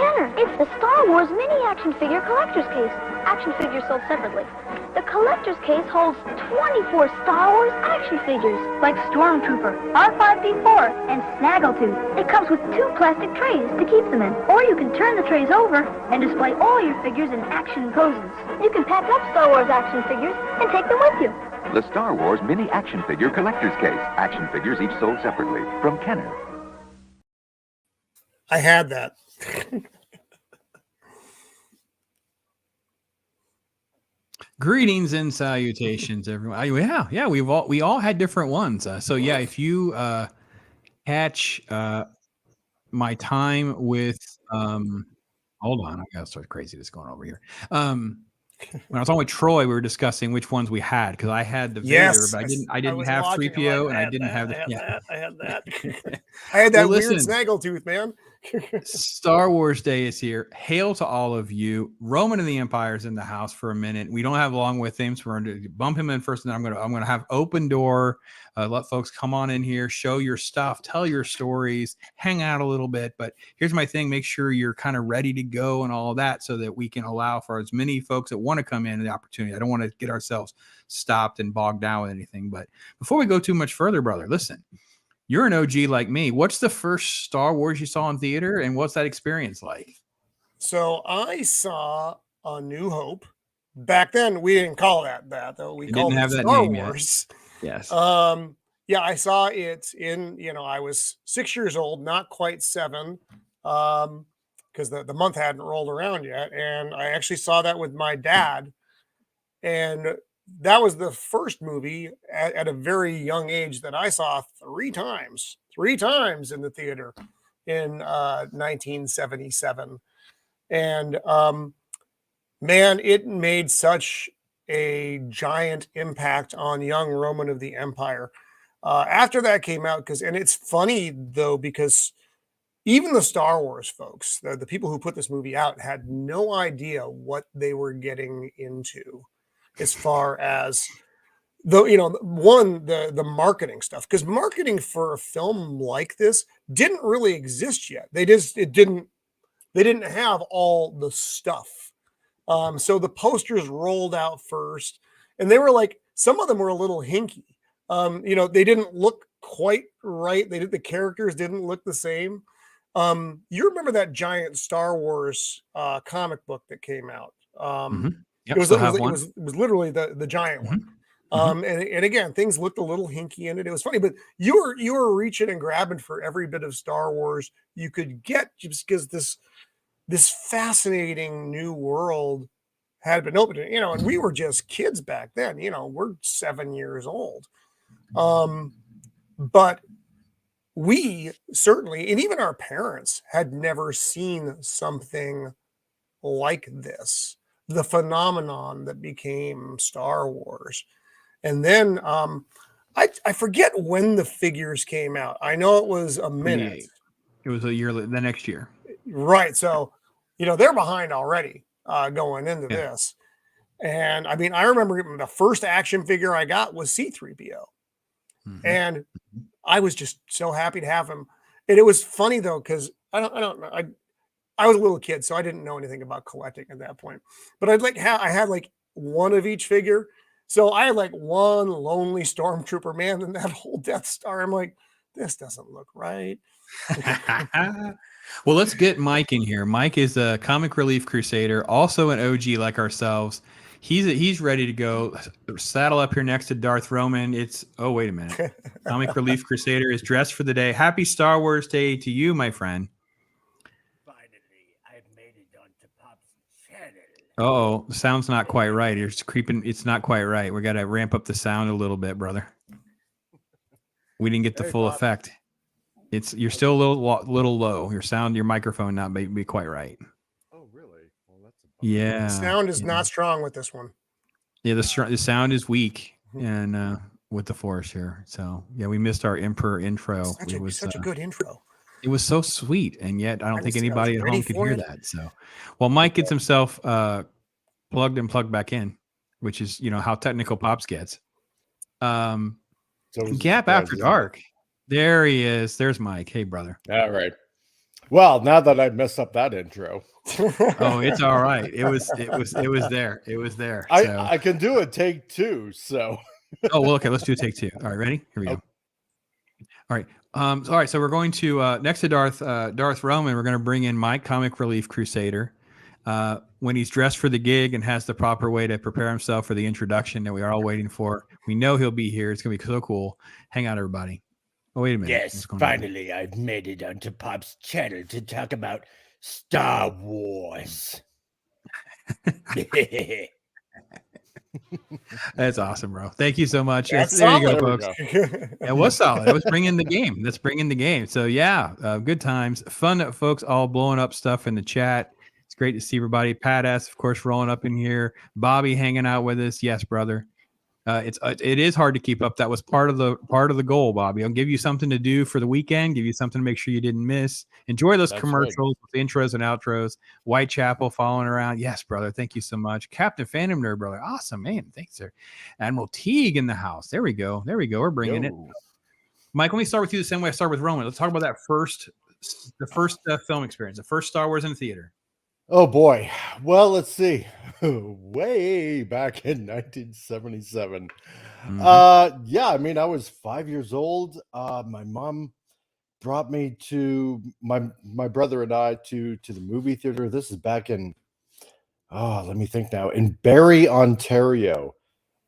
Kenner. It's the Star Wars mini action figure collector's case. Action figures sold separately. The collector's case holds 24 Star Wars action figures, like Stormtrooper, R5-D4, and Snaggletooth. It comes with 2 plastic trays to keep them in. Or you can turn the trays over and display all your figures in action poses. You can pack up Star Wars action figures and take them with you. The Star Wars mini action figure collector's case. Action figures each sold separately. From Kenner. I had that. Greetings and salutations, everyone. Yeah, we all had different ones. So yeah, if you catch my time with hold on, I got so crazy this going over here. When I was on with Troy, we were discussing which ones we had because I had the Vader, but I didn't have 3PO and I didn't have the I had that. I had that weird Snaggletooth, man. Star Wars Day is here. Hail to all of you. Roman of the Empire is in the house for a minute. We don't have long with him, so we're going to bump him in first, and then I'm going to have open door. Let folks come on in here, show your stuff, tell your stories, hang out a little bit. But here's my thing: make sure you're kind of ready to go and all of that, so that we can allow for as many folks that want to come in the opportunity. I don't want to get ourselves stopped and bogged down with anything. But before we go too much further, brother, listen. You're an OG like me. What's the first Star Wars you saw in theater, and what's that experience like? So I saw A New Hope. Back then, we didn't call that though. We called it Star Wars. Yes. Yeah, I saw it in, I was 6 years old, not quite 7, because the month hadn't rolled around yet. And I actually saw that with my dad. And that was the first movie at a very young age that I saw 3 times in the theater in 1977. And man, it made such a giant impact on young Roman of the Empire. After that came out, and it's funny though, because even the Star Wars folks, the people who put this movie out, had no idea what they were getting into. As far as the marketing stuff, because marketing for a film like this didn't really exist yet. They didn't have all the stuff. So the posters rolled out first, and they were like, some of them were a little hinky. They didn't look quite right. The characters didn't look the same. You remember that giant Star Wars comic book that came out? Yep, it was literally the giant one. And again, things looked a little hinky in it. It was funny, but you were reaching and grabbing for every bit of Star Wars you could get, just because this fascinating new world had been opened. And we were just kids back then. We're 7 years old, but we certainly, and even our parents, had never seen something like this. The phenomenon that became Star Wars. And then I forget when the figures came out. I know it was a minute. It was a year, the next year. Right. So, they're behind already going into this. And I mean, I remember the first action figure I got was C-3PO. And I was just so happy to have him. And it was funny though, because I don't know. I was a little kid, so I didn't know anything about collecting at that point. But I had like one of each figure. So I had like one lonely Stormtrooper, man, and that whole Death Star. I'm like, this doesn't look right. Well, let's get Mike in here. Mike is a comic relief crusader, also an OG like ourselves. He's ready to go. Saddle up here next to Darth Roman. Wait a minute. Comic relief crusader is dressed for the day. Happy Star Wars Day to you, my friend. Oh, the sound's not quite right. It's creeping. It's not quite right. We got to ramp up the sound a little bit, brother. We didn't get the full effect. You're still a little low. Your microphone not be quite right. Oh, really? Well, that's the sound is not strong with this one. Yeah, the sound is weak, and with the Force here. So yeah, we missed our Emperor intro. It was such a good intro. It was so sweet, and yet I don't think anybody at home could hear that. So, well, Mike gets himself plugged and plugged back in, which is how technical Pops gets. Gap After Dark. There he is. There's Mike. Hey, brother. All right. Well, now that I messed up that intro, Oh, it's all right. It was there. It was there. I So, I can do a take two. So oh well, okay. Let's do take two. All right, ready? Here we go. All right. All right. So we're going to next to Darth Roman. We're going to bring in Mike, Comic Relief Crusader. When he's dressed for the gig and has the proper way to prepare himself for the introduction that we are all waiting for, we know he'll be here. It's going to be so cool. Hang out, everybody. Oh, wait a minute. Yes, finally, I've made it onto Pop's channel to talk about Star Wars. That's awesome, bro. Thank you so much. That's there you solid. go, folks. It was solid. It was bringing the game. That's bringing the game. So yeah, good times, fun, folks. All blowing up stuff in the chat. It's great to see everybody. Pat S, of course, rolling up in here. Bobby hanging out with us. Yes, brother. It is hard to keep up. That was part of the goal, Bobby. I'll give you something to do for the weekend. Give you something to make sure you didn't miss. Enjoy those commercials with intros and outros. Whitechapel following around. Yes, brother. Thank you so much. Captain Phantom Nerd, brother. Awesome, man. Thanks, sir. Admiral Teague in the house. There we go. There we go. We're bringing it. Mike, let me start with you the same way I start with Roman. Let's talk about that first film experience, the first Star Wars in the theater. Oh boy. Well, let's see. Way back in 1977. Yeah, I mean, I was 5 years old. My mom brought me to my brother and I to the movie theater. This is back in let me think now, in Barrie, Ontario,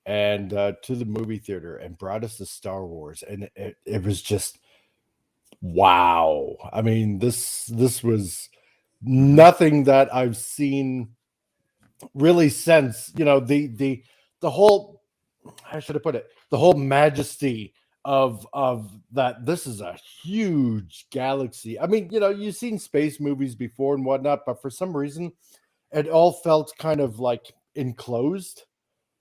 and to the movie theater, and brought us to Star Wars, and it was just wow. I mean, this was nothing that I've seen really since, the whole, how should I put it, the whole majesty of that. This is a huge galaxy. I mean, you've seen space movies before and whatnot, but for some reason it all felt kind of like enclosed,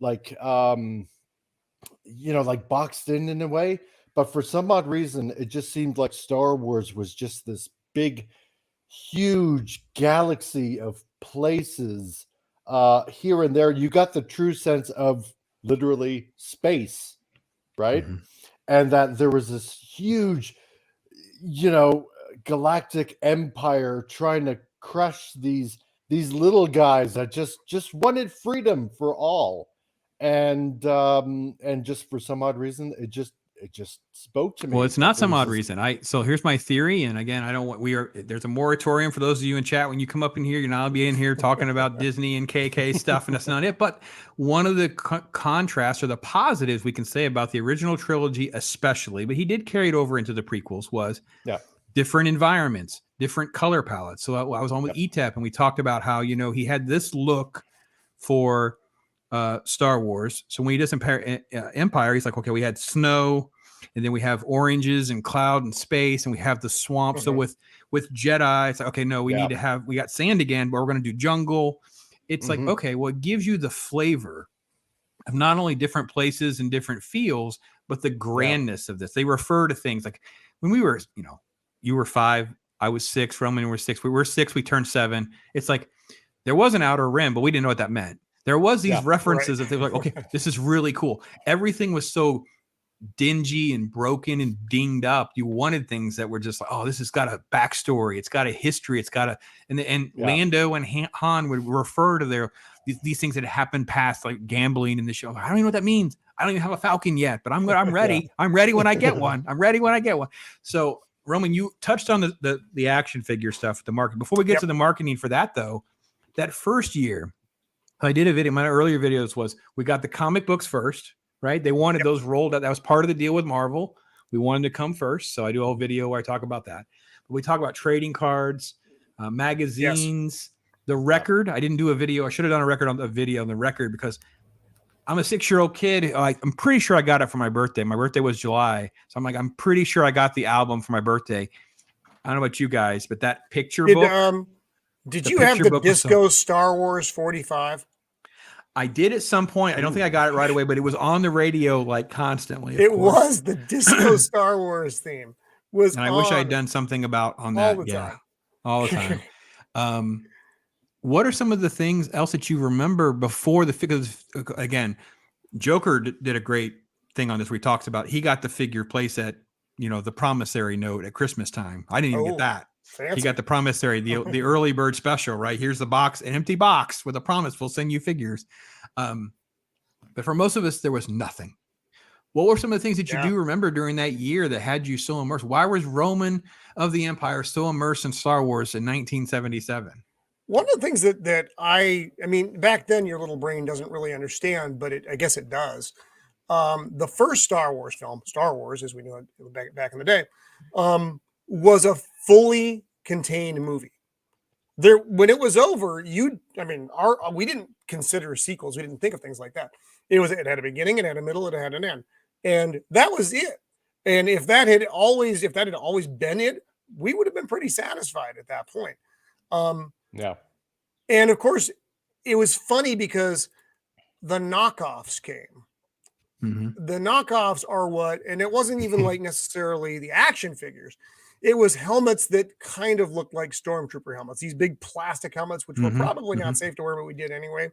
like like boxed in a way. But for some odd reason, it just seemed like Star Wars was just this big, huge galaxy of places here and there. You got the true sense of literally space, right? And that there was this huge, galactic empire trying to crush these little guys that just wanted freedom for all. And just for some odd reason, it just spoke to me. Well, it's not some odd reason. So here's my theory. And again, there's a moratorium for those of you in chat. When you come up in here, you're not be in here talking about Disney and KK stuff, and that's not it. But one of the contrasts or the positives we can say about the original trilogy, especially, but he did carry it over into the prequels, was different environments, different color palettes. So I was on with ETEP, and we talked about how, he had this look for Star Wars. So when he does Empire, he's like, okay, we had snow, and then we have oranges and cloud and space, and we have the swamp. So with Jedi, it's like, okay, no, we got sand again, but we're going to do jungle. It's like, okay, well, it gives you the flavor of not only different places and different feels, but the grandness of this. They refer to things like when we were, you were 5, I was 6, Roman were 6. We were 6, we turned 7. It's like there was an outer rim, but we didn't know what that meant. There was these references that they were like, okay, this is really cool. Everything was so dingy and broken and dinged up. You wanted things that were just like, oh, this has got a backstory. It's got a history. It's got and Lando and Han would refer to these things that happened past, like gambling in the show. I don't even know what that means. I don't even have a Falcon yet, but I'm ready. I'm ready when I get one. I'm ready when I get one. So Roman, you touched on the action figure stuff, the market. Before we get to the marketing for that though, that first year, I did a video. My earlier videos was we got the comic books first, right? They wanted those rolled out. That was part of the deal with Marvel. We wanted to come first. So I do a whole video where I talk about that. But we talk about trading cards, magazines, the record. I didn't do a video. I should have done a video on the record because I'm a 6-year-old kid. I'm pretty sure I got it for my birthday. My birthday was July. So I'm pretty sure I got the album for my birthday. I don't know about you guys, but that picture book. Did you have the Disco Star Wars 45? I did at some point. I don't think I got it right away, but it was on the radio like constantly. It was the Disco Star Wars theme. And I wish I had done something on that. All the time. What are some of the things else that you remember before because again, Joker did a great thing on this where he talks about he got the figure playset the promissory note at Christmas time. I didn't even get that. Fancy. He got the promissory, the early bird special, right? Here's the box, an empty box with a promise. We'll send you figures. But for most of us, there was nothing. What were some of the things that you do remember during that year that had you so immersed? Why was Roman of the Empire so immersed in Star Wars in 1977? One of the things that I mean, back then your little brain doesn't really understand, but I guess it does. The first Star Wars film, Star Wars, as we knew it back in the day, was a fully contained movie. There, when it was over, we didn't consider sequels. We didn't think of things like that. It had a beginning, it had a middle, it had an end. And that was it. And if that had always been it, we would have been pretty satisfied at that point. Yeah. And of course, it was funny because the knockoffs came. Mm-hmm. The knockoffs are and it wasn't even like necessarily the action figures. It was helmets that kind of looked like stormtrooper helmets, these big plastic helmets, which were probably not safe to wear, but we did anyway.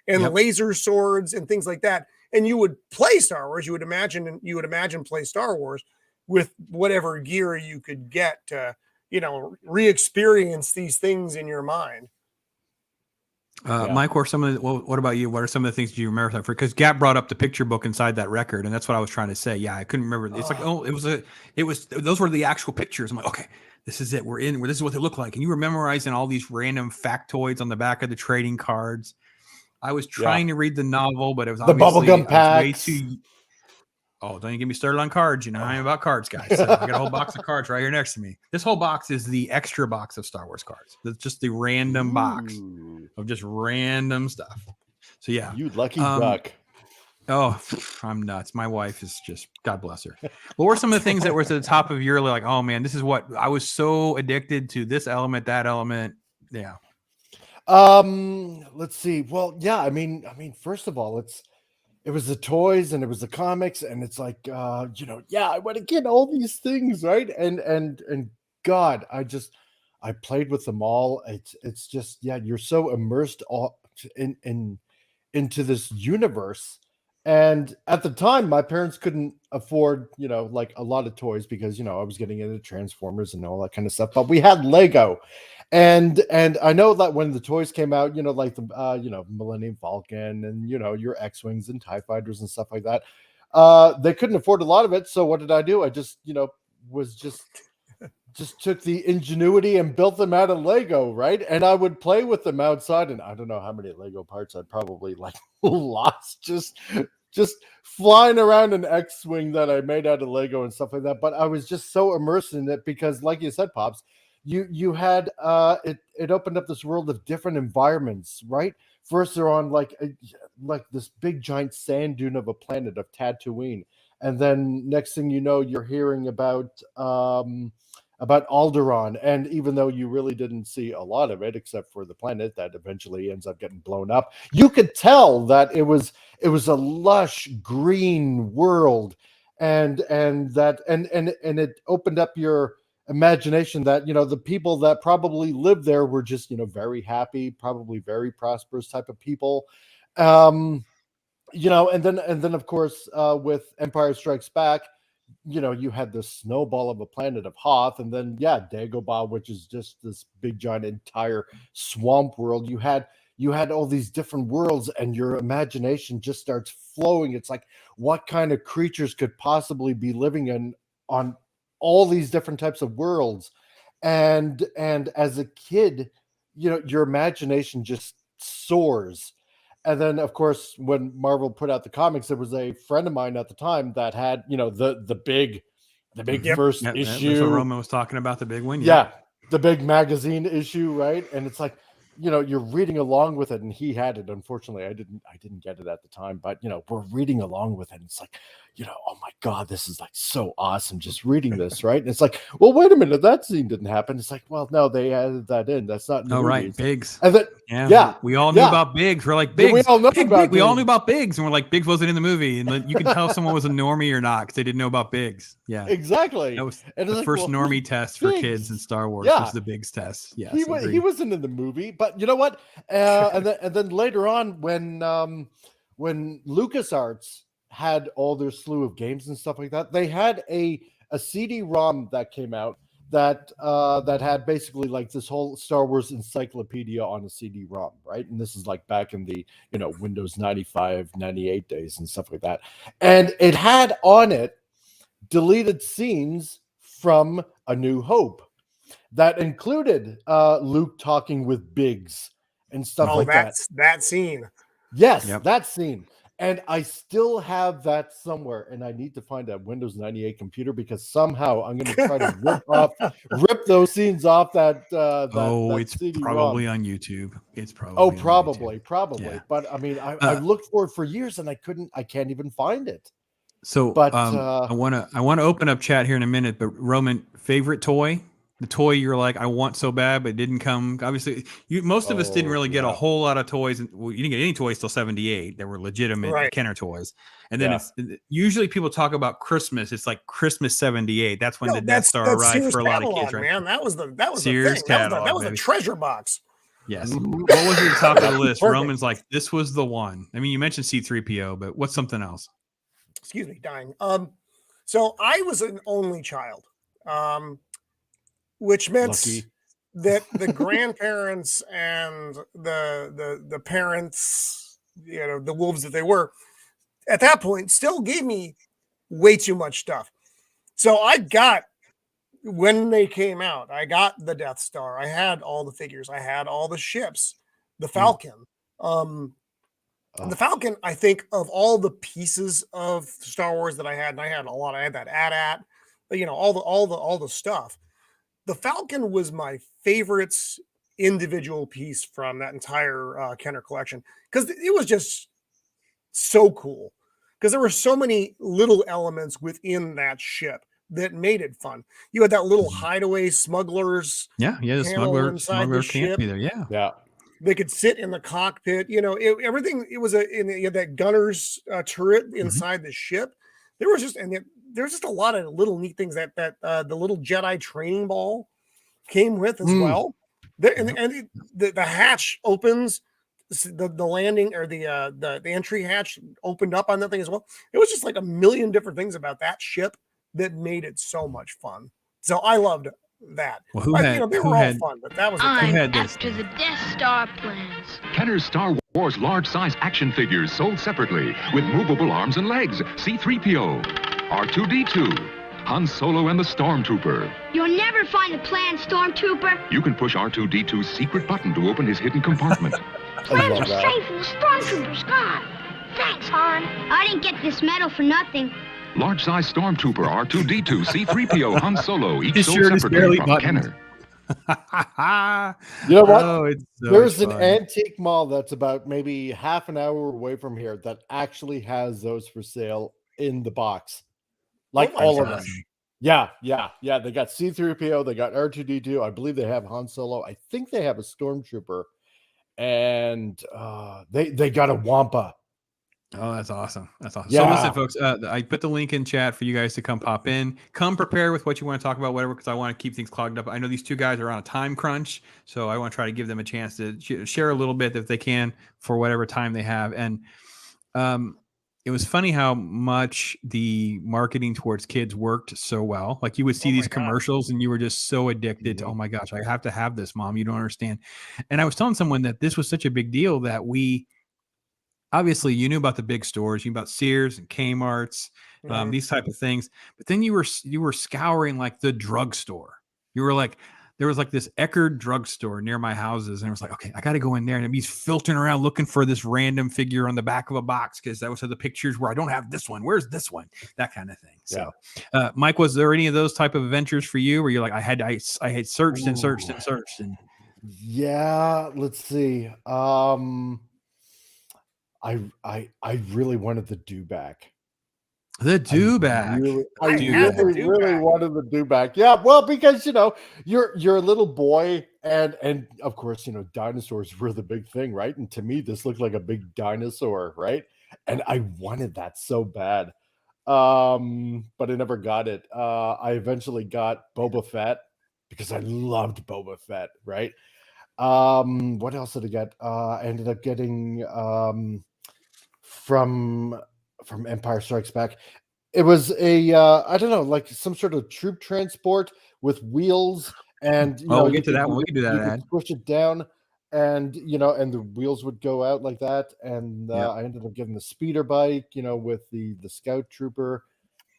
And laser swords and things like that. And you would play Star Wars. You would imagine play Star Wars with whatever gear you could get to, re-experience these things in your mind. Mike, what about you? What are some of the things you remember? Because Gap brought up the picture book inside that record, and that's what I was trying to say. Yeah, I couldn't remember. It's those were the actual pictures. I'm like, okay, this is it. This is what they look like. And you were memorizing all these random factoids on the back of the trading cards. I was trying to read the novel, but it was the bubblegum packs. Way too. Oh, don't you get me started on cards. I am about cards, guys. So I got a whole box of cards right here next to me. This whole box is the extra box of Star Wars cards. It's just the random box of just random stuff. So yeah. You lucky duck. Oh, I'm nuts. My wife is just, God bless her. What were some of the things that were to the top of your, like, oh man, this is what I was so addicted to, this element, that element. Yeah. Let's see. Well, yeah, I mean, first of all, it was the toys and it was the comics, and it's like, I want to get all these things, right? And God, I played with them all. It's just, you're so immersed into this universe. And at the time, my parents couldn't afford, like a lot of toys because, I was getting into Transformers and all that kind of stuff. But we had Lego. And I know that when the toys came out, like the Millennium Falcon and your X-Wings and TIE Fighters and stuff like that, they couldn't afford a lot of it. So what did I do? I just took the ingenuity and built them out of Lego, right? And I would play with them outside, and I don't know how many Lego parts I'd probably lost just flying around an X-Wing that I made out of Lego and stuff like that. But I was just so immersed in it because, like you said, Pops, you had it opened up this world of different environments, right? First they're on like this big giant sand dune of a planet of Tatooine, and then next thing you know, you're hearing about Alderaan. And even though you really didn't see a lot of it, except for the planet that eventually ends up getting blown up, you could tell that it was a lush green world, and it opened up your imagination that the people that probably lived there were just very happy, probably very prosperous type of people, and then of course with Empire Strikes Back, you had this snowball of a planet of Hoth, and then Dagobah, which is just this big giant entire swamp world. You had all these different worlds, and your imagination just starts flowing. It's like, what kind of creatures could possibly be living on all these different types of worlds? And as a kid, your imagination just soars. And then, of course, when Marvel put out the comics, there was a friend of mine at the time that had, the big first issue. That's what Roman was talking about, the big one. Yeah, the big magazine issue, right? And it's like, you're reading along with it, and he had it. Unfortunately, I didn't get it at the time, but we're reading along with it. And it's like, oh my God, this is like so awesome just reading this, right? And it's like, well, wait a minute, that scene didn't happen. It's like, well, no, they added that in. That's not in the movie. Right, Biggs. And then, we all knew about Biggs. We're like, Biggs. We all knew about Biggs, and we're like, Biggs wasn't in the movie, and then you can tell if someone was a normie or not because they didn't know about Biggs. Yeah, exactly. That was the first normie test for kids in Star Wars. Was the Biggs test. Yeah, he wasn't in the movie, but you know what? And then later on, when LucasArts had all their slew of games and stuff like that, they had a a CD-ROM that came out that had basically like this whole Star Wars encyclopedia on a CD-ROM, right? And this is like back in the Windows 95, 98 days and stuff like that. And it had on it deleted scenes from A New Hope that included Luke talking with Biggs and stuff like that. That scene. Yes, Yep. that scene. And I still have that somewhere, and I need to find a Windows 98 computer because somehow I'm going to try to rip those scenes off that. It's CD-ROM. probably on YouTube. It's probably. Probably. Yeah. But I mean, I've looked for it for years, and I can't even find it. So, but I want to open up chat here in a minute. But Roman, favorite toy? The toy you're like, I want so bad, but it didn't come. Obviously, most of us didn't really get a whole lot of toys. Well, you didn't get any toys till '78. There were legitimate Kenner toys. And then it's usually people talk about Christmas. It's like Christmas '78. That's when the Death Star arrived Sears for a lot catalog, of kids, right? Man, that was the Sears thing. catalog, that was a treasure box. Yes. What was at the top of the list? Roman's like, this was the one. I mean, you mentioned C-3PO, but what's something else? Excuse me, dying. So I was an only child. Which meant that the grandparents and the parents, the wolves that they were, at that point, still gave me way too much stuff. So I got, when they came out, I got the Death Star. I had all the figures. I had all the ships, the Falcon. The Falcon, I think, of all the pieces of Star Wars that I had, and I had a lot. I had that AT-AT, all the stuff. The Falcon was my favorite individual piece from that entire Kenner collection because it was just so cool. Because there were so many little elements within that ship that made it fun. You had that little hideaway smugglers. Yeah, the smuggler can't be there. Yeah. They could sit in the cockpit. Everything. It was you had that gunner's turret inside the ship. There was just a lot of little neat things that the little Jedi training ball came with as well. The hatch opens, the landing or the entry hatch opened up on that thing as well. It was just like a million different things about that ship that made it so much fun. So I loved that. Well, they were all fun, but that was I'm after the Death Star plans. Kenner's Star Wars large-size action figures sold separately with movable arms and legs. C-3PO, R2-D2, Han Solo and the Stormtrooper. You'll never find the plan, Stormtrooper. You can push R2-D2's secret button to open his hidden compartment. Plans are safe and the Stormtrooper's gone. Thanks, Han. I didn't get this medal for nothing. Large-size Stormtrooper, R2-D2, C-3PO, Han Solo, each sold shirt is separately barely from buttoned. Kenner. You know what? Oh, it's so There's fun. an antique mall that's about maybe half an hour away from here that actually has those for sale in the box. Like all of them. Yeah. They got C-3PO, they got R2-D2. I believe they have Han Solo. I think they have a Stormtrooper. And they got a Wampa. Oh, that's awesome. That's awesome. Yeah. So listen, folks, I put the link in chat for you guys to come pop in. Come prepared with what you want to talk about, whatever, because I want to keep things clogged up. I know these two guys are on a time crunch, so I want to try to give them a chance to share a little bit if they can for whatever time they have. And it was funny how much the marketing towards kids worked so well. Like you would see these commercials and you were just so addicted to, oh my gosh, I have to have this, Mom. You don't understand. And I was telling someone that this was such a big deal that obviously you knew about the big stores, you knew about Sears and Kmart's, these type of things. But then you were scouring like the drugstore. You were like, there was like this Eckerd drugstore near my houses. And I was like, okay, I got to go in there. And he's filtering around looking for this random figure on the back of a box. Cause that was the pictures where I don't have this one. Where's this one? That kind of thing. So, Mike, was there any of those type of adventures for you where you're like, I had searched and searched and searched and yeah, let's see. I really wanted the dewback. The dewback. I really wanted the dewback. Yeah, well, because you're a little boy, and of course, dinosaurs were the big thing, right? And to me, this looked like a big dinosaur, right? And I wanted that so bad. But I never got it. I eventually got Boba Fett because I loved Boba Fett, right? What else did I get? I ended up getting from Empire Strikes Back. It was a I don't know, like some sort of troop transport with wheels, and We'll get to that one. We can do that you could ad. push it down, and and the wheels would go out like that. And Yep. I ended up getting the speeder bike, with the scout trooper,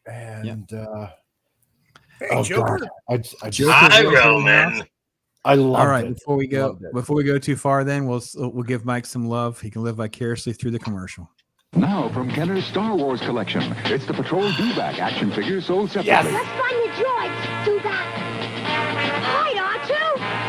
and Hey, oh Joker. god, I Joker's also in the house. I loved All right, it. before we Loved it. go too far, then we'll give Mike some love. He can live vicariously through the commercial. Now from Kenner's Star Wars collection, it's the Patrol Dewback action figures sold separately. Yes. Let's find the droids. Do that. Hi,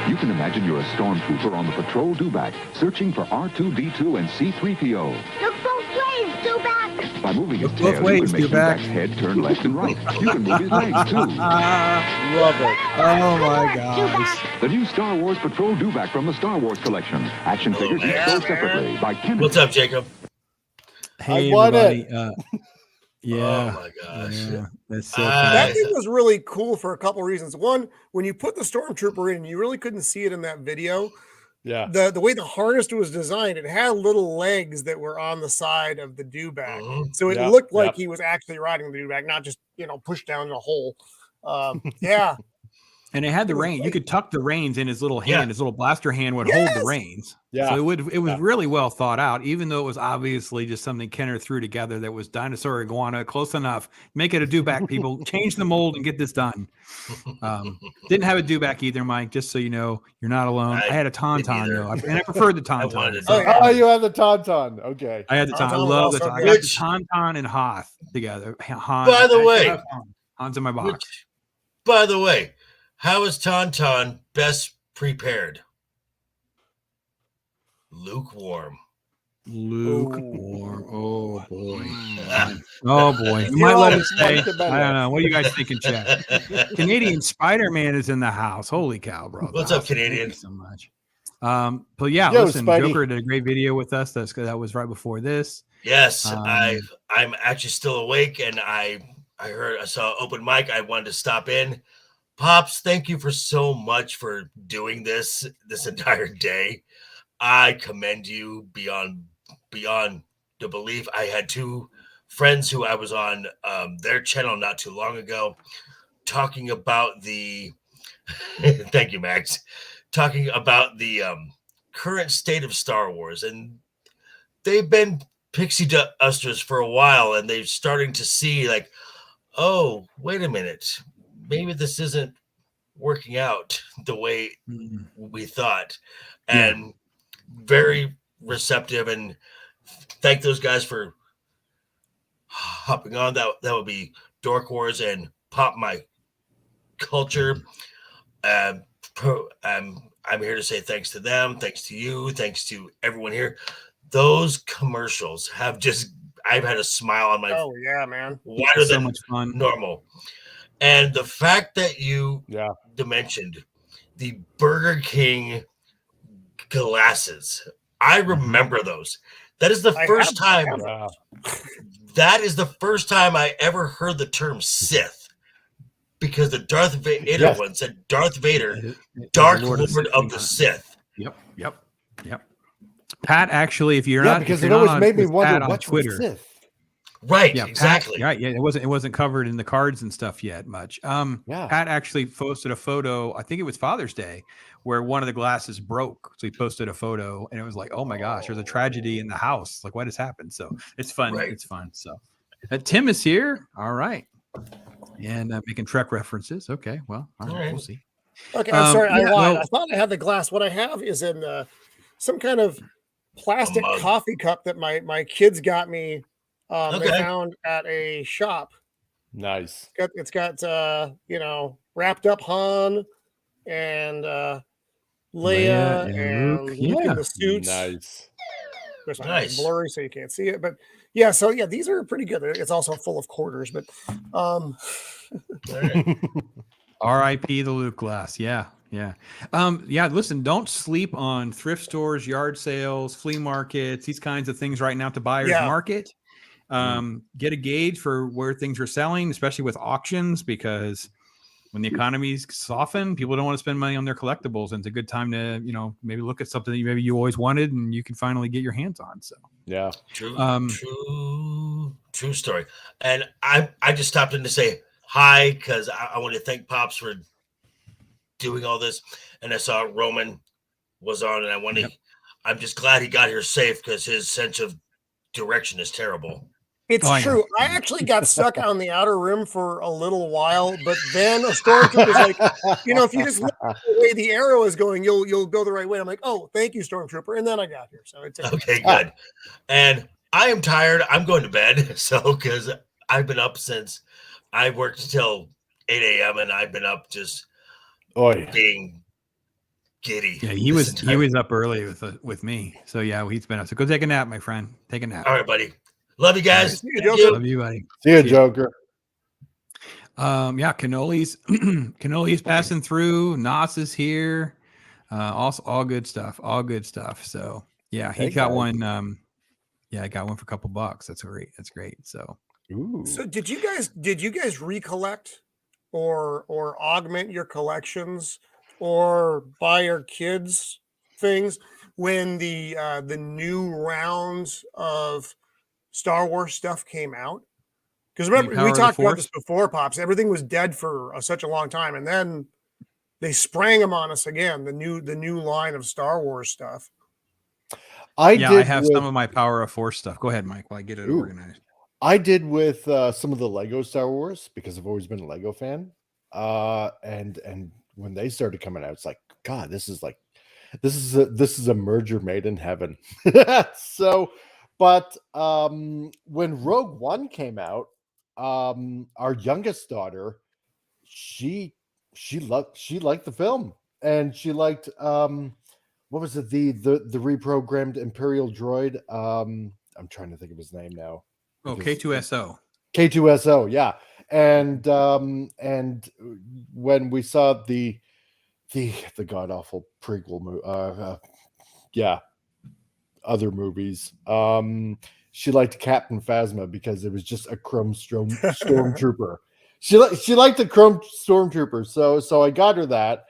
R2. You can imagine you're a stormtrooper on the Patrol Dewback, searching for R2-D2 and C-3PO. Look both ways. Do back. By moving his Look both tail, ways, you can make Dewback. Dewback's head turn left and right. You can move his legs, too. Love it. Oh my gosh. The new Star Wars Patrol Dewback from the Star Wars collection. Action figures each man. sold separately by Kenner. What's up, Jacob? Hey, I want everybody. it. Yeah. Oh my gosh. Yeah, that's so That fun. thing was really cool for a couple reasons. One, when you put the stormtrooper in, you really couldn't see it in that video. Yeah. The way the harness was designed, it had little legs that were on the side of the dewback, Mhm. so it Yep, looked like yep. he was actually riding the dewback, not just pushed down in a hole. Yeah, And it had the It was rein. You great. could tuck the reins in his little hand. Yeah. His little blaster hand would hold the Yes! reins. Yeah. So it was Yeah. really well thought out, even though it was obviously just something Kenner threw together that was dinosaur iguana close enough. Make it a dewback, people. Change the mold and get this done. Didn't have a dewback either, Mike. Just so you know, you're not alone. I had a didn't tauntaun either. though, and I preferred the I wanted tauntaun. to Oh, do yeah. Oh, you have the tauntaun. Okay. I had the tauntaun. I Tauntaun was love the also tauntaun. I good. got the Which- tauntaun and Hoth together. By the way- Han's in my box. Which, by the way, how is Tauntaun best prepared? Lukewarm. Lukewarm. Oh boy. Ah. Oh boy. You You're might let all it stay. sentimental. I don't know. What are you guys thinking, chat? Canadian Spider-Man is in the house. Holy cow, bro. What's The up, house. Thank Canadian? you so much. But yeah, Yo, listen, Spidey. Joker did a great video with us. That was right before this. Yes, Um, I'm actually still awake, and I saw open mic. I wanted to stop in. Pops, thank you for so much for doing this entire day. I commend you beyond the belief. I had two friends who I was on their channel not too long ago talking about the thank you, Max. Talking about the current state of Star Wars, and they've been pixie dusters for a while, and they're starting to see like, oh, wait a minute, maybe this isn't working out the way we thought. And very receptive, and thank those guys for hopping on. That would be Dork Wars and Pop My Culture. I'm here to say thanks to them, thanks to you, thanks to everyone here. Those commercials have I've had a smile on my oh yeah, man. wider So than much fun. normal. And the fact that you mentioned the Burger King glasses, I remember those. That is the first time. Wow. That is the first time I ever heard the term Sith, because the Darth Vader one said Darth Vader, Dark Lord of the Sith. Yep. Pat, actually, if you're not, because if it you're always not made me with wonder Pat on what's Twitter. Sith. Right, Yeah, exactly. Pat, right, yeah, it wasn't covered in the cards and stuff yet much. Pat actually posted a photo. I think it was Father's Day, where one of the glasses broke. So he posted a photo, and it was like, oh my gosh, there's a tragedy in the house. Like, what has happened? So it's fun. Right. It's fun. So Tim is here. All right, and making Trek references. Okay, well, all right, we'll see. Okay, I'm sorry, I yeah, lied. no. I thought I had the glass. What I have is in some kind of plastic mug. coffee cup that my kids got me. They Okay. found at a shop. Nice. It's got wrapped up Han and Leia and Luke. Luke Yeah. in the suits. Nice. It's Nice. blurry, so you can't see it. But yeah, so yeah, these are pretty good. It's also full of quarters, but All right. R.I.P. the Luke glass. Yeah. Listen, don't sleep on thrift stores, yard sales, flea markets, these kinds of things right now at the buyer's market. Get a gauge for where things are selling, especially with auctions, because when the economy's soften, people don't want to spend money on their collectibles, and it's a good time to, maybe look at something that maybe you always wanted and you can finally get your hands on. So Yeah. True story. And I just stopped in to say hi because I want to thank Pops for doing all this. And I saw Roman was on, and I'm just glad he got here safe because his sense of direction is terrible. It's true. I actually got stuck on the outer rim for a little while, but then a stormtrooper was like, if you just look at the way the arrow is going, you'll go the right way. I'm like, oh, thank you, stormtrooper. And then I got here. So it's okay, good. And I am tired. I'm going to bed. So, because I've been up since I worked till 8 a.m. and I've been up just being giddy. Yeah, he was up early with me. So yeah, he's been up. So go take a nap, my friend. Take a nap. All right, buddy. Love you guys. Love you, buddy. See you, Joker. Yeah, Cannoli's passing through. Nos is here. Also all good stuff. All good stuff. So yeah, he got one. I got one for a couple bucks. That's great. That's great. So So did you guys recollect or augment your collections or buy your kids things when the new rounds of Star Wars stuff came out? Because remember, we talked about this before, Pops. Everything was dead for such a long time, and then they sprang them on us again. The new line of Star Wars stuff. I have some of my Power of Force stuff. Go ahead, Mike, while I get it organized. I did with some of the Lego Star Wars because I've always been a Lego fan. And when they started coming out, it's like, God, this is a merger made in heaven. So, but when Rogue One came out, our youngest daughter, she liked the film, and she liked what was it, the reprogrammed Imperial droid? I'm trying to think of his name now. Oh, K2SO. K2SO, yeah. And when we saw the god awful prequel other movies, she liked Captain Phasma because it was just a chrome stormtrooper. She liked the chrome stormtrooper, so I got her that.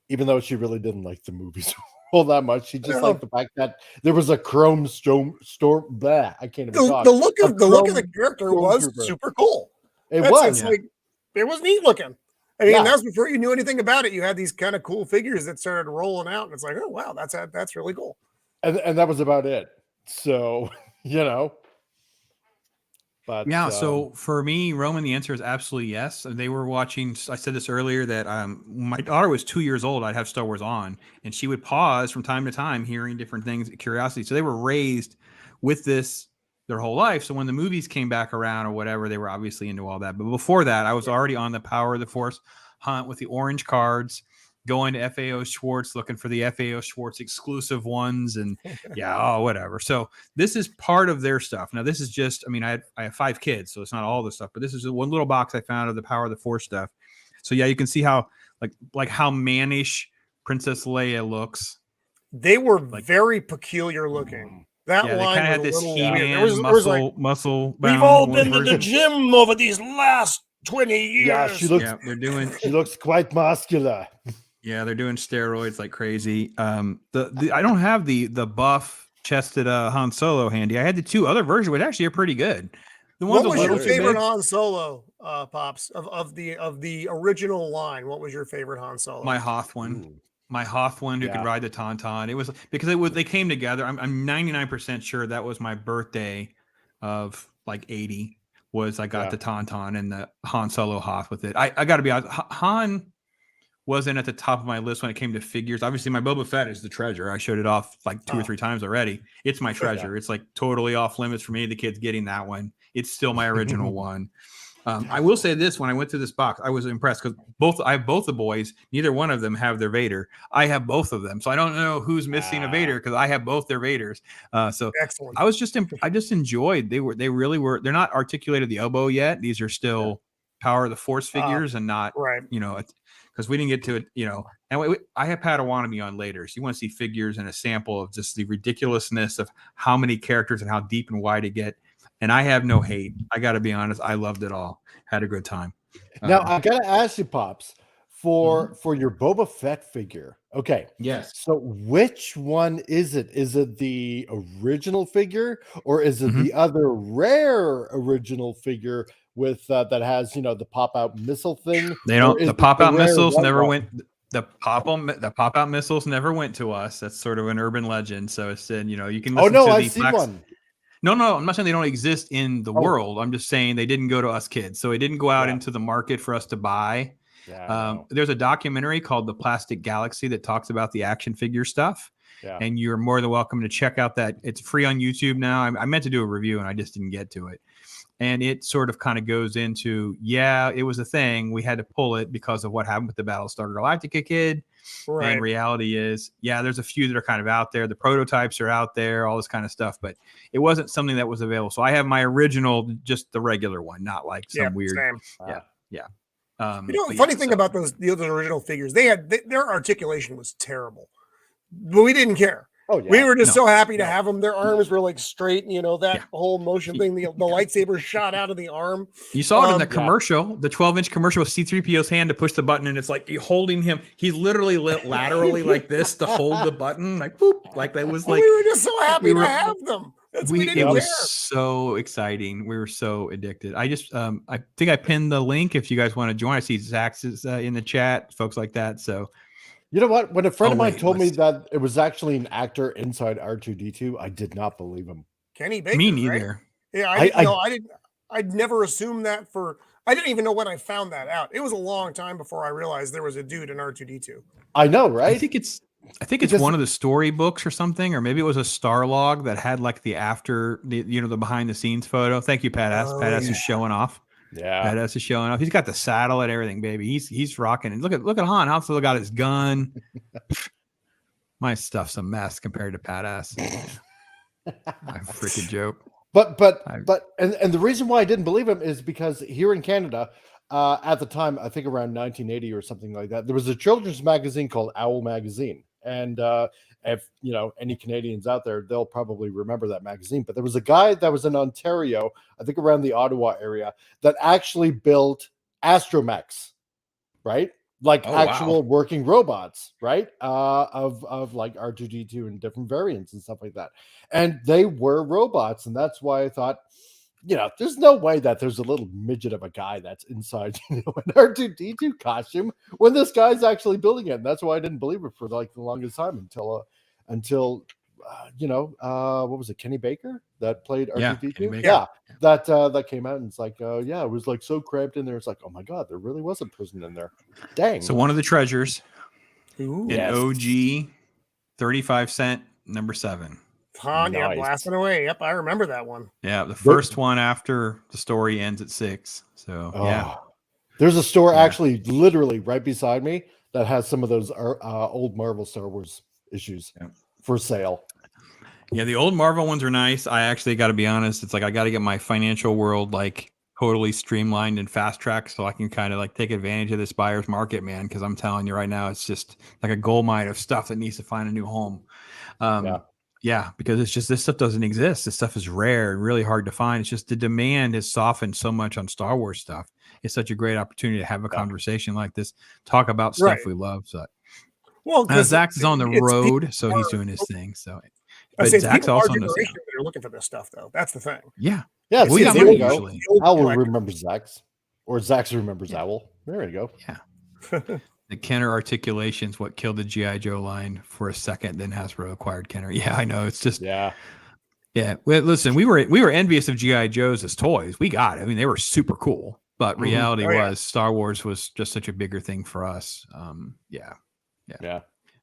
Even though she really didn't like the movies all that much, she just liked the fact that there was a chrome storm. I can't even talk. The look of the character was super cool. It was neat looking. I mean, that's before you knew anything about it. You had these kind of cool figures that started rolling out, and it's like, oh wow, that's really cool. And that was about it. So But yeah, so for me, Roman, the answer is absolutely yes. They were watching. I said this earlier that my daughter was 2 years old. I'd have Star Wars on, and she would pause from time to time, hearing different things, curiosity. So they were raised with this their whole life. So when the movies came back around or whatever, they were obviously into all that. But before that, I was already on the Power of the Force hunt with the orange cards, going to FAO Schwartz, looking for the FAO Schwartz exclusive ones, and whatever. So this is part of their stuff. Now, this is just, I have 5 kids, so it's not all the stuff, but this is one little box I found of the Power of the Force stuff. So yeah, you can see how like how mannish Princess Leia looks. They were very peculiar looking. That line they kind of had this He-Man muscle. We've all been to the gym over these last 20 years. Yeah, she looks quite muscular. Yeah, they're doing steroids like crazy. I don't have the buff chested Han Solo handy. I had the 2 other versions, which actually are pretty good. What was your favorite Han Solo, Pops, of the original line? What was your favorite Han Solo? My Hoth one. Ooh. My Hoth one who could ride the Tauntaun. It was because they came together. I'm 99% sure that was my birthday of like 80. Was I got the Tauntaun and the Han Solo Hoth with it. I got to be honest. Han wasn't at the top of my list when it came to figures. Obviously, my Boba Fett is the treasure. I showed it off like 2 or 3 times already. It's my treasure. Yeah. It's like totally off limits for me. The kids getting that one. It's still my original one. I will say this: when I went through this box, I was impressed because I have both the boys. Neither one of them have their Vader. I have both of them, so I don't know who's missing a Vader because I have both their Vaders. So excellent. I just enjoyed. They really were. They're not articulated the elbow yet. These are still Power of the Force figures and not because we didn't get to it. And I have Padawanami on later, so you want to see figures and a sample of just the ridiculousness of how many characters and how deep and wide it get. And I have no hate. I got to be honest. I loved it all. Had a good time. Now, I got to ask you, Pops, for your Boba Fett figure. Okay. Yes. So which one is it? Is it the original figure, or is it the other rare original figure with that has the pop out missile thing? They don't. The pop out missiles never one? went. The pop out missiles never went to us. That's sort of an urban legend. So it said, you can. Oh Listen no, to I've the seen one. No, I'm not saying they don't exist in the world. I'm just saying they didn't go to us kids. So it didn't go out into the market for us to buy. Yeah, there's a documentary called The Plastic Galaxy that talks about the action figure stuff. Yeah. And you're more than welcome to check out that. It's free on YouTube now. I meant to do a review and I just didn't get to it. And it sort of kind of goes into, it was a thing. We had to pull it because of what happened with the Battlestar Galactica kid. Right. And reality is, there's a few that are kind of out there. The prototypes are out there, all this kind of stuff, but it wasn't something that was available. So I have my original, just the regular one, not like some weird. Same. Yeah. The funny thing about those original figures, their articulation was terrible, but we didn't care. Oh, yeah. We were just so happy to have them. Their arms were like straight, that whole motion thing. The lightsaber shot out of the arm. You saw it in the commercial, the 12-inch commercial with C-3PO's hand to push the button, and it's like you're holding him. He's literally laterally like this to hold the button, like boop, like that was like. We were just so happy to have them. It was so exciting. We were so addicted. I just, I think I pinned the link if you guys want to join. I see Zach's is in the chat, folks like that. So. You know what? When a friend of mine told me that it was actually an actor inside R2-D2, I did not believe him. Kenny Baker. Me neither. Right? Yeah, I didn't know. I'd never assumed that I didn't even know when I found that out. It was a long time before I realized there was a dude in R2-D2. I know, right? I think it's one of the storybooks or something, or maybe it was a Star Log that had like the behind the scenes photo. Thank you, Pat S. Pat S is showing off. Yeah, Badass is showing off. He's got the saddle and everything, baby. He's rocking. And look at Han. Han still got his gun. My stuff's a mess compared to Badass. My freaking joke. But the reason why I didn't believe him is because here in Canada, at the time, I think around 1980 or something like that, there was a children's magazine called Owl Magazine, and if any Canadians out there, they'll probably remember that magazine. But there was a guy that was in Ontario, I think around the Ottawa area, that actually built astromechs, right? Like actual working robots, right? Of like R2-D2 and different variants and stuff like that. And they were robots, and that's why I thought, there's no way that there's a little midget of a guy that's inside an R2-D2 costume when this guy's actually building it. And that's why I didn't believe it for like the longest time until what was it, Kenny Baker that played R2-D2? That came out, and it's like, it was like so cramped in there. It's like, oh my god, there really was a prison in there. Dang. So one of the treasures, an OG 35-cent number 7. Han, blasting away. Yep, I remember that one. Yeah, the first one after the story ends at 6. So there's a store actually literally right beside me that has some of those old Marvel Star Wars issues for sale. Yeah, the old Marvel ones are nice. I actually got to be honest, it's like I got to get my financial world like totally streamlined and fast tracked so I can kind of like take advantage of this buyer's market, man, because I'm telling you right now, it's just like a gold mine of stuff that needs to find a new home. Yeah, because it's just this stuff doesn't exist. This stuff is rare and really hard to find. It's just the demand has softened so much on Star Wars stuff. It's such a great opportunity to have a conversation like this, talk about stuff we love. So, Zach's on the road, so he's doing his thing. So, but Zach's also on the side. They're looking for this stuff, though. That's the thing. Yeah. We got money usually. Owl remembers Zach's, or Zach's remembers Owl. There you go. Yeah. The Kenner articulation's what killed the G.I. Joe line for a second. Then Hasbro acquired Kenner. Yeah, I know. It's just yeah. Well, listen, we were envious of G.I. Joes as toys. We got it. I mean, they were super cool. But reality was Star Wars was just such a bigger thing for us. Yeah.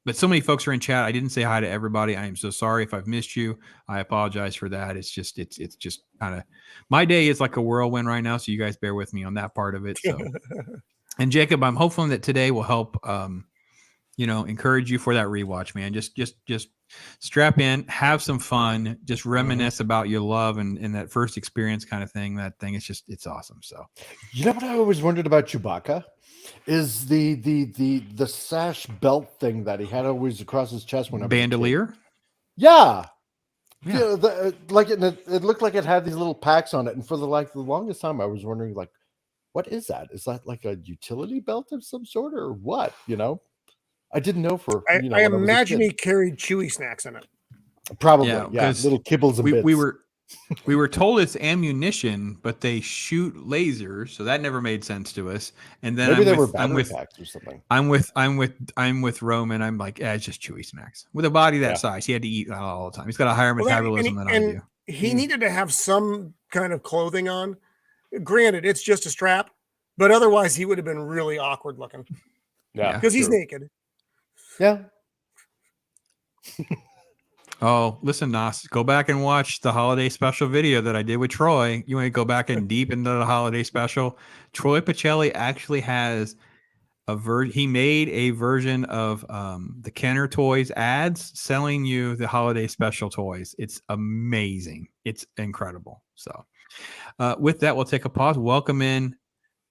But so many folks are in chat. I didn't say hi to everybody. I am so sorry if I've missed you. I apologize for that. It's just kind of my day is like a whirlwind right now. So you guys bear with me on that part of it. So. And Jacob, I'm hopeful that today will help, encourage you for that rewatch, man. Just strap in, have some fun, just reminisce about your love and that first experience kind of thing. That thing is it's awesome. So, you know what I always wondered about Chewbacca is the sash belt thing that he had always across his chest when bandolier. Yeah. It looked like it had these little packs on it, and for the longest time I was wondering like, what is that? Is that like a utility belt of some sort or what? I didn't know for, I when I was a imagine he kid. carried Chewy snacks in it. Probably, Yeah, yeah, 'cause little kibbles and bits. we were told it's ammunition, but they shoot lasers, so that never made sense to us. And then Maybe they were battery packs or something. I'm with Roman. I'm like, it's just Chewy snacks. With a body that size, he had to eat all the time. He's got a higher metabolism than I do. He needed to have some kind of clothing on. Granted, it's just a strap, but otherwise he would have been really awkward looking. Yeah, because he's naked. Yeah. Oh, listen, Nas, go back and watch the holiday special video that I did with Troy. You want to go back and deep into the holiday special? Troy Pacelli actually has he made a version of the Kenner Toys ads selling you the holiday special toys. It's amazing. It's incredible. So with that, we'll take a pause. Welcome in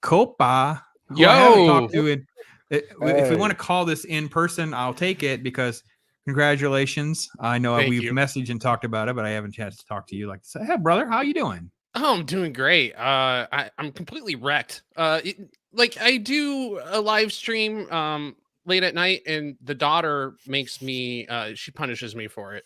Copa. Who I haven't talked to if we want to call this in person, I'll take it because congratulations. I know we've messaged and talked about it, but I haven't had to talk to you. Like, say, hey, brother, how you doing? Oh, I'm doing great. I'm completely wrecked. I do a live stream late at night, and the daughter makes me. She punishes me for it.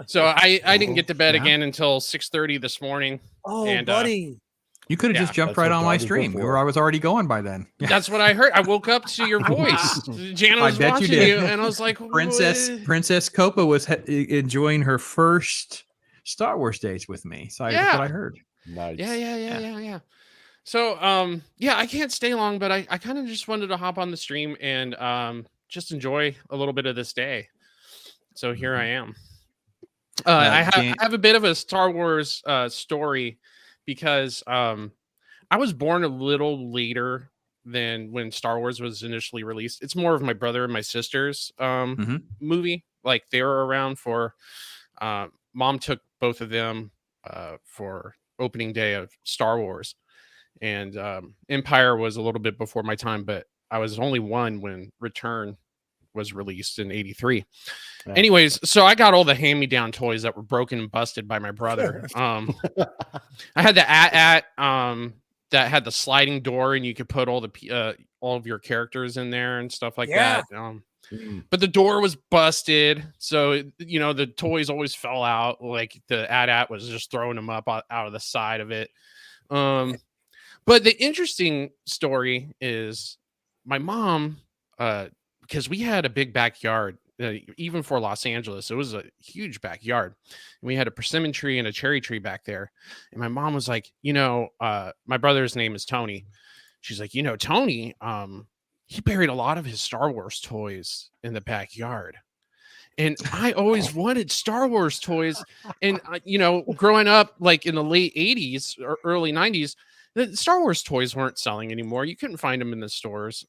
So I didn't get to bed again until 6:30 this morning. Oh, and, buddy. You could have just jumped right on my stream. I was already going by then. That's what I heard. I woke up to your voice. Jana was watching you, and I was like, Princess Copa was enjoying her first Star Wars days with me. So that's what I heard. Nice. Yeah. So, I can't stay long, but I kind of just wanted to hop on the stream and just enjoy a little bit of this day. So here I am. I have a bit of a Star Wars story because I was born a little later than when Star Wars was initially released. It's more of my brother and my sister's movie. Like they were around for mom took both of them for opening day of Star Wars, and Empire was a little bit before my time, but I was only one when Return was released in '83. Anyways, so I got all the hand-me-down toys that were broken and busted by my brother. I had the AT-AT that had the sliding door, and you could put all of your characters in there and stuff like that. But the door was busted, so the toys always fell out. Like the AT-AT was just throwing them up out of the side of it. But the interesting story is my mom, because we had a big backyard. Even for Los Angeles, it was a huge backyard. We had a persimmon tree and a cherry tree back there. And my mom was like, my brother's name is Tony. She's like, Tony, he buried a lot of his Star Wars toys in the backyard. And I always wanted Star Wars toys. And, growing up like in the late 80s or early 90s, the Star Wars toys weren't selling anymore. You couldn't find them in the stores.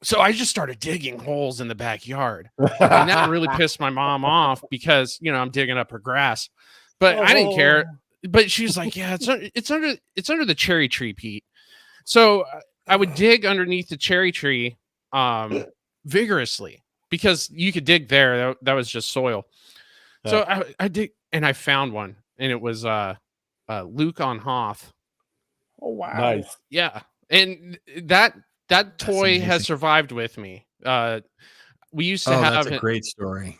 So I just started digging holes in the backyard, and that really pissed my mom off because I'm digging up her grass, but I didn't care. But she's like, "Yeah, it's under the cherry tree, Pete." So I would dig underneath the cherry tree vigorously because you could dig there. That was just soil. So I dig, and I found one, and it was Luke on Hoth. Oh wow! Nice. Yeah, and that toy has survived with me. We used to have that's a great story.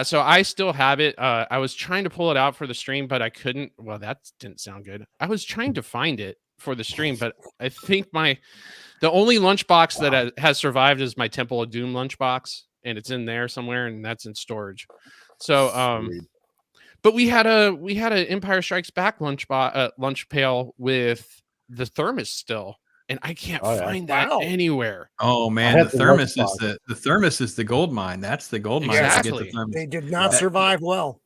So I still have it. I was trying to pull it out for the stream, but I couldn't. Well, that didn't sound good. I was trying to find it for the stream, but I think the only lunchbox that has survived is my Temple of Doom lunchbox, and it's in there somewhere, and that's in storage. So, but we had an Empire Strikes Back lunch pail with the thermos still. And I can't find that anywhere. Oh man, the thermos is the gold mine. That's the gold mine. Exactly. They did not survive well.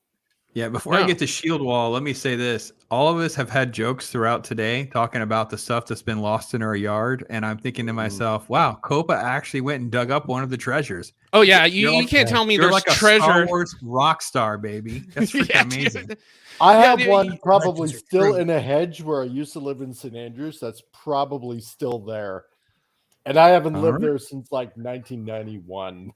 Yeah, before I get to Shield Wall, let me say this. All of us have had jokes throughout today talking about the stuff that's been lost in our yard. And I'm thinking to myself, wow, Copa actually went and dug up one of the treasures. Oh, yeah. You can't tell me there's like a treasure. Star Wars rock star, baby. That's freaking amazing. I have one probably still in a hedge where I used to live in St. Andrews. That's probably still there. And I haven't lived there since like 1991.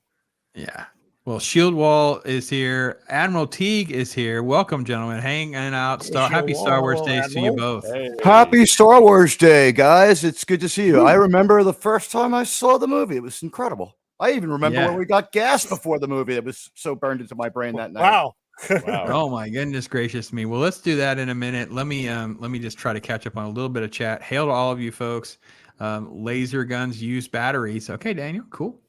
Yeah. Well, Shield Wall is here. Admiral Teague is here. Welcome, gentlemen. Hanging out. Happy Star Wars Days to you both. Hey. Happy Star Wars Day, guys. It's good to see you. I remember the first time I saw the movie. It was incredible. I even remember when we got gas before the movie. It was so burned into my brain that night. Wow. Wow. Oh my goodness gracious me. Well, let's do that in a minute. Let me just try to catch up on a little bit of chat. Hail to all of you folks. Laser guns use batteries. Okay, Daniel. Cool.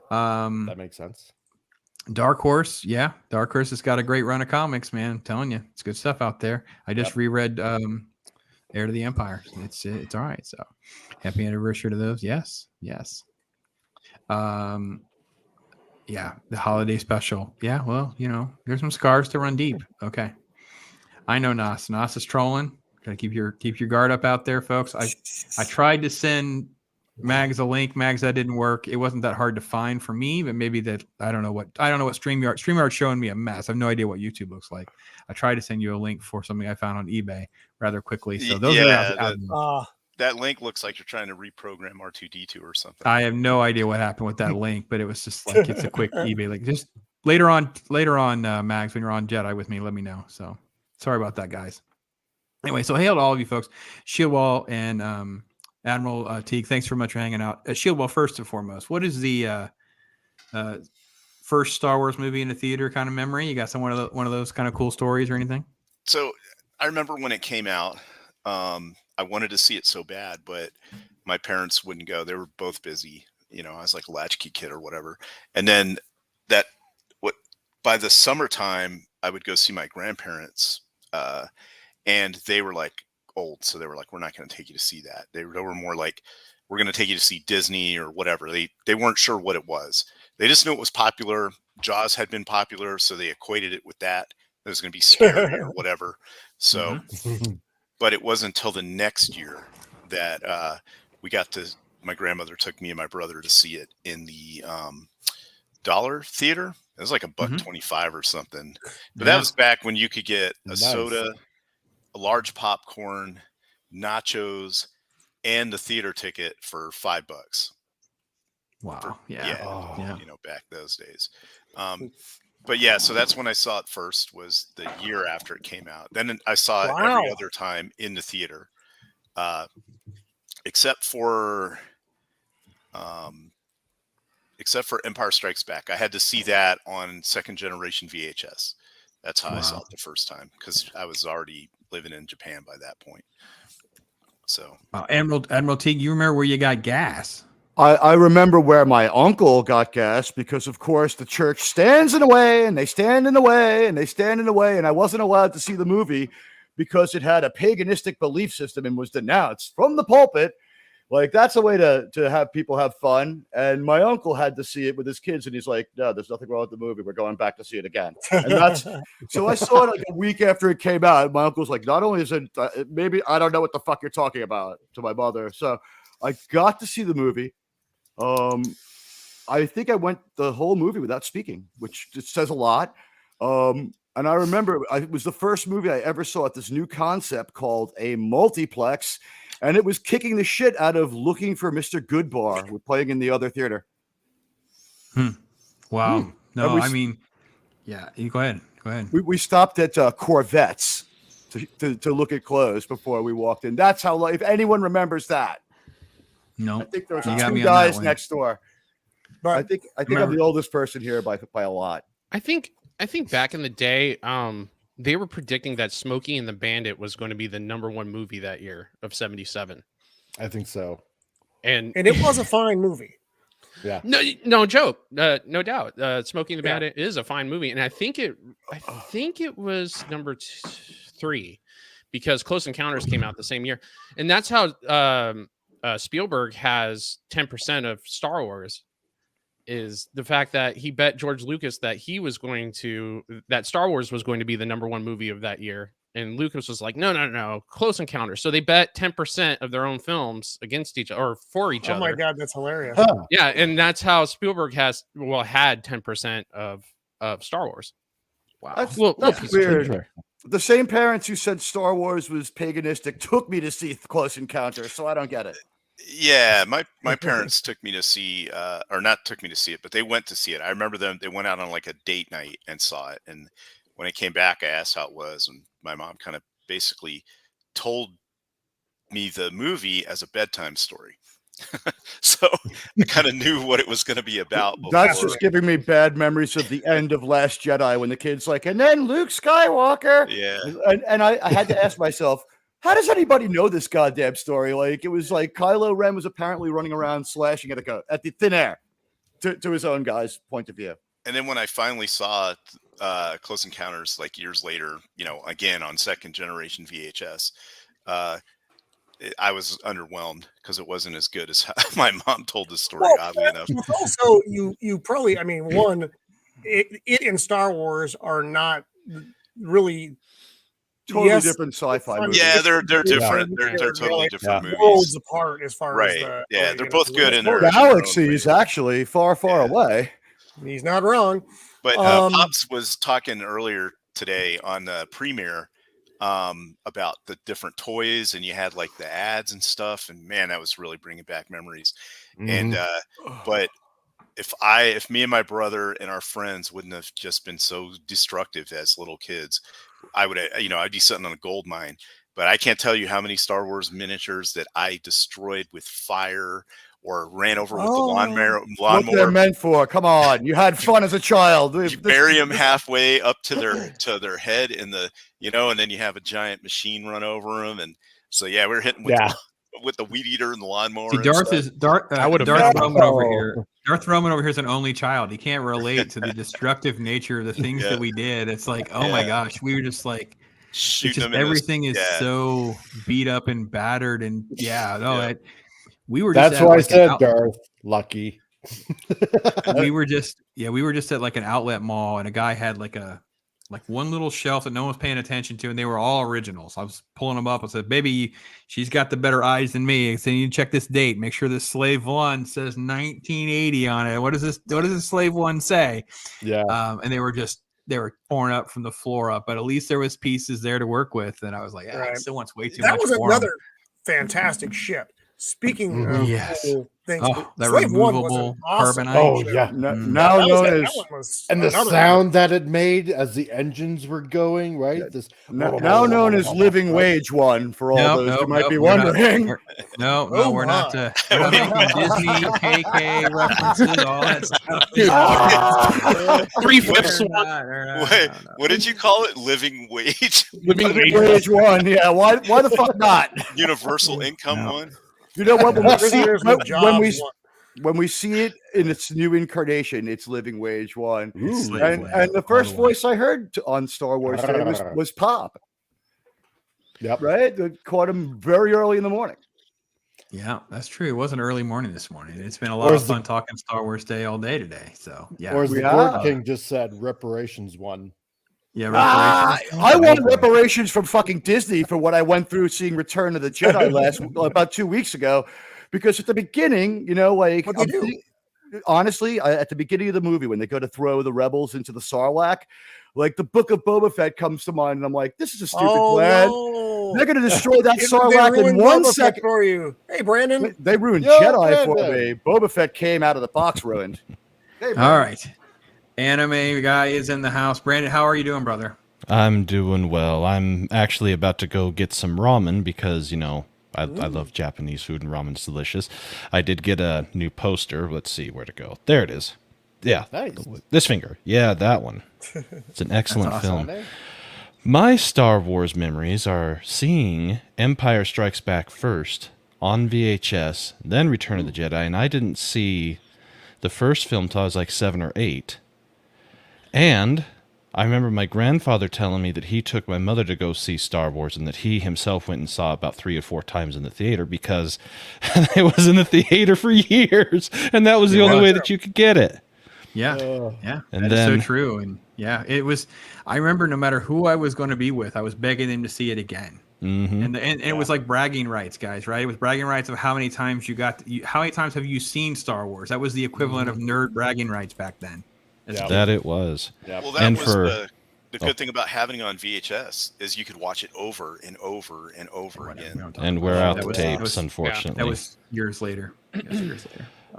That makes sense. Dark Horse, yeah. Dark Horse has got a great run of comics, man. I'm telling you, it's good stuff out there. I just reread Heir to the Empire. It's all right. So happy anniversary to those. Yes. Yeah, the holiday special. Yeah, well, there's some scars to run deep. Okay. I know Nas. Nas is trolling. Gotta keep your guard up out there, folks. I tried to send Mags a link. Mags, that didn't work. It wasn't that hard to find for me, but maybe that I don't know what StreamYard's showing me a mess. I have no idea what YouTube looks like. I tried to send you a link for something I found on eBay rather quickly. So those are out. That link looks like you're trying to reprogram R2D2 or something. I have no idea what happened with that link, but it was just like it's a quick eBay link. Just later on, Mags, when you're on Jedi with me, let me know. So sorry about that, guys. Anyway, so hail to all of you folks. Shield Wall and Admiral Teague, thanks very much for hanging out. Shield Wall, first and foremost, what is the first Star Wars movie in the theater kind of memory? You got one of those kind of cool stories or anything? So I remember when it came out, I wanted to see it so bad, but my parents wouldn't go. They were both busy. I was like a latchkey kid or whatever. And then by the summertime, I would go see my grandparents, and they were like old, so they were like, we're not going to take you to see that. They were more like, we're going to take you to see Disney or whatever. They weren't sure what it was. They just knew it was popular. Jaws had been popular, so they equated it with that. It was going to be scary or whatever. So, but it wasn't until the next year that my grandmother took me and my brother to see it in the Dollar Theater. It was like $1.25 or something. But that was back when you could get a soda, a large popcorn, nachos, and the theater ticket for $5. Wow. Back those days. But yeah, so that's when I saw it first, was the year after it came out. Then I saw it every other time in the theater, except for Empire Strikes Back. I had to see that on second generation VHS. That's how I saw it the first time, because I was already living in Japan by that point. So, Admiral Teague, you remember where you got gas? I remember where my uncle got gas, because, of course, the church stands in the way, and they stand in the way, and they stand in the way, and I wasn't allowed to see the movie because it had a paganistic belief system and was denounced from the pulpit. Like, that's a way to have people have fun. And my uncle had to see it with his kids, and he's like, no, there's nothing wrong with the movie. We're going back to see it again. And so I saw it like a week after it came out. My uncle's like, not only is it, maybe I don't know what the fuck you're talking about, to my mother. So I got to see the movie. I think I went the whole movie without speaking, which just says a lot. And I remember it was the first movie I ever saw at this new concept called a multiplex, and it was kicking the shit out of Looking for Mr. Goodbar. We're playing in the other theater. Wow. No, I mean, yeah, you go ahead. We stopped at Corvettes to look at clothes before we walked in. That's how, if anyone remembers that. No, I think there was two guys next door. But I think I'm the oldest person here by a lot. I think back in the day, they were predicting that Smokey and the Bandit was going to be the #1 movie that year of '77. I think so. And it was a fine movie. Yeah. No joke. No doubt. Smokey and the Bandit is a fine movie, and I think it was number 3 because Close Encounters came out the same year, and that's how Spielberg has 10% of Star Wars. Is the fact that he bet George Lucas that that Star Wars was going to be the #1 movie of that year. And Lucas was like, no, Close Encounters. So they bet 10% of their own films against each or for each other. Oh my God, that's hilarious. Huh. Yeah. And that's how Spielberg had 10% of Star Wars. Wow. That's weird. The same parents who said Star Wars was paganistic took me to see Close Encounters, so I don't get it. Yeah, my parents took me to see, or not took me to see it, but they went to see it. I remember them. They went out on like a date night and saw it. And when I came back, I asked how it was, and my mom kind of basically told me the movie as a bedtime story. So I kind of knew what it was going to be about. That's before. just giving me bad memories of the end of Last Jedi when the kid's like, and then Luke Skywalker. Yeah. And I had to ask myself, how does anybody know this goddamn story? Like, it was like Kylo Ren was apparently running around slashing at the thin air to his own guy's point of view. And then when I finally saw Close Encounters, like years later, again on second generation VHS, I was underwhelmed because it wasn't as good as how my mom told the story. Oddly enough, also you probably, I mean, one, it and Star Wars are not really totally different sci-fi movies. Yeah, they're different. They're totally different movies. Worlds apart as far as they're both good in their galaxies actually far away. He's not wrong. But Pops was talking earlier today on the premiere about the different toys, and you had like the ads and stuff, and man, that was really bringing back memories. And but if me and my brother and our friends wouldn't have just been so destructive as little kids, I would, I'd be sitting on a gold mine. But I can't tell you how many Star Wars miniatures that I destroyed with fire or ran over with the lawnmower. What they're meant for. Come on, you had fun as a child. You bury them halfway up to their head in the, and then you have a giant machine run over them, and so we're hitting with the weed eater and the lawnmower. See, Darth Roman over here. Darth Roman over here is an only child. He can't relate to the destructive nature of the things that we did. It's like, oh my gosh, we were just like shooting them. Everything is so beat up and battered, and we were. That's just why I said Darth Lucky. we were just at like an outlet mall, and a guy had like one little shelf that no one was paying attention to, and they were all originals. I was pulling them up. I said, "Baby, she's got the better eyes than me." I said, "You check this date. Make sure this Slave 1 says 1980 on it. What does this Slave 1 say?" Yeah. And they were torn up from the floor up, but at least there was pieces there to work with. And I was like, it still wants way too much. That was another fantastic ship. Speaking of cool things, that Slave removable awesome. carbonite. Oh yeah, now known as the sound that it made as the engines were going right. Now known as Living Wage 1 for all those who might be wondering. We're not making Disney KK references. All that stuff. 3/5. What did you call it? Living Wage. Living Wage 1. Yeah. Why the fuck not? Universal Income 1. You know what? When we see it in its new incarnation, it's Living Wage 1. And the first voice I heard on Star Wars Day was Pop. Yep. Right? That caught him very early in the morning. Yeah, that's true. It was an early morning this morning. It's been a lot of fun talking Star Wars Day all day today. So yeah. Or as the Board King just said, Reparations 1. Yeah, I want reparations from fucking Disney for what I went through seeing Return of the Jedi about 2 weeks ago, because at the beginning, honestly, at the beginning of the movie when they go to throw the rebels into the Sarlacc, like the Book of Boba Fett comes to mind, and I'm like, this is a stupid plan. No. They're going to destroy that Sarlacc in 1 second for you. Hey, Brandon, they ruined Jedi for me. Boba Fett came out of the box ruined. Hey, all right. Anime guy is in the house. Brandon, how are you doing, brother? I'm doing well. I'm actually about to go get some ramen because, I love Japanese food and ramen's delicious. I did get a new poster. Let's see where to go. There it is. Yeah. Nice. This finger. Yeah, that one. It's an excellent film. My Star Wars memories are seeing Empire Strikes Back first on VHS, then Return of the Jedi, and I didn't see the first film till I was like 7 or 8. And I remember my grandfather telling me that he took my mother to go see Star Wars and that he himself went and saw about 3 or 4 times in the theater because it was in the theater for years. And that was the only way that you could get it. Yeah. And that then, is so true. And it was, I remember no matter who I was going to be with, I was begging them to see it again. Mm-hmm. And it was like bragging rights, guys, right? It was bragging rights of how many times how many times have you seen Star Wars? That was the equivalent of nerd bragging rights back then. That it was. Well, that was The good thing about having it on VHS is you could watch it over and over and over again. And wear out the tapes, unfortunately. That was years later.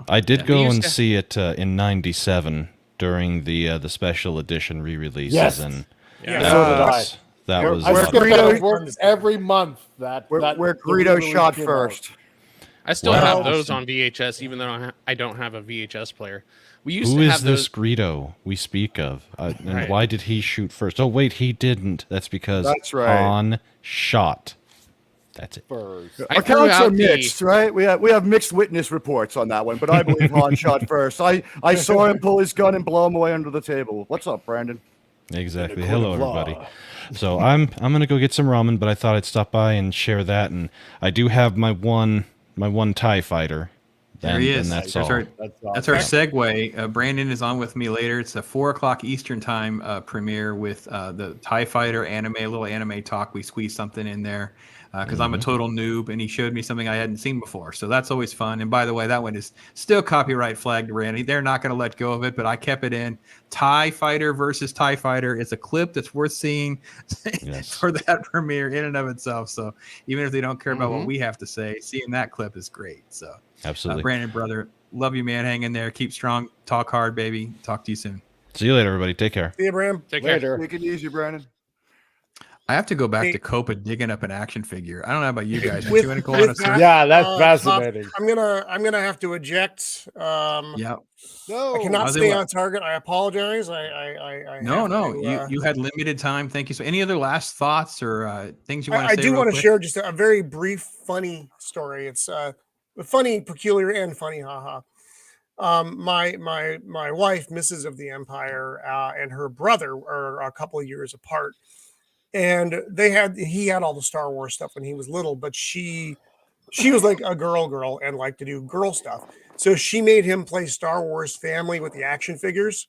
I did go and see it in '97 during the special edition re-releases, Yes. and Yeah. So did I. that was I still work every month. Where Greedo shot first. I still have those on VHS, even though I don't have a VHS player. We used Who to is have this those. Greedo we speak of? And Right. why did he shoot first? Oh, wait, he didn't. That's because That's right. Han shot. That's it. Our accounts are mixed, right? We have mixed witness reports on that one, but I believe Han shot first. I saw him pull his gun and blow him away under the table. What's up, Brandon? Exactly. Hello, everybody. So I'm gonna go get some ramen, but I thought I'd stop by and share that. And I do have my one TIE fighter. There he is. And that's That's all. our segue. Brandon is on with me later. It's a 4:00 Eastern time premiere with the TIE Fighter anime, a little anime talk. We squeezed something in there because I'm a total noob, and he showed me something I hadn't seen before. So that's always fun. And by the way, that one is still copyright flagged, Randy. They're not going to let go of it, but I kept it in. TIE Fighter versus TIE Fighter is a clip that's worth seeing for that premiere in and of itself. So even if they don't care about what we have to say, seeing that clip is great. So absolutely, Brandon, brother, love you, man. Hang in there. Keep strong. Talk hard, baby. Talk to you soon. See you later, everybody. Take care. See you, Bram. Take care. Take it easy, Brandon. I have to go back to Copa digging up an action figure. I don't know about you guys, but With- you want to go with on a that, Yeah, that's Bob, fascinating. I'm gonna have to eject. Yeah. No, I cannot stay on target. I apologize. I No, have no. to, You had limited time. Thank you. So, any other last thoughts or things you want to I say? do real want to quick? share just a very brief, funny story. It's funny, peculiar, and funny. Haha. My wife, Mrs. of the Empire, and her brother are a couple of years apart, and he had all the Star Wars stuff when he was little, but she was like a girl and liked to do girl stuff. So she made him play Star Wars Family with the action figures.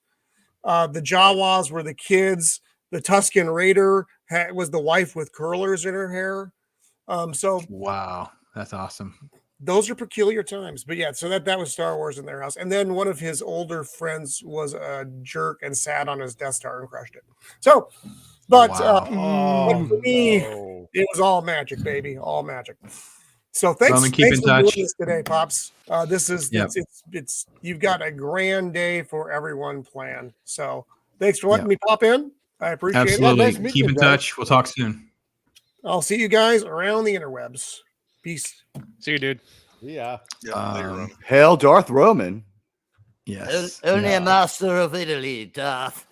The Jawas were the kids. The Tusken Raider was the wife with curlers in her hair. So wow, that's awesome. Those are peculiar times, but yeah. So that was Star Wars in their house, and then one of his older friends was a jerk and sat on his Death Star and crushed it. So, but but for me, it was all magic, baby, all magic. So thanks Roman, keep in for touch. doing this today, Pops. This is Yep. it's you've got a grand day for everyone planned. So thanks for letting me pop in. I appreciate Absolutely. it. Nice meeting Keep you, in brother. touch. We'll talk soon. I'll see you guys around the interwebs. Peace. See you, dude. Yeah. Hail Darth Roman. Yes. Only a master of Italy, Darth.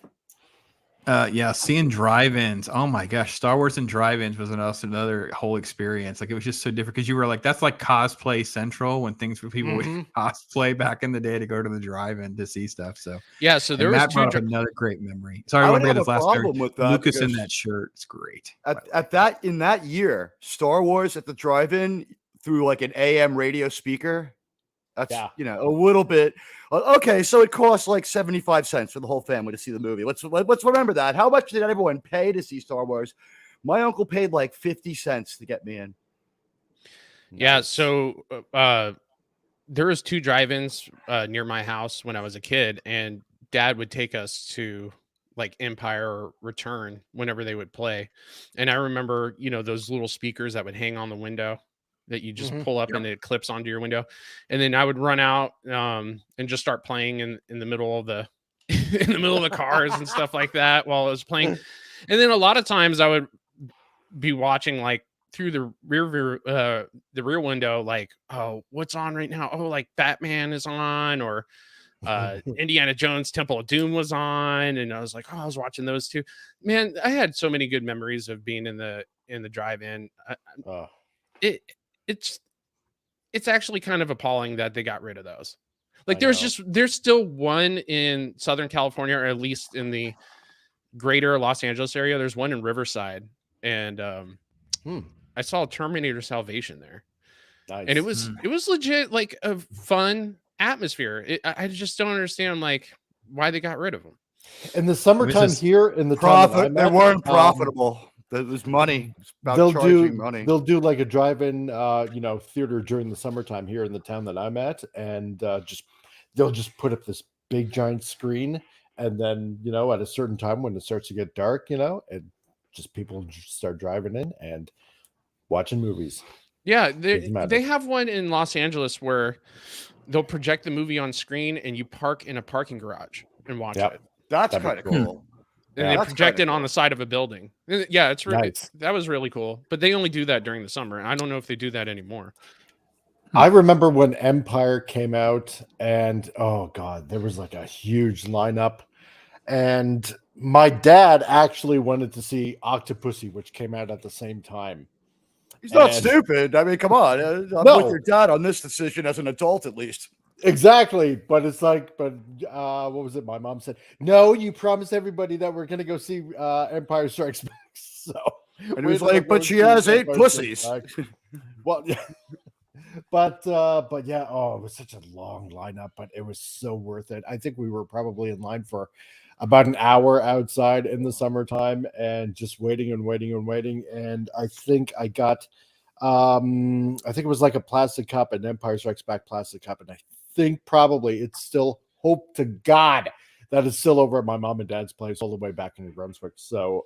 Yeah, seeing drive-ins. Oh my gosh, Star Wars and drive-ins was another whole experience. Like it was just so different because you were like, that's like cosplay central when things for people would cosplay back in the day to go to the drive-in to see stuff. So yeah, so there and was Matt two brought up another great memory. Sorry, I I want would to have this a last problem story. with that Lucas in because that shirt. It's great. In that year, Star Wars at the drive-in through like an AM radio speaker. That's a little bit okay. So it costs like 75 cents for the whole family to see the movie. Let's remember that. How much did everyone pay to see Star Wars? My uncle paid like 50 cents to get me in. Yeah, so there was two drive-ins near my house when I was a kid, and Dad would take us to like Empire or Return whenever they would play. And I remember, those little speakers that would hang on the window that you just pull up and it clips onto your window. And then I would run out and just start playing in the middle of the in the middle of the cars and stuff like that while I was playing. And then a lot of times I would be watching like through the rear window, like, oh, what's on right now? Oh, like Batman is on, or Indiana Jones Temple of Doom was on, and I was like, oh, I was watching those two. Man, I had so many good memories of being in the drive-in. It's actually kind of appalling that they got rid of those. Like there's still one in Southern California, or at least in the greater Los Angeles area. There's one in Riverside, and I saw Terminator Salvation there. Nice. And it was legit like a fun atmosphere. I just don't understand like why they got rid of them. In the summertime here, in the profit, town they weren't profitable. There's money. It's about charging money. They'll do like a drive-in, theater during the summertime here in the town that I'm at, and they'll just put up this big giant screen, And then, you know, at a certain time when it starts to get dark, you know, and just people just start driving in and watching movies. Yeah, Doesn't matter. they have one in Los Angeles where they'll project the movie on screen and you park in a parking garage and watch Yep. it. That's That'd be kind of cool. cool. And Yeah. they That's project kinda it on the side of a building. Yeah, it's really Nice. that was really cool. But they only do that during the summer. I don't know if they do that anymore. I remember when Empire came out, and oh god, there was like a huge lineup. And my dad actually wanted to see Octopussy, which came out at the same time. He's not And- stupid. I mean, come on. I'm No. with your dad on this decision as an adult, at least. Exactly, but it's like, but what was it? My mom said, "No, you promised everybody that we're gonna go see Empire Strikes Back." So, And he we was ended like, up "But going she to see has 8 Empire Strikes pussies." Back. Well, yeah. But yeah, oh, it was such a long lineup, but it was so worth it. I think we were probably in line for about an hour outside in the summertime and just waiting and waiting and waiting. And I think I got, I think it was like a plastic cup, an Empire Strikes Back plastic cup, and I think probably it's still, hope to God that it's still over at my mom and dad's place all the way back in New Brunswick. So,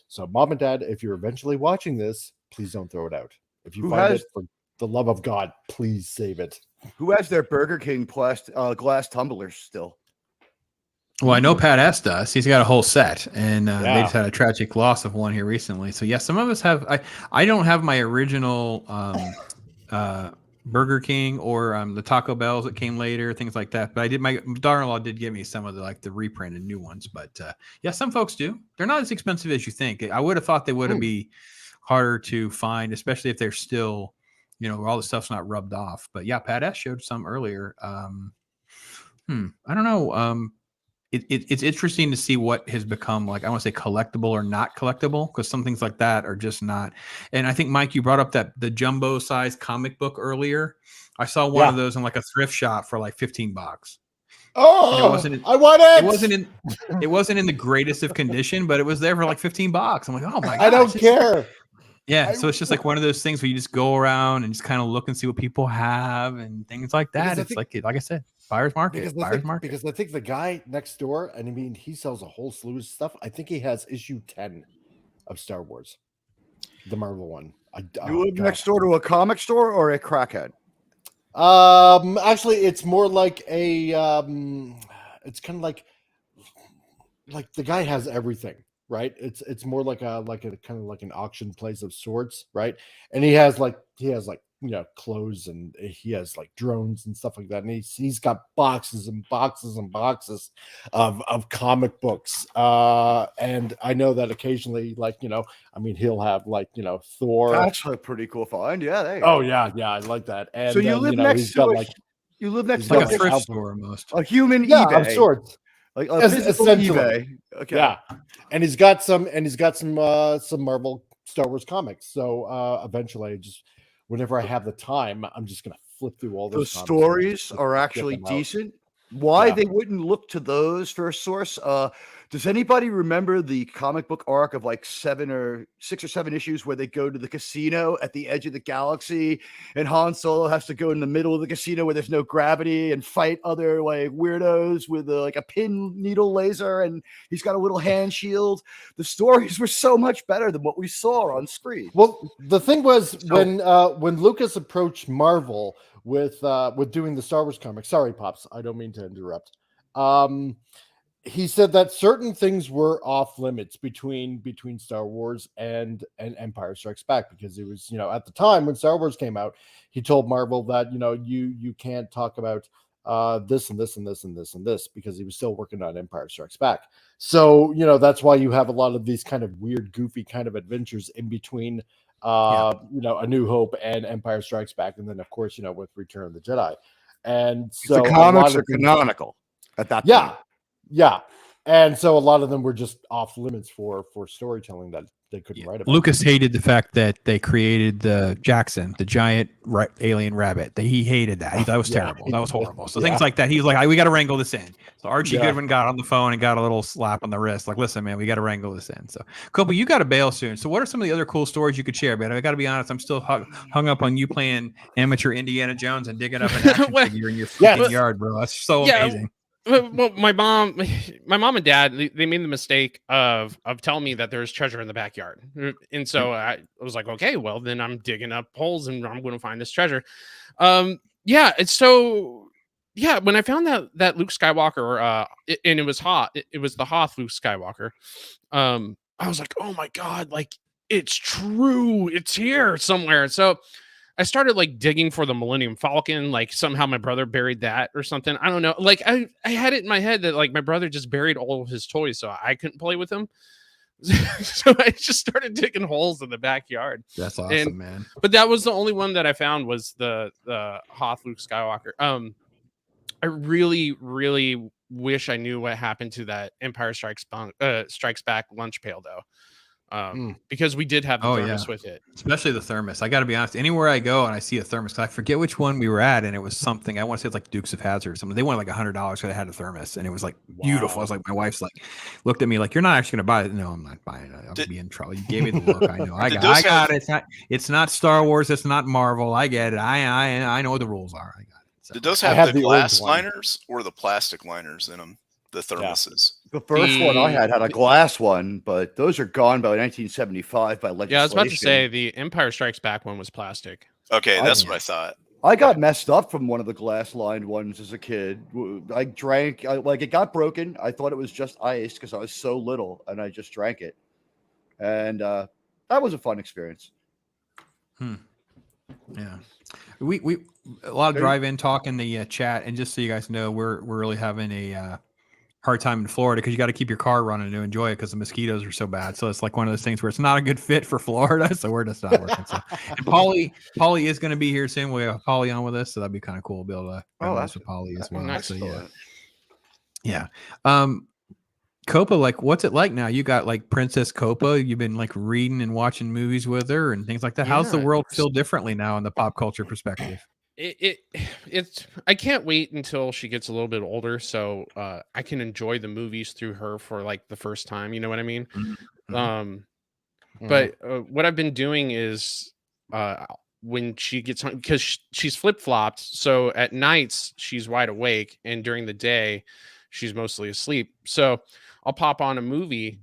so mom and dad, if you're eventually watching this, please don't throw it out. If you Who find has- it, for the love of God, please save it. Who has their Burger King glass tumblers still? Well, I know Pat S does. He's got a whole set, and they Yeah. just had a tragic loss of one here recently. So yeah, some of us have. I don't have my original Burger King or the Taco Bells that came later, things like that. But I did. My daughter-in-law did give me some of the reprinted new ones. But yeah, some folks do. They're not as expensive as you think. I would have thought they would be harder to find, especially if they're still, you know, where all the stuff's not rubbed off. But yeah, Pat S showed some earlier. I don't know. It's interesting to see what has become, like, I want to say collectible or not collectible, because some things like that are just not. And I think, Mike, you brought up the jumbo size comic book earlier. I saw one of those in like a thrift shop for like $15. Oh, And it wasn't. I want it. It wasn't in the greatest of condition, but it was there for like $15. I'm like, oh my god, I don't care. Yeah, so it's just like one of those things where you just go around and just kind of look and see what people have and things like that. Because I It's like I said, buyer's market. Because I think the guy next door, and I mean, he sells a whole slew of stuff. I think he has issue 10 of Star Wars, the Marvel one. You live next door to a comic store or a crackhead? Actually, it's more like a it's kind of like the guy has everything, right? It's more like a kind of like an auction place of sorts, right? And he has like you know, clothes, and he has like drones and stuff like that, and he's got boxes and boxes and boxes of comic books, and I know that occasionally, like, you know, I mean, he'll have like, you know, Thor. That's a pretty cool find. Yeah. There you Oh go. yeah, I like that. And So you live next to you live next to like a thrift store almost. a human yeah, eBay. of sorts. Like a physical Essentially. eBay. Okay. Yeah, and he's got some Marvel Star Wars comics. So eventually, whenever I have the time, I'm just gonna flip through all those. Those comics stories and are get actually them out. decent. Why Yeah. they wouldn't look to those for a source? Does anybody remember the comic book arc of like 6 or 7 issues where they go to the casino at the edge of the galaxy, and Han Solo has to go in the middle of the casino where there's no gravity and fight other like weirdos with like a pin needle laser, and he's got a little hand shield? The stories were so much better than what we saw on screen. Well, the thing was, when Lucas approached Marvel with doing the Star Wars comics. Sorry, Pops, I don't mean to interrupt. He said that certain things were off limits between Star Wars and Empire Strikes Back, because it was, you know, at the time when Star Wars came out, he told Marvel that, you know, you can't talk about this and this and this and this and this, because he was still working on Empire Strikes Back. So, you know, that's why you have a lot of these kind of weird, goofy kind of adventures in between, you know, A New Hope and Empire Strikes Back, and then of course, you know, with Return of the Jedi. And so the comics are canonical at that point. Yeah. And so a lot of them were just off limits for storytelling that they couldn't write about. Lucas hated the fact that they created the Jackson, the giant alien rabbit. He hated that. He thought it was terrible. That was horrible. So things like that, he was like, we got to wrangle this in. So Archie Goodwin got on the phone and got a little slap on the wrist. Like, listen, man, we got to wrangle this in. So, Kobe, you got to bail soon. So what are some of the other cool stories you could share, man? I got to be honest, I'm still hung up on you playing amateur Indiana Jones and digging up an action figure in your freaking yard, bro. That's so amazing. Well, my mom and dad, they made the mistake of telling me that there's treasure in the backyard, and so I was like, okay, well then I'm digging up holes and I'm going to find this treasure. Yeah, it's so yeah. When I found that Luke Skywalker, and it was it was the Hoth Luke Skywalker. I was like, oh my god, like it's true, it's here somewhere. So I started like digging for the Millennium Falcon. Like somehow my brother buried that or something. I don't know. Like I had it in my head that like my brother just buried all of his toys, so I couldn't play with them. So I just started digging holes in the backyard. That's awesome, man. But that was the only one that I found was the Hoth Luke Skywalker. I really, really wish I knew what happened to that Empire Strikes Back lunch pail though. Because we did have the thermos with it, especially the thermos. I got to be honest, anywhere I go and I see a thermos, I forget which one we were at, and it was something I want to say it's like Dukes of Hazzard or something. They wanted like $100 because I had a thermos, and it was like beautiful. I was like, my wife's like, looked at me like, "You're not actually gonna buy it." No, I'm not buying it. I'll be in trouble. You gave me the look. I know. I got it. It's not Star Wars. It's not Marvel. I get it. I know what the rules are. I got it. So. Did those have the glass liners or the plastic liners in them? The thermoses. Yeah. The first one I had a glass one, but those are gone by 1975 by legislation. Yeah, I was about to say the Empire Strikes Back one was plastic. Okay, that's what I thought. I got messed up from one of the glass lined ones as a kid. I drank, like it got broken. I thought it was just ice because I was so little, and I just drank it, and that was a fun experience. Yeah, we a lot of drive-in talk in the chat, and just so you guys know, we're really having a hard time in Florida because you got to keep your car running to enjoy it because the mosquitoes are so bad. So it's like one of those things where it's not a good fit for Florida, so we're just not working. So, and Polly is going to be here soon. We have Polly on with us, so that'd be kind of cool to be able to that's with Polly as well. Nice. So yeah. Copa, like, what's it like now? You got like Princess Copa. You've been like reading and watching movies with her and things like that. How's the world feel differently now in the pop culture perspective? It's I can't wait until she gets a little bit older so I can enjoy the movies through her for like the first time, you know what I mean? But what I've been doing is when she gets home, because she's flip-flopped, so at nights she's wide awake and during the day she's mostly asleep, so I'll pop on a movie.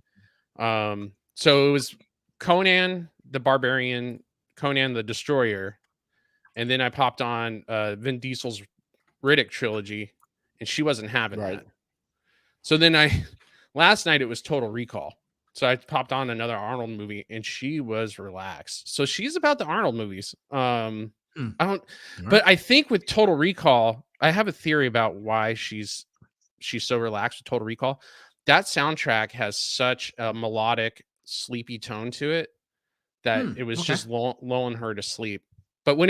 So it was Conan the Barbarian, Conan the Destroyer. And then I popped on Vin Diesel's Riddick trilogy, and she wasn't having that. So then last night it was Total Recall. So I popped on another Arnold movie, and she was relaxed. So she's about the Arnold movies. But I think with Total Recall, I have a theory about why she's so relaxed with Total Recall. That soundtrack has such a melodic, sleepy tone to it that it was just lulling her to sleep. But when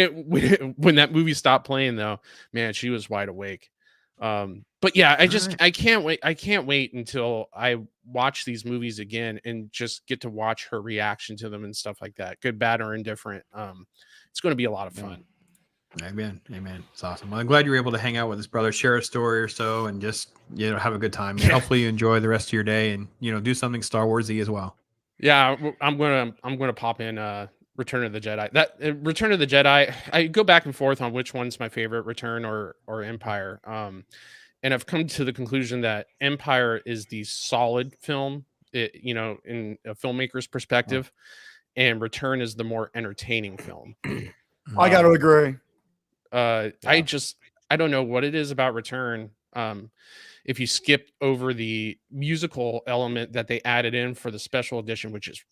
that movie stopped playing, though, man, she was wide awake. But yeah, I can't wait. I can't wait until I watch these movies again and just get to watch her reaction to them and stuff like that, good, bad, or indifferent. It's going to be a lot of fun. Amen. It's awesome. Well, I'm glad you were able to hang out with his brother, share a story or so, and just have a good time. And hopefully you enjoy the rest of your day, and do something Star Warsy as well. Yeah, I'm gonna pop in Return of the Jedi. Return of the Jedi, I go back and forth on which one's my favorite, Return or Empire. And I've come to the conclusion that Empire is the solid film, in a filmmaker's perspective, and Return is the more entertaining film. I got to agree. I don't know what it is about Return. If you skip over the musical element that they added in for the special edition, which is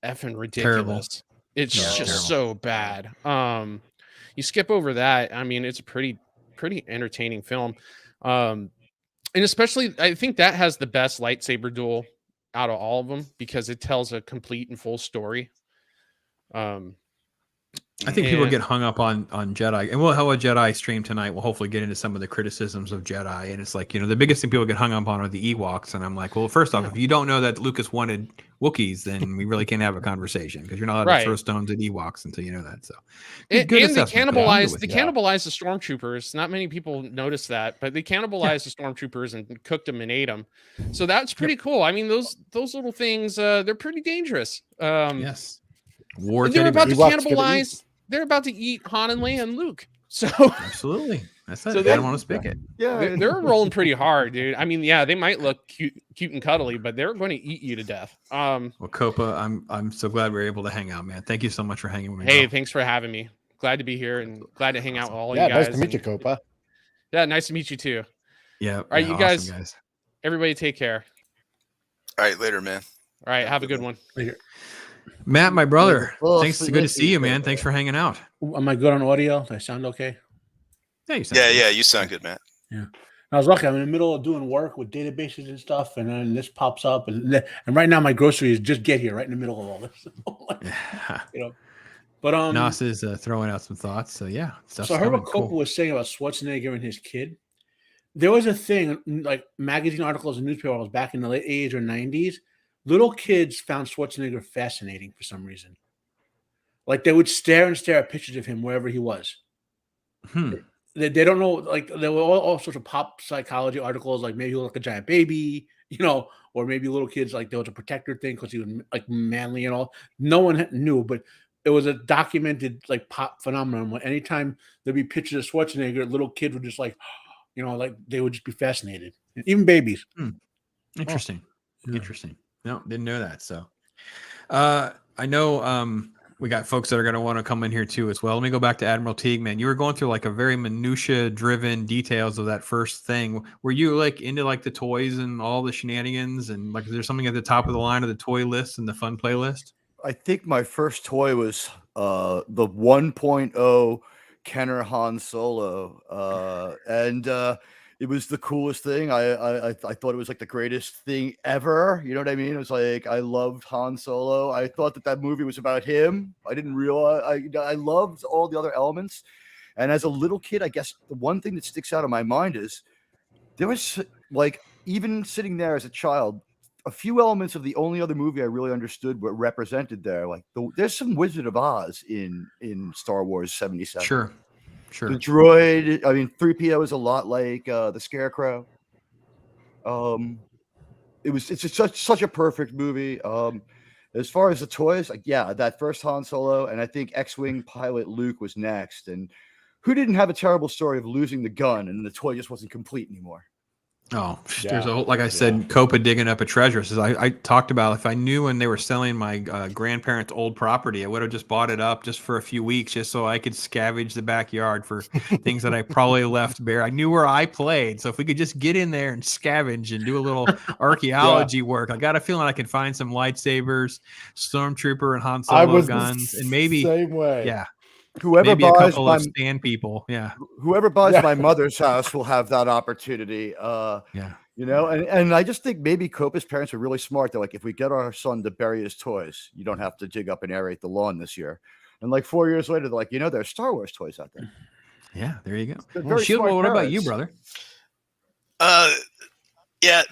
effing ridiculous. Terrible. It's just so bad. You skip over that. I mean, it's a pretty entertaining film. And especially, I think that has the best lightsaber duel out of all of them because it tells a complete and full story. I think people get hung up on Jedi, and we'll have a Jedi stream tonight. We'll hopefully get into some of the criticisms of Jedi, and it's like, the biggest thing people get hung up on are the Ewoks, and I'm like, well, first off, if you don't know that Lucas wanted Wookiees, then we really can't have a conversation because you're not allowed to throw stones at Ewoks until you know that. So, and they cannibalize the stormtroopers. Not many people notice that, but they cannibalized the stormtroopers and cooked them and ate them. So that's pretty cool. I mean, those little things, they're pretty dangerous. Yes, they're about to cannibalize. They're about to eat Han and Leia and Luke. So absolutely, that's it. So I they don't want to spick it. Yeah, they're rolling pretty hard, dude. I mean, yeah, they might look cute and cuddly, but they're going to eat you to death. Well, Copa, I'm so glad we're able to hang out, man. Thank you so much for hanging with me. Hey, bro. thanks for having me. Glad to be here and glad to hang out with all Yeah, you guys. nice to meet you, Copa. Yeah, nice to meet you too. Yeah. All right, yeah, you guys, awesome, guys. everybody take care. All right, later, man. All right, have a good one. Matt, my brother. Well, Thanks. Good to see you, man. Thanks for hanging out. Am I good on audio? Do I sound okay? Yeah, you sound Yeah, good. yeah, you sound good, Matt. Yeah. I was lucky. I'm in the middle of doing work with databases and stuff, and then this pops up, and right now my groceries just get here right in the middle of all this. You know, but Nas is throwing out some thoughts. So yeah, stuff's so I heard coming. what Copa was saying about Schwarzenegger and his kid. There was a thing like magazine articles and newspaper articles back in the late 80s or 90s. Little kids found Schwarzenegger fascinating for some reason. Like they would stare at pictures of him wherever he was. They don't know, like there were all sorts of pop psychology articles, like maybe he looked like a giant baby, you know, or maybe little kids, like there was a protector thing because he was like manly and all. No one knew, but it was a documented like pop phenomenon where anytime there'd be pictures of Schwarzenegger, little kids would just like, you know, like they would just be fascinated, even babies. Interesting. Interesting. No, didn't know that. So I know we got folks that are going to want to come in here too as well. Let me go back to Admiral Teague, man. You were going through like a very minutia driven details of that first thing. Were you like into like the toys and all the shenanigans, and like is there something at the top of the line of the toy list and the fun playlist? I think my first toy was the 1.0 Kenner Han Solo, and it was the coolest thing. I thought it was like the greatest thing ever. You know what I mean? It was like I loved Han Solo. I thought that movie was about him. I didn't realize I loved all the other elements. And as a little kid, I guess the one thing that sticks out of my mind is there was like even sitting there as a child, a few elements of the only other movie I really understood were represented there. Like there's some Wizard of Oz in Star Wars 77. Sure. The droid, I mean, 3PO is a lot like the Scarecrow. It's such a perfect movie. As far as the toys, like yeah, that first Han Solo, and I think X-Wing pilot Luke was next. And who didn't have a terrible story of losing the gun and the toy just wasn't complete anymore? Oh, there's a whole, like I said, Copa digging up a treasure. Says I talked about if I knew when they were selling my grandparents' old property, I would have just bought it up just for a few weeks, just so I could scavenge the backyard for things that I probably left bare. I knew where I played, so if we could just get in there and scavenge and do a little archaeology work, I got a feeling I could find some lightsabers, Stormtrooper and Han Solo guns, and maybe same way. Yeah. Whoever maybe a buys couple of stand people, whoever buys my mother's house will have that opportunity. You know, and I just think maybe Copa's parents are really smart. They're like, if we get our son to bury his toys, you don't have to dig up and aerate the lawn this year. And like 4 years later, they're like, you know, there's Star Wars toys out there. Yeah, there you go. They're very Shield, smart what about you, parents. brother? Yeah,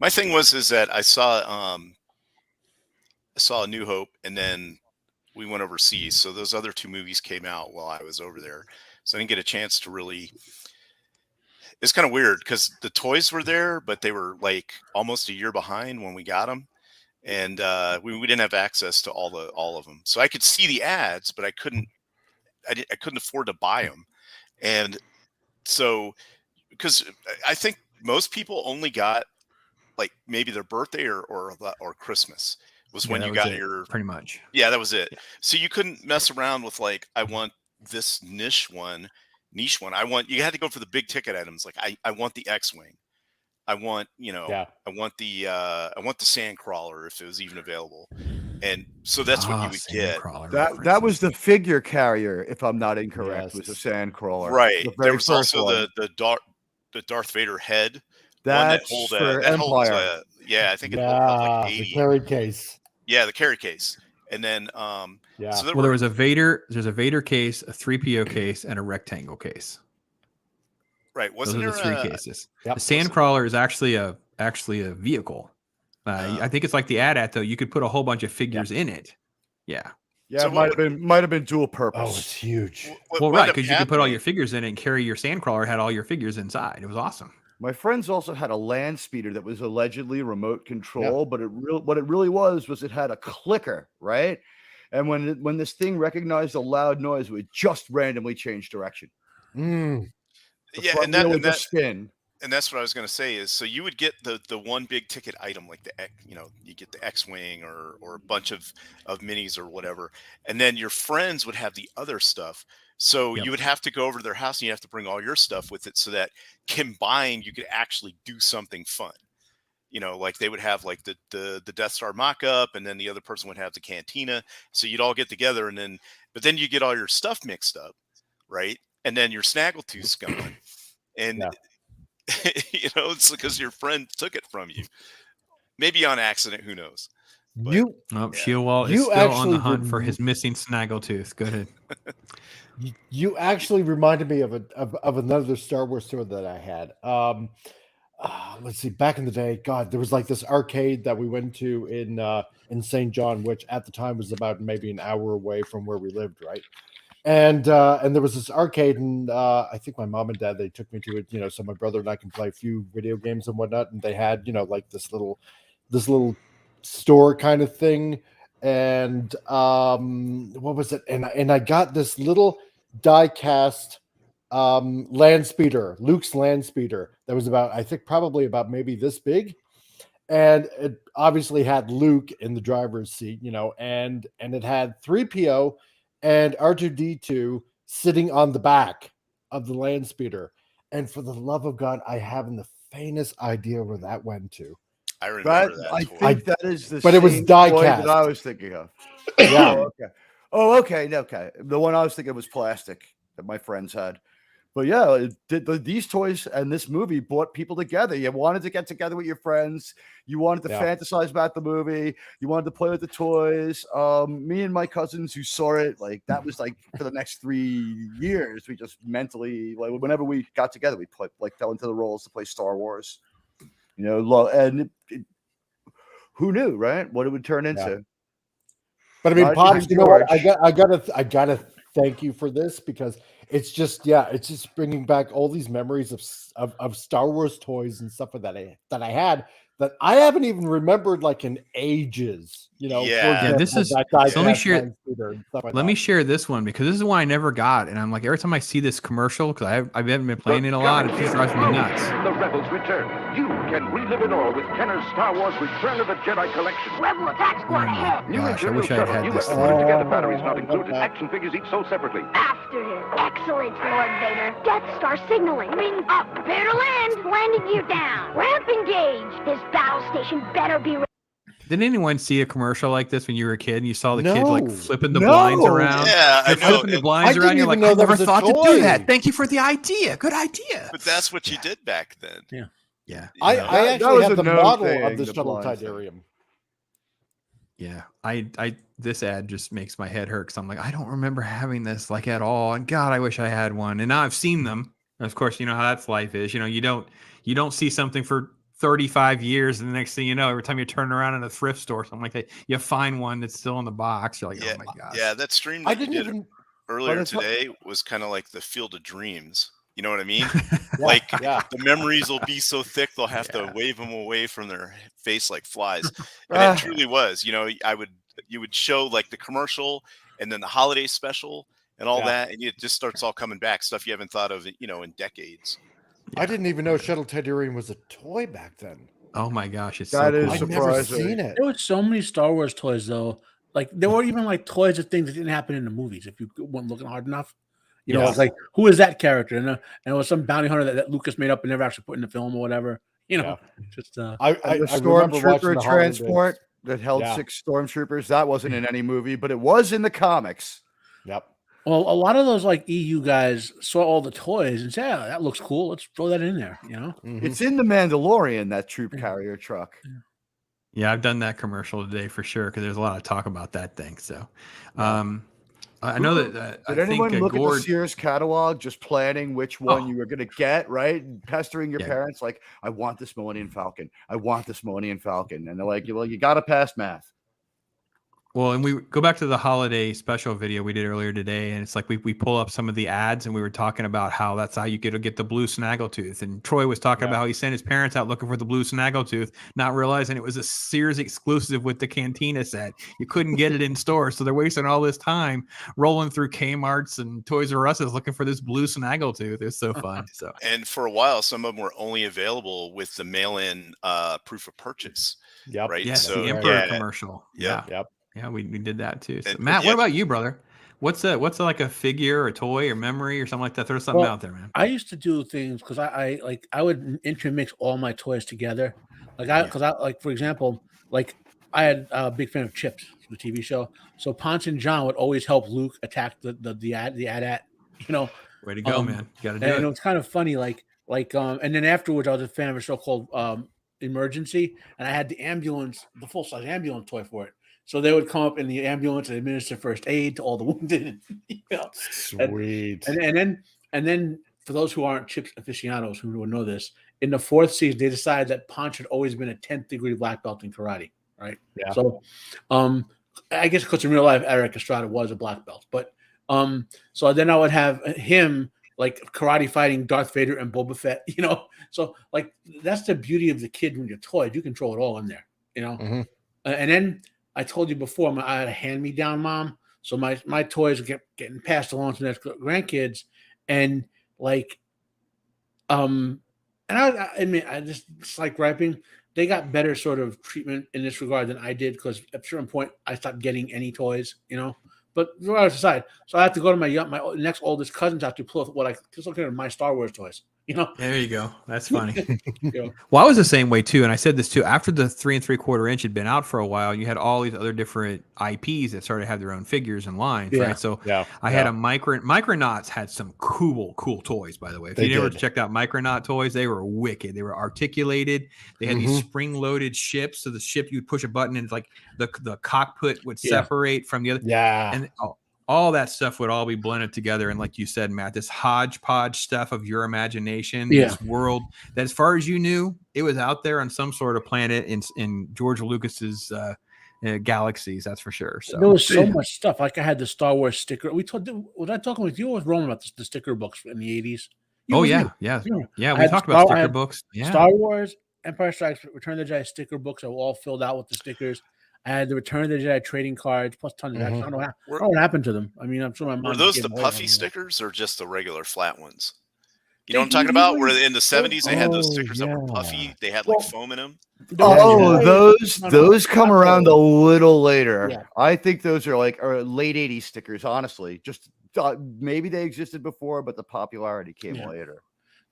my thing is that I saw A New Hope, and then we went overseas. So those other two movies came out while I was over there. So I didn't get a chance to really. It's kind of weird because the toys were there, but they were like almost a year behind when we got them, and we didn't have access to all of them. So I could see the ads, but I couldn't afford to buy them, and so because I think most people only got like maybe their birthday or Christmas was when you got your pretty much. Yeah, that was it. Yeah. So you couldn't mess around with like, I want this niche one. You had to go for the big ticket items. Like I want the X-Wing. I want, I want the Sandcrawler if it was even available. And so that's what you would get. That was the figure carrier, if I'm not incorrect, was the Sandcrawler. Right. The There was also one. the Darth Vader head. That's for Empire. Yeah, I think it holds like 80. The carry case. Yeah, the carry case. And then so there was a Vader, there's a Vader case, a 3PO case, and a rectangle case. Right. Those are the three cases. The Sandcrawler is actually a vehicle. I think it's like the AT-AT though. You could put a whole bunch of figures in it. Yeah. Yeah, so it might have been dual purpose. Oh, it's huge. Well, right, because you could put all your figures in it and carry your Sandcrawler had all your figures inside. It was awesome. My friends also had a land speeder that was allegedly remote control, but what it really was it had a clicker, right? And when this thing recognized a loud noise, it would just randomly change direction. Mm. The Yeah, front and wheel that would and that just spin. and that's what I was going to say is so you would get the one big ticket item like you get the X-wing or a bunch of minis or whatever, and then your friends would have the other stuff. So Yep. you would have to go over to their house and you have to bring all your stuff with it so that combined you could actually do something fun. Like they would have like the Death Star mock-up, and then the other person would have the cantina. So you'd all get together, but then you get all your stuff mixed up, right? And then your Snaggletooth's gone, and Yeah. it's because your friend took it from you, maybe on accident. Who knows? But, You Shieldwall is you still on the actually hunt for rem- his missing Snaggletooth. Go ahead. You actually reminded me of another Star Wars store that I had. Let's see, back in the day, God, there was like this arcade that we went to in St. John, which at the time was about maybe an hour away from where we lived, right? And there was this arcade, and I think my mom and dad, they took me to it, so my brother and I can play a few video games and whatnot. And they had, like this little store kind of thing. And what was it? And I got this little die cast land speeder, Luke's land speeder, that was about, I think probably about maybe this big. And it obviously had Luke in the driver's seat, and it had 3PO and R2D2 sitting on the back of the land speeder. And for the love of God, I haven't the faintest idea where that went to. I remember that. I think that is the but it was same die toy cast. that I was thinking of. Yeah. Oh, okay. Okay. The one I was thinking was plastic that my friends had. But yeah, these toys and this movie brought people together. You wanted to get together with your friends. You wanted to fantasize about the movie. You wanted to play with the toys. Me and my cousins who saw it, like that was like for the next 3 years, we just mentally, like whenever we got together, we fell into the roles to play Star Wars. And who knew, right? What it would turn into. Yeah. But I mean, Pops, you know what? I gotta thank you for this, because it's just bringing back all these memories of Star Wars toys and stuff that I had that I haven't even remembered like in ages. Yeah, this is. that So let me share. Let Let me share this one, because this is one I never got, and I'm like, every time I see this commercial, because I haven't been playing it a lot, it just drives me nuts. The Rebels return. You can relive it all with Kenner's Star Wars Return of the Jedi collection. Rebel attack squad ahead. New Gosh, I wish I had had this thing. Together batteries not included. Action figures each sold separately. After him. Excellent, Lord Vader. Death Star signaling. Ring up. Prepare to land. Landing gear down. Ramp engage. This battle station better be ready. Did anyone see a commercial like this when you were a kid and you saw the kid No. like flipping the blinds around? Yeah, I You're know. flipping the blinds I around. didn't You're like, even know I that never was a thought to toy. do that. Thank you for the idea. Good idea. But that's what you did back then. Yeah. I that actually was have a the known model thing, of the the shuttle blind thing. Tidarium. Yeah. I this ad just makes my head hurt, because I'm like, I don't remember having this like at all. And God, I wish I had one. And now I've seen them. And of course, you know how that's life is. You don't see something for 35 years, and the next thing you know, every time you turn around in a thrift store or something like that, you find one that's still in the box. You're like, Yeah, oh my gosh. yeah. That stream I that you didn't did even earlier it's not- today was kind of like the Field of Dreams. You know what I mean? Yeah, Like yeah. the memories will be so thick they'll have to wave them away from their face like flies. And it truly was. You would show like the commercial and then the holiday special and all that, and it just starts all coming back, stuff you haven't thought of, in decades. I didn't even know Shuttle Tidarium was a toy back then. Oh my gosh, it's That so is cool. I've never surprising. seen it. There were so many Star Wars toys, though. Like there were even like toys of things that didn't happen in the movies if you weren't looking hard enough. It's like, who is that character? And it was some bounty hunter that Lucas made up and never actually put in the film or whatever. Just The I remember watching stormtrooper the transport that held Yeah. 6 stormtroopers. That wasn't in any movie, but it was in the comics. Yep. well, a lot of those like EU guys saw all the toys and said, "Yeah, that looks cool. Let's throw that in there." It's in the Mandalorian, that troop carrier truck. Yeah, I've done that commercial today for sure, because there's a lot of talk about that thing. So, I know that. Did I anyone think look at the Gord. Sears catalog, just planning which one you were going to get, right? And pestering your Yeah. parents like, I want this Millennium Falcon. I want this Millennium Falcon. And they're like, well, you got to pass math. Well, and we go back to the holiday special video we did earlier today, and it's like we pull up some of the ads, and we were talking about how that's how you get the blue snaggletooth. And Troy was talking about how he sent his parents out looking for the blue snaggletooth, not realizing it was a Sears exclusive with the Cantina set. You couldn't get it in stores, so they're wasting all this time rolling through Kmart's and Toys R Us's looking for this blue snaggletooth. It's so fun. So, and for a while, some of them were only available with the mail-in proof of purchase. Yep. Right. yes, So the Emperor commercial. Yep. Yeah, we did that too. So, And- Matt, yeah. what about you, brother? What's like a figure or toy or memory or something like that? Throw something out there, man. I used to do things because I would intermix all my toys together. Like for example, like I had a big fan of Chips, the TV show. So Ponce and John would always help Luke attack the AT-AT, you know. Way to go, man. You got to do and it. it was kind of funny, and then afterwards I was a fan of a show called Emergency, and I had the ambulance, the full-size ambulance toy for it. So they would come up in the ambulance and administer first aid to all the wounded. You know? Sweet. And then for those who aren't Chips aficionados who would know this, in the 4th season they decided that Ponce had always been a 10th degree black belt in karate, right? Yeah. So I guess because in real life Eric Estrada was a black belt, but so then I would have him like karate fighting Darth Vader and Boba Fett, you know. So like that's the beauty of the kid when you're toyed. You control it all in there, you know. And then I told you before, I had a hand-me-down mom, so my toys are getting passed along to the next grandkids, and like, and I admit, I just like griping. They got better sort of treatment in this regard than I did because at a certain point I stopped getting any toys, you know. But regardless aside, so I have to go to my next oldest cousin's house to pull what I just look at my Star Wars toys. You know, there you go. That's funny. You know? Well, I was the same way too, and I said this too. After the 3 3/4 inch had been out for a while, you had all these other different IPs that started to have their own figures and lines, right? So I had a Micronauts had some cool toys, by the way. If you never checked out Micronaut toys, they were wicked. They were articulated. They had these spring-loaded ships, so the ship you'd push a button and like the cockpit would separate from the other. And all that stuff would all be blended together. And like you said, Matt, this hodgepodge stuff of your imagination, this world that as far as you knew, it was out there on some sort of planet in George Lucas's galaxies. That's for sure. So there was so much stuff. Like I had the Star Wars sticker. Was I talking with you or was Roman about the sticker books in the 80s? We talked about sticker books. Yeah. Star Wars, Empire Strikes, Return of the Jedi sticker books are all filled out with the stickers. I had the Return of the Jedi trading cards plus tons of extra. I don't know what happened to them. I mean, I'm sure my mom. Were those the puffy stickers or just the regular flat ones? You know what I'm talking about? Where in the 70s they had those stickers that were puffy. They had like foam in them. Those come around a little later. Yeah. I think those are like late 80s stickers, honestly. Just maybe they existed before, but the popularity came later.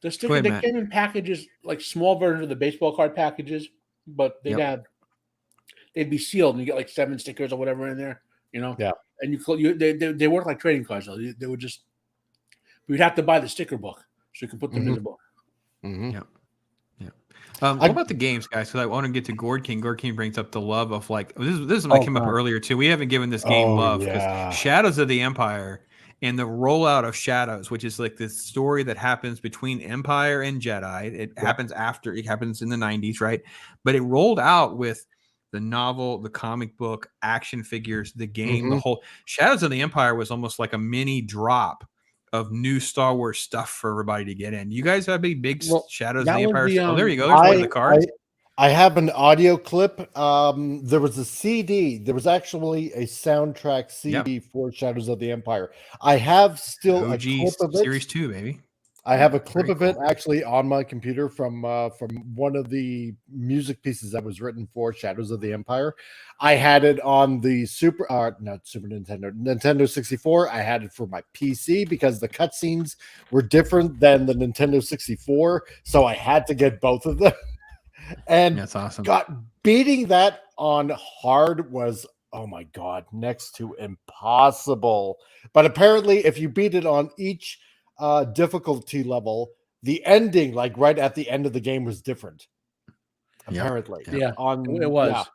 The stickers, they came in packages, like small versions of the baseball card packages, but they'd be sealed and you get like 7 stickers or whatever in there, you know? Yeah. And they work like trading cards though. They would just, we'd have to buy the sticker book so you can put them in the book. What about the games, guys? Because I want to get to Gord King. Gord King brings up the love of like, this is what came up earlier too. We haven't given this game love because Shadows of the Empire and the rollout of Shadows, which is like this story that happens between Empire and Jedi. It happens after, it happens in the 90s, right? But it rolled out with the novel, the comic book, action figures, the game, the whole Shadows of the Empire was almost like a mini drop of new Star Wars stuff for everybody to get in. You guys have a big Shadows of the Empire. There you go. There's one of the cards. I have an audio clip. There was a CD. There was actually a soundtrack CD for Shadows of the Empire. I have still OG a clip of it. Series 2, baby. I have a clip of it actually on my computer from one of the music pieces that was written for Shadows of the Empire. I had it on the Nintendo 64. I had it for my PC because the cutscenes were different than the Nintendo 64, so I had to get both of them. And that's awesome. Beating that on hard was, oh my god, next to impossible. But apparently, if you beat it on each difficulty level, the ending, like right at the end of the game, was different. Apparently, it was.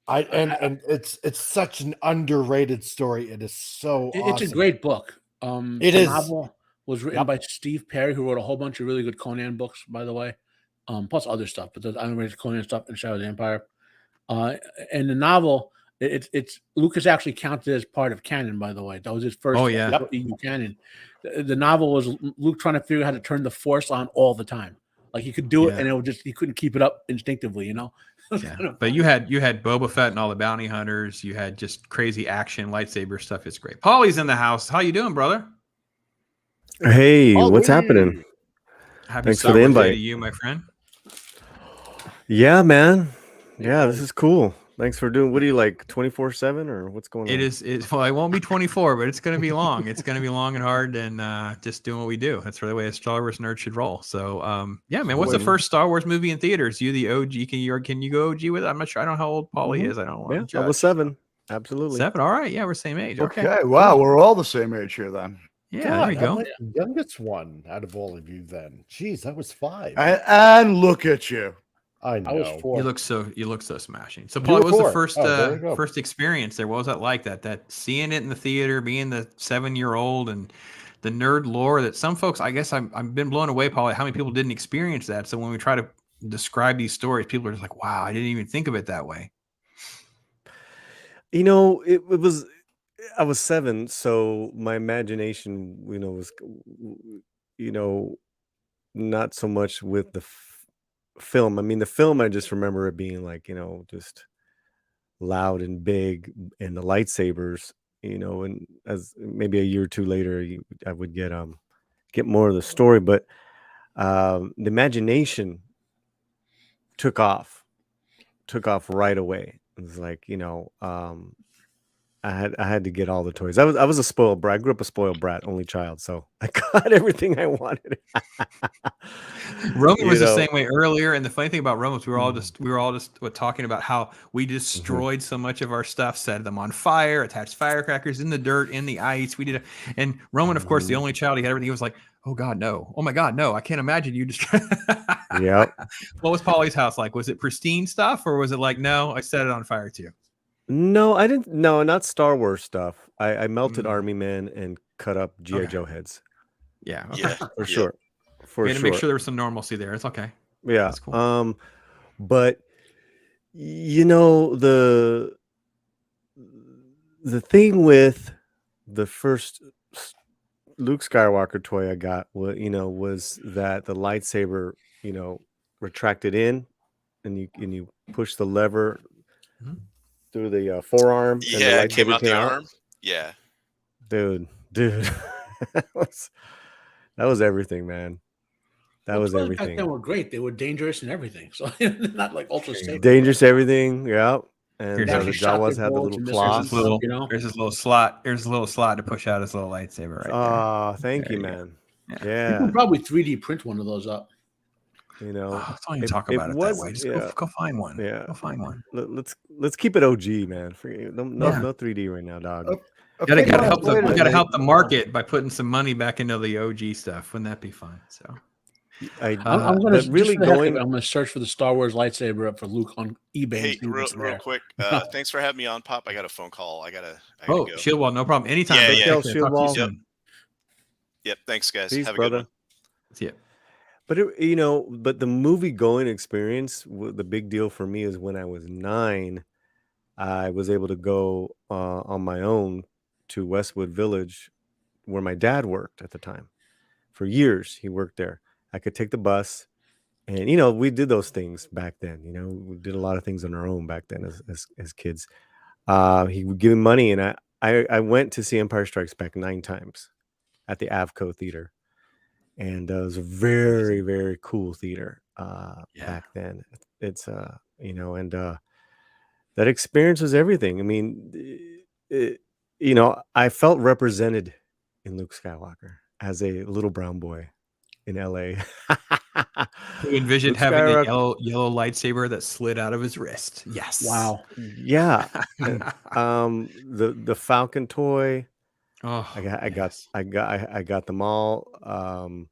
And it's such an underrated story. It is so. It's a great book. The novel was written by Steve Perry, who wrote a whole bunch of really good Conan books, by the way. Plus other stuff, but the unrated Conan stuff and Shadow of the Empire. And the novel, It's Lucas actually counted as part of canon, by the way. That was his first EU canon. The novel was Luke trying to figure out how to turn the Force on all the time. Like he could do it, and it would just he couldn't keep it up instinctively, you know. Yeah. But you had Boba Fett and all the bounty hunters. You had just crazy action lightsaber stuff. It's great. Paulie's in the house. How you doing, brother? Hey, what's happening? Happy Thanks Star for the Wars Day invite. to you, my friend. Yeah, man. Yeah, this is cool. Thanks for doing. What do you like? 24/7 or what's going on? It is. Well, it won't be 24, but it's going to be long. It's going to be long and hard, and just doing what we do. That's the way a Star Wars nerd should roll. So, yeah, man. What's the first Star Wars movie in theaters? You the OG? Can you go OG with it? I'm not sure. I don't know how old Paulie is. I don't want to judge. I was 7. Absolutely. 7. All right. Yeah, we're same age. Okay. Wow, we're all the same age here then. Yeah, there we go. I'm the youngest one out of all of you then. Jeez, that was 5. And look at you. I know. I was 4. You look so smashing. So, You Paul, were what was the 4. first There you go. first experience there? What was that like? That seeing it in the theater, being the 7-year-old, and the nerd lore that some folks, I guess, I've been blown away, Paul, how many people didn't experience that. So when we try to describe these stories, people are just like, "Wow, I didn't even think of it that way." You know, it was. I was 7, so my imagination, was, not so much with the film. I mean, the film, I just remember it being like, just loud and big, and the lightsabers, and as maybe a year or two later, I would get more of the story, but the imagination took off right away. It was like, I had to get all the toys. I was a spoiled brat. I grew up a spoiled brat, only child, so I got everything I wanted. Roman was the same way earlier, and the funny thing about Roman was we were all just talking about how we destroyed so much of our stuff, set them on fire, attached firecrackers in the dirt, in the ice. We did, and Roman, of course, the only child, he had everything. He was like, "Oh God, no! Oh my God, no! I can't imagine you destroy." Yep. What was Paulie's house like? Was it pristine stuff, or was it like, no, I set it on fire too? No, I didn't. No, not Star Wars stuff. I melted Army Men and cut up G.I. Joe heads. Yeah, for sure. We had to make sure there was some normalcy there. It's okay. Yeah. That's cool. But the thing with the first Luke Skywalker toy I got was that the lightsaber, retracted in, and you push the lever through the forearm. Yeah, and the it came out the out. arm. Yeah, dude, that was everything, man. That was everything. Back then were great. They were dangerous and everything. So not like ultra safe. Dangerous everything. Yeah. And Here's the Jawas had the little claws. There's this little slot. There's a little slot to push out his little lightsaber right there. Oh, thank you, man. Yeah. You could probably 3D print one of those up. Don't even talk about it that way. Just go find one. Yeah. Go find one. Let's keep it OG, man. No 3D right now, dog. Gotta help the market by putting some money back into the OG stuff. Wouldn't that be fun? So I'm going to search for the Star Wars lightsaber up for Luke on eBay. Hey, real quick. Thanks for having me on, Pop. I got a phone call. I gotta go. Shield Wall, no problem. Anytime. Yeah. Shield Wall. Yep. Thanks, guys. Peace, have a brother. good one. See ya. But the movie going experience, the big deal for me is when I was 9, I was able to go on my own to Westwood Village, where my dad worked at the time. For years, he worked there. I could take the bus, and we did those things back then. We did a lot of things on our own back then as kids. He would give me money, and I went to see Empire Strikes Back 9 times at the Avco Theater. And it was a very, very cool theater back then. It's and that experience was everything. I mean, I felt represented in Luke Skywalker as a little brown boy in LA. Who envisioned having a yellow lightsaber that slid out of his wrist. Yes. Wow. Yeah. The Falcon toy. Oh, I got them all. I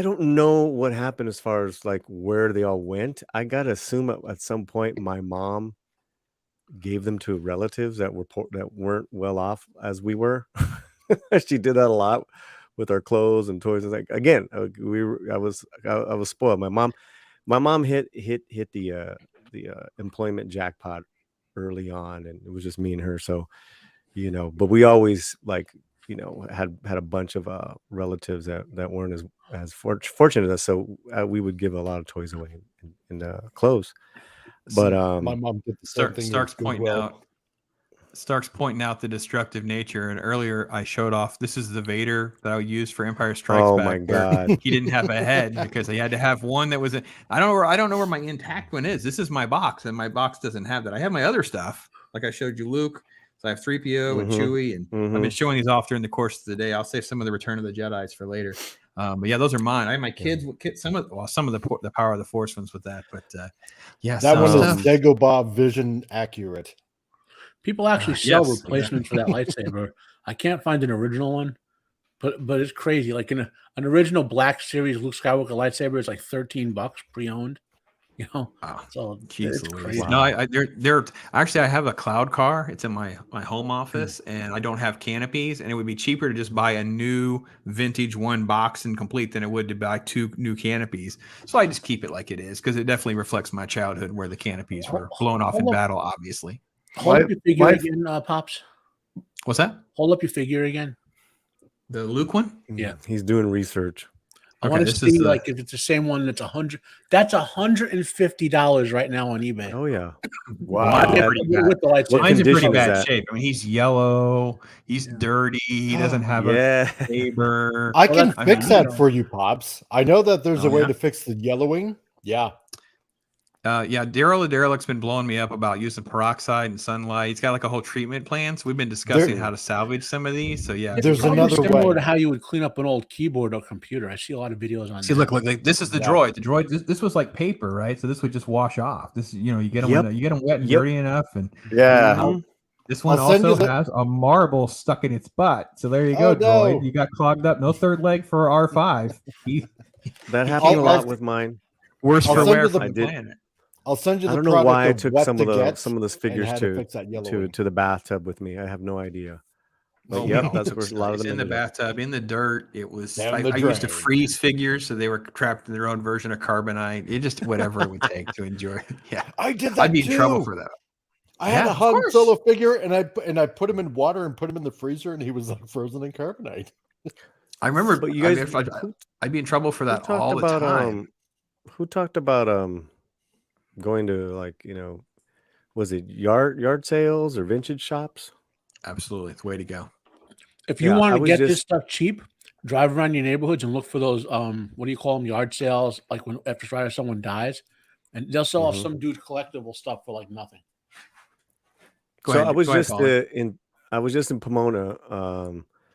don't know what happened as far as like where they all went. I gotta assume at some point my mom gave them to relatives that weren't well off as we were. She did that a lot with our clothes and toys. Like again, I was spoiled. My mom hit the employment jackpot early on, and it was just me and her. So, but we always had a bunch of relatives that weren't as fortunate as us. So we would give a lot of toys away and clothes. But my mom did the same thing. Stark's pointing out the destructive nature, and earlier I showed off. This is the Vader that I used for Empire Strikes Back. Oh my God! He didn't have a head because he had to have one that was. I don't know where my intact one is. This is my box, and my box doesn't have that. I have my other stuff, like I showed you, Luke. So I have 3PO and Chewie, and I've been showing these off during the course of the day. I'll save some of the Return of the Jedis for later. But yeah, those are mine. I have my kids. Some of the Power of the Force ones with that. But yeah, that one is Dagobah Vision accurate. People actually sell replacements for that lightsaber. I can't find an original one, but it's crazy. Like an original Black Series Luke Skywalker lightsaber is like $13 pre-owned. So it's crazy. No, I have a cloud car. It's in my home office, and I don't have canopies. And it would be cheaper to just buy a new vintage one box and complete than it would to buy 2 new canopies. So I just keep it like it is because it definitely reflects my childhood where the canopies were blown off in battle, obviously. Hold up your figure again, Pops. What's that? Hold up your figure again. The Luke one? Yeah. He's doing research. I want to see if it's the same one that's $100. That's $150 right now on eBay. Oh yeah. Wow. Mine's in pretty bad shape. I mean, he's yellow, he's dirty, he doesn't have a saber. I can fix that for you, Pops. I know that there's a way to fix the yellowing. Yeah. Daryl the Derelict's been blowing me up about using peroxide and sunlight. He's got like a whole treatment plan. So we've been discussing how to salvage some of these. So yeah, there's another similar to how you would clean up an old keyboard or computer. I see a lot of videos on. See, look, this is the droid. The droid. This was like paper, right? So this would just wash off. This, you get them, wet and dirty enough, and this one also has a marble stuck in its butt. So there you go, droid. You got clogged up. No third leg for R5. That happened a lot with mine. Worse for wear from the planet. I'll send you the I don't know why I took some of those figures to the bathtub with me. I have no idea. But that's where a lot of them in the bathtub, in the dirt. It was I used to freeze figures so they were trapped in their own version of carbonite. It just whatever it would take to enjoy it. Yeah, I did that. I'd be in trouble for that. I had a Han Solo figure, and I put him in water and put him in the freezer, and he was like frozen in carbonite. I remember, but you guys, I'd be in trouble for that all the time. Who talked about going to was it yard sales or vintage shops? Absolutely, it's the way to go. If you want to get this stuff cheap, drive around your neighborhoods and look for those what do you call them, yard sales, like when after someone dies, and they'll sell off some dude's collectible stuff for like nothing. I was just in Pomona a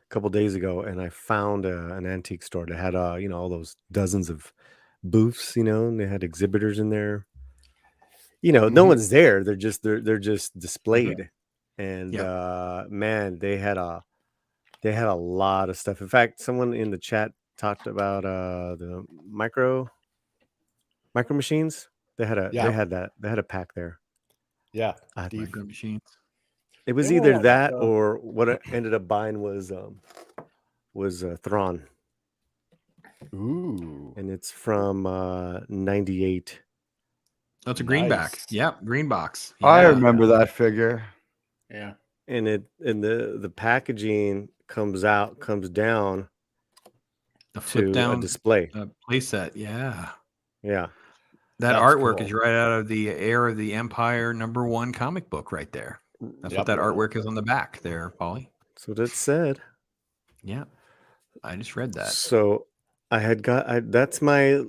couple days ago, and I found an antique store that had all those dozens of booths, and they had exhibitors in there. No one's there. They're just displayed. And man, they had a lot of stuff. In fact, someone in the chat talked about the micro machines. They had a pack there. Yeah, micro machines. It was either that or what I ended up buying was Thrawn. Ooh, and it's from 98. That's a greenback. Yep, green box. Yeah. I remember that figure. Yeah. And the packaging comes down the flip down a display. Play set. Yeah. Yeah. That's artwork is right out of the Heir of the Empire #1 comic book right there. That's what that artwork is on the back there, Paulie. So that said. Yeah. I just read that. So I had that's my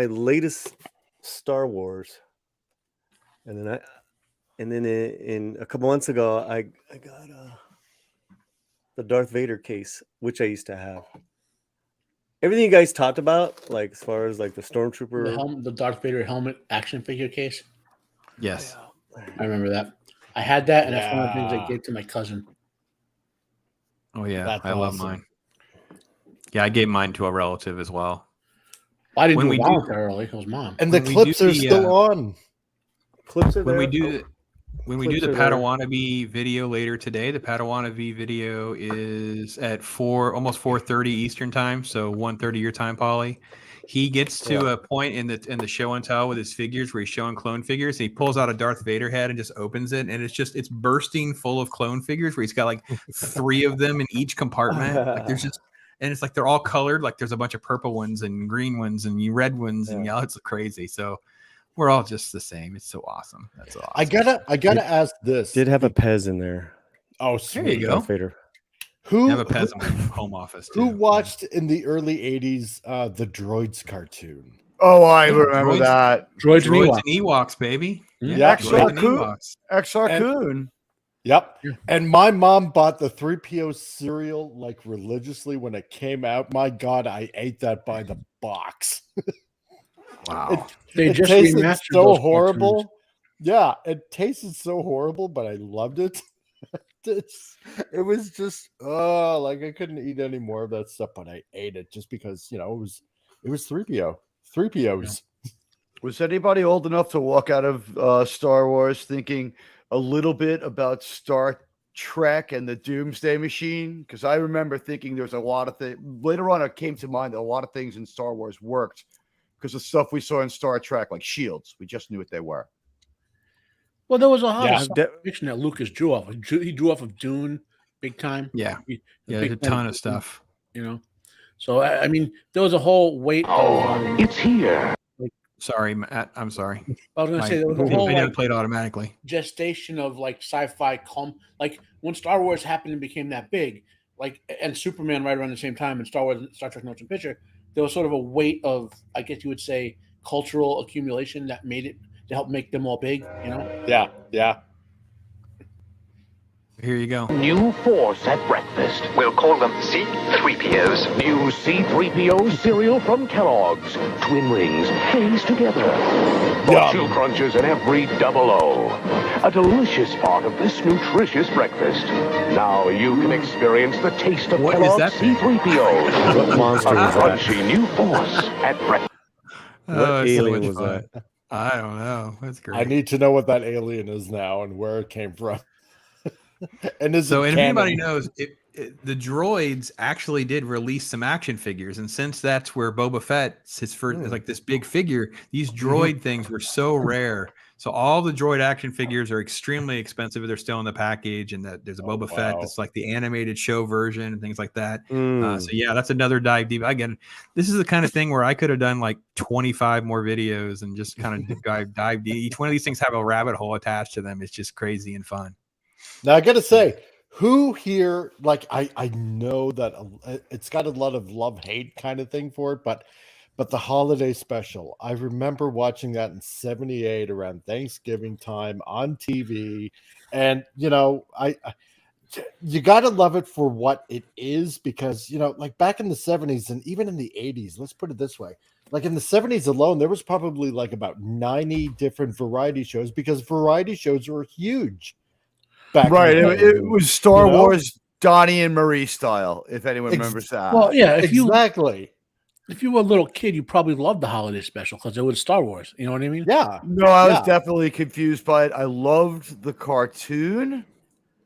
latest Star Wars. And then in a couple months ago I got the Darth Vader case, which I used to have. Everything you guys talked about, like as far as like the Stormtrooper, the Darth Vader helmet action figure case. Yes. I remember that. I had that, and that's one of the things I gave to my cousin. Oh yeah, I love mine. Yeah, I gave mine to a relative as well. I didn't do it voluntarily. It was mom. And the clips are still on. Clips are when there. we do when we do the clips are there. Padawannabe video later today, the Padawannabe video is at almost 4:30 Eastern time, so 1:30 your time, Polly. He gets to a point in the show and tell with his figures where he's showing clone figures. He pulls out a Darth Vader head and just opens it, and it's bursting full of clone figures where he's got like 3 of them in each compartment. Like there's just, and it's like they're all colored. Like there's a bunch of purple ones and green ones and red ones and yellow. It's crazy. So we're all just the same. It's so awesome. That's awesome. I gotta ask this. Did have a Pez in there. Oh, there you go. Darth Vader. Who have a Pez in my home office too. Who watched in the early 80s the Droids cartoon? Oh, I remember that. Droids and Ewoks, baby. Yeah, Droids and Ewoks. Exar-Kun. Yep. And my mom bought the 3PO cereal like religiously when it came out. My God, I ate that by the box. Wow. They it just tasted remastered so those horrible. cartoons. Yeah, it tasted so horrible, but I loved it. It was just like I couldn't eat any more of that stuff, but I ate it just because it was 3PO. 3POs. Was anybody old enough to walk out of Star Wars thinking a little bit about Star Trek and the Doomsday Machine? Because I remember thinking there's a lot of things. Later on, it came to mind that a lot of things in Star Wars worked because of stuff we saw in Star Trek, like shields. We just knew what they were. Well, there was a lot of science fiction that Lucas drew off. He drew off of Dune, big time. Yeah, there's a ton of stuff. So I mean, there was a whole weight. It's here. Sorry, Matt. I'm sorry. I was going to say there was a whole video played automatically. Gestation of like sci-fi, like when Star Wars happened and became that big, like and Superman right around the same time, and Star Trek Motion Picture. There was sort of a weight of, I guess you would say, cultural accumulation that made it to help make them all big. Yeah. Here you go. New force at breakfast. We'll call them C-3POs. New C-3PO cereal from Kellogg's. Twin rings, haze together. For 2 crunches in every 00. A delicious part of this nutritious breakfast. Now you can experience the taste of Kellogg's C-3POs. What monster A was that? crunchy new force at breakfast. What alien was that? I don't know. That's great. I need to know what that alien is now and where it came from. And if anybody knows, the droids actually did release some action figures, and since that's where Boba Fett's his first, like this big figure, these droid things were so rare. So all the droid action figures are extremely expensive. They're still in the package, and that there's a Boba Fett that's like the animated show version and things like that. So yeah, that's another dive deep. I get it. This is the kind of thing where I could have done like 25 more videos and just kind of dive deep. Each one of these things have a rabbit hole attached to them. It's just crazy and fun. Now I gotta say, who here, like I know that it's got a lot of love-hate kind of thing for it, but the holiday special, I remember watching that in 78 around Thanksgiving time on TV, and you gotta love it for what it is, because like back in the 70s and even in the 80s, let's put it this way, like in the 70s alone, there was probably like about 90 different variety shows, because variety shows were huge. Right, it was Star Wars Donnie and Marie style, if anyone remembers that. Well, yeah, exactly. If you were a little kid, you probably loved the holiday special because it was Star Wars. You know what I mean? Yeah. No, I was definitely confused by it. I loved the cartoon.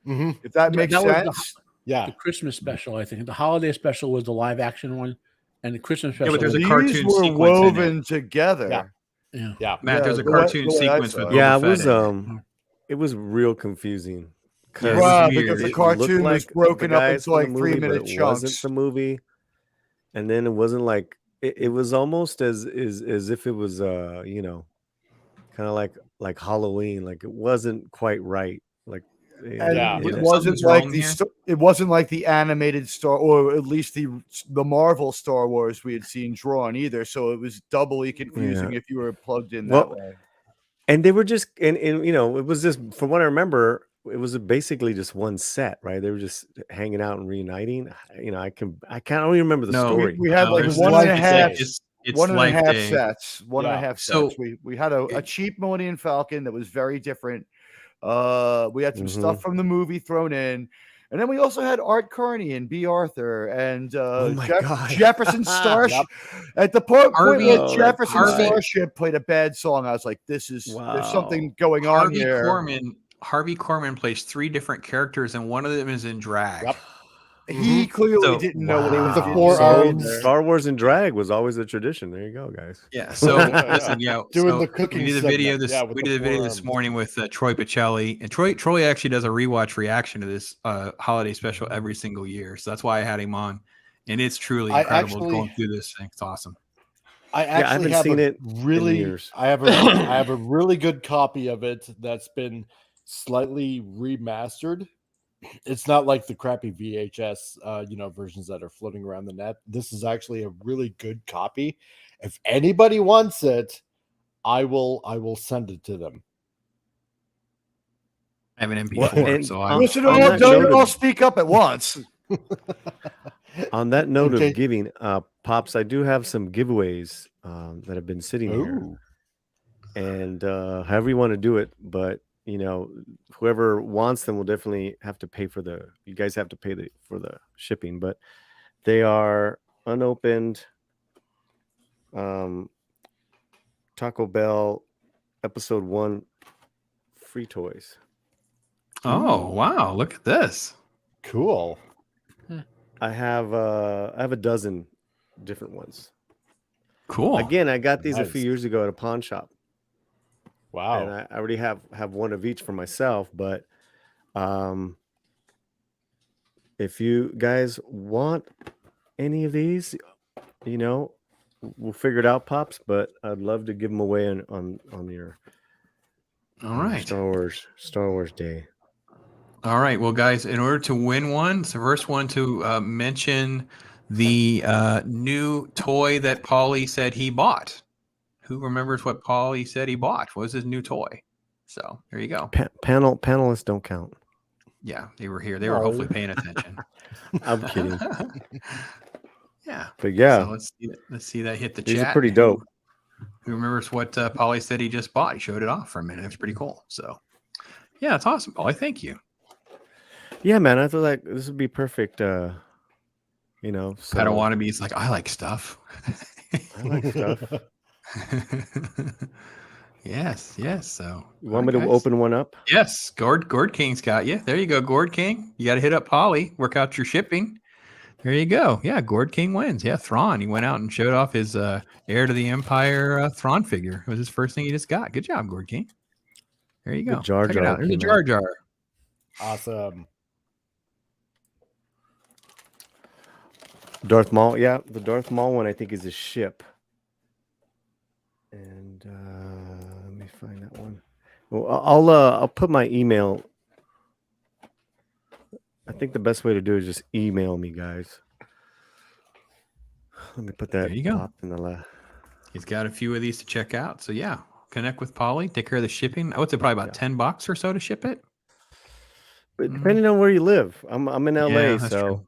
If that makes sense. The Christmas special, I think. The holiday special was the live action one, and the Christmas special. but there's a These cartoon were sequence woven together. Yeah. Matt, there's a cartoon sequence with Boba Fett. It was real confusing. Because the cartoon was broken up into like 3-minute chunks. It wasn't the movie, and then it wasn't like it was almost as if it was kind of like Halloween. Like it wasn't quite right. Like it wasn't like it wasn't like the animated Star, or at least the Marvel Star Wars we had seen drawn either. So it was doubly confusing if you were plugged in that way. And they were just and it was just, from what I remember, it was basically just one set, right? They were just hanging out and reuniting. I can't really remember the story. We had like one and a half sets. One and a half sets. We had a cheap Millennium Falcon that was very different. We had some stuff from the movie thrown in. And then we also had Art Carney and B. Arthur and Jefferson Starship. At the point where Jefferson Starship played a bad song, I was like, "This is there's something going on here." Harvey Korman plays 3 different characters, and one of them is in drag. Yep. He clearly So- didn't know what he was The doing. four So, arms. Star Wars and drag was always a tradition. There you go, guys. Yeah. So listen, Doing so the cooking we did a video segment. this. Yeah, with we the did a video four this arms. morning with Troy Pacelli, and Troy actually does a rewatch reaction to this holiday special every single year. So that's why I had him on, and it's truly I incredible actually- going through this thing. It's awesome. I I actually haven't have seen a it in really, years. I have a really good copy of it that's been slightly remastered. It's not like the crappy VHS, versions that are floating around the net. This is actually a really good copy. If anybody wants it, I will send it to them. I have an Well, MP4, and so on- I'm. Listen, on that don't note all of- speak up at once. On that note Okay. of giving, Pops, I do have some giveaways that have been sitting here. Ooh. And however you want to do it, but whoever wants them will definitely have to pay for you guys have to pay for the shipping, but they are unopened Taco Bell episode 1 free toys. Oh wow! Look at this. Cool. I have a dozen different ones. Cool. Again, I got these a Nice. few years ago at a pawn shop. Wow. And I already have one of each for myself, but if you guys want any of these, we'll figure it out, Pops, but I'd love to give them away on your All right. Star Wars Day. All right. Well, guys, in order to win one, it's the first one to mention the new toy that Paulie said he bought. Who remembers what Paulie said he bought? What was his new toy? So there you go. Panelists don't count. Yeah, they were here. They were hopefully paying attention. I'm kidding. Yeah. But yeah. So let's see that hit the These chat. are pretty dope. Who remembers what Paulie said he just bought? He showed it off for a minute. It was pretty cool. So yeah, it's awesome, Paulie. Thank you. Yeah, man. I thought like this would be perfect. So Padawallaby's like, I like stuff. I like stuff. Yes. So You want me to open one up? Yes, Gord King's got you. There you go, Gord King. You got to hit up Polly, work out your shipping. There you go. Yeah, Gord King wins. Yeah, Thrawn. He went out and showed off his heir to the Empire Thrawn figure. It was his first thing he just got. Good job, Gord King. There you go. The Jar Check it Jar out. There's a came Jar out. Jar. Awesome. Darth Maul. Yeah, the Darth Maul one I think is a ship. And let me find that one. Well, I'll put my email. I think the best way to do it is just email me, guys. Let me put that There you go. pop in the last. He's got a few of these to check out. So yeah, connect with Polly, take care of the shipping. I would say probably about $10 or so to ship it. But depending on where you live, I'm in LA, Yeah, that's so true.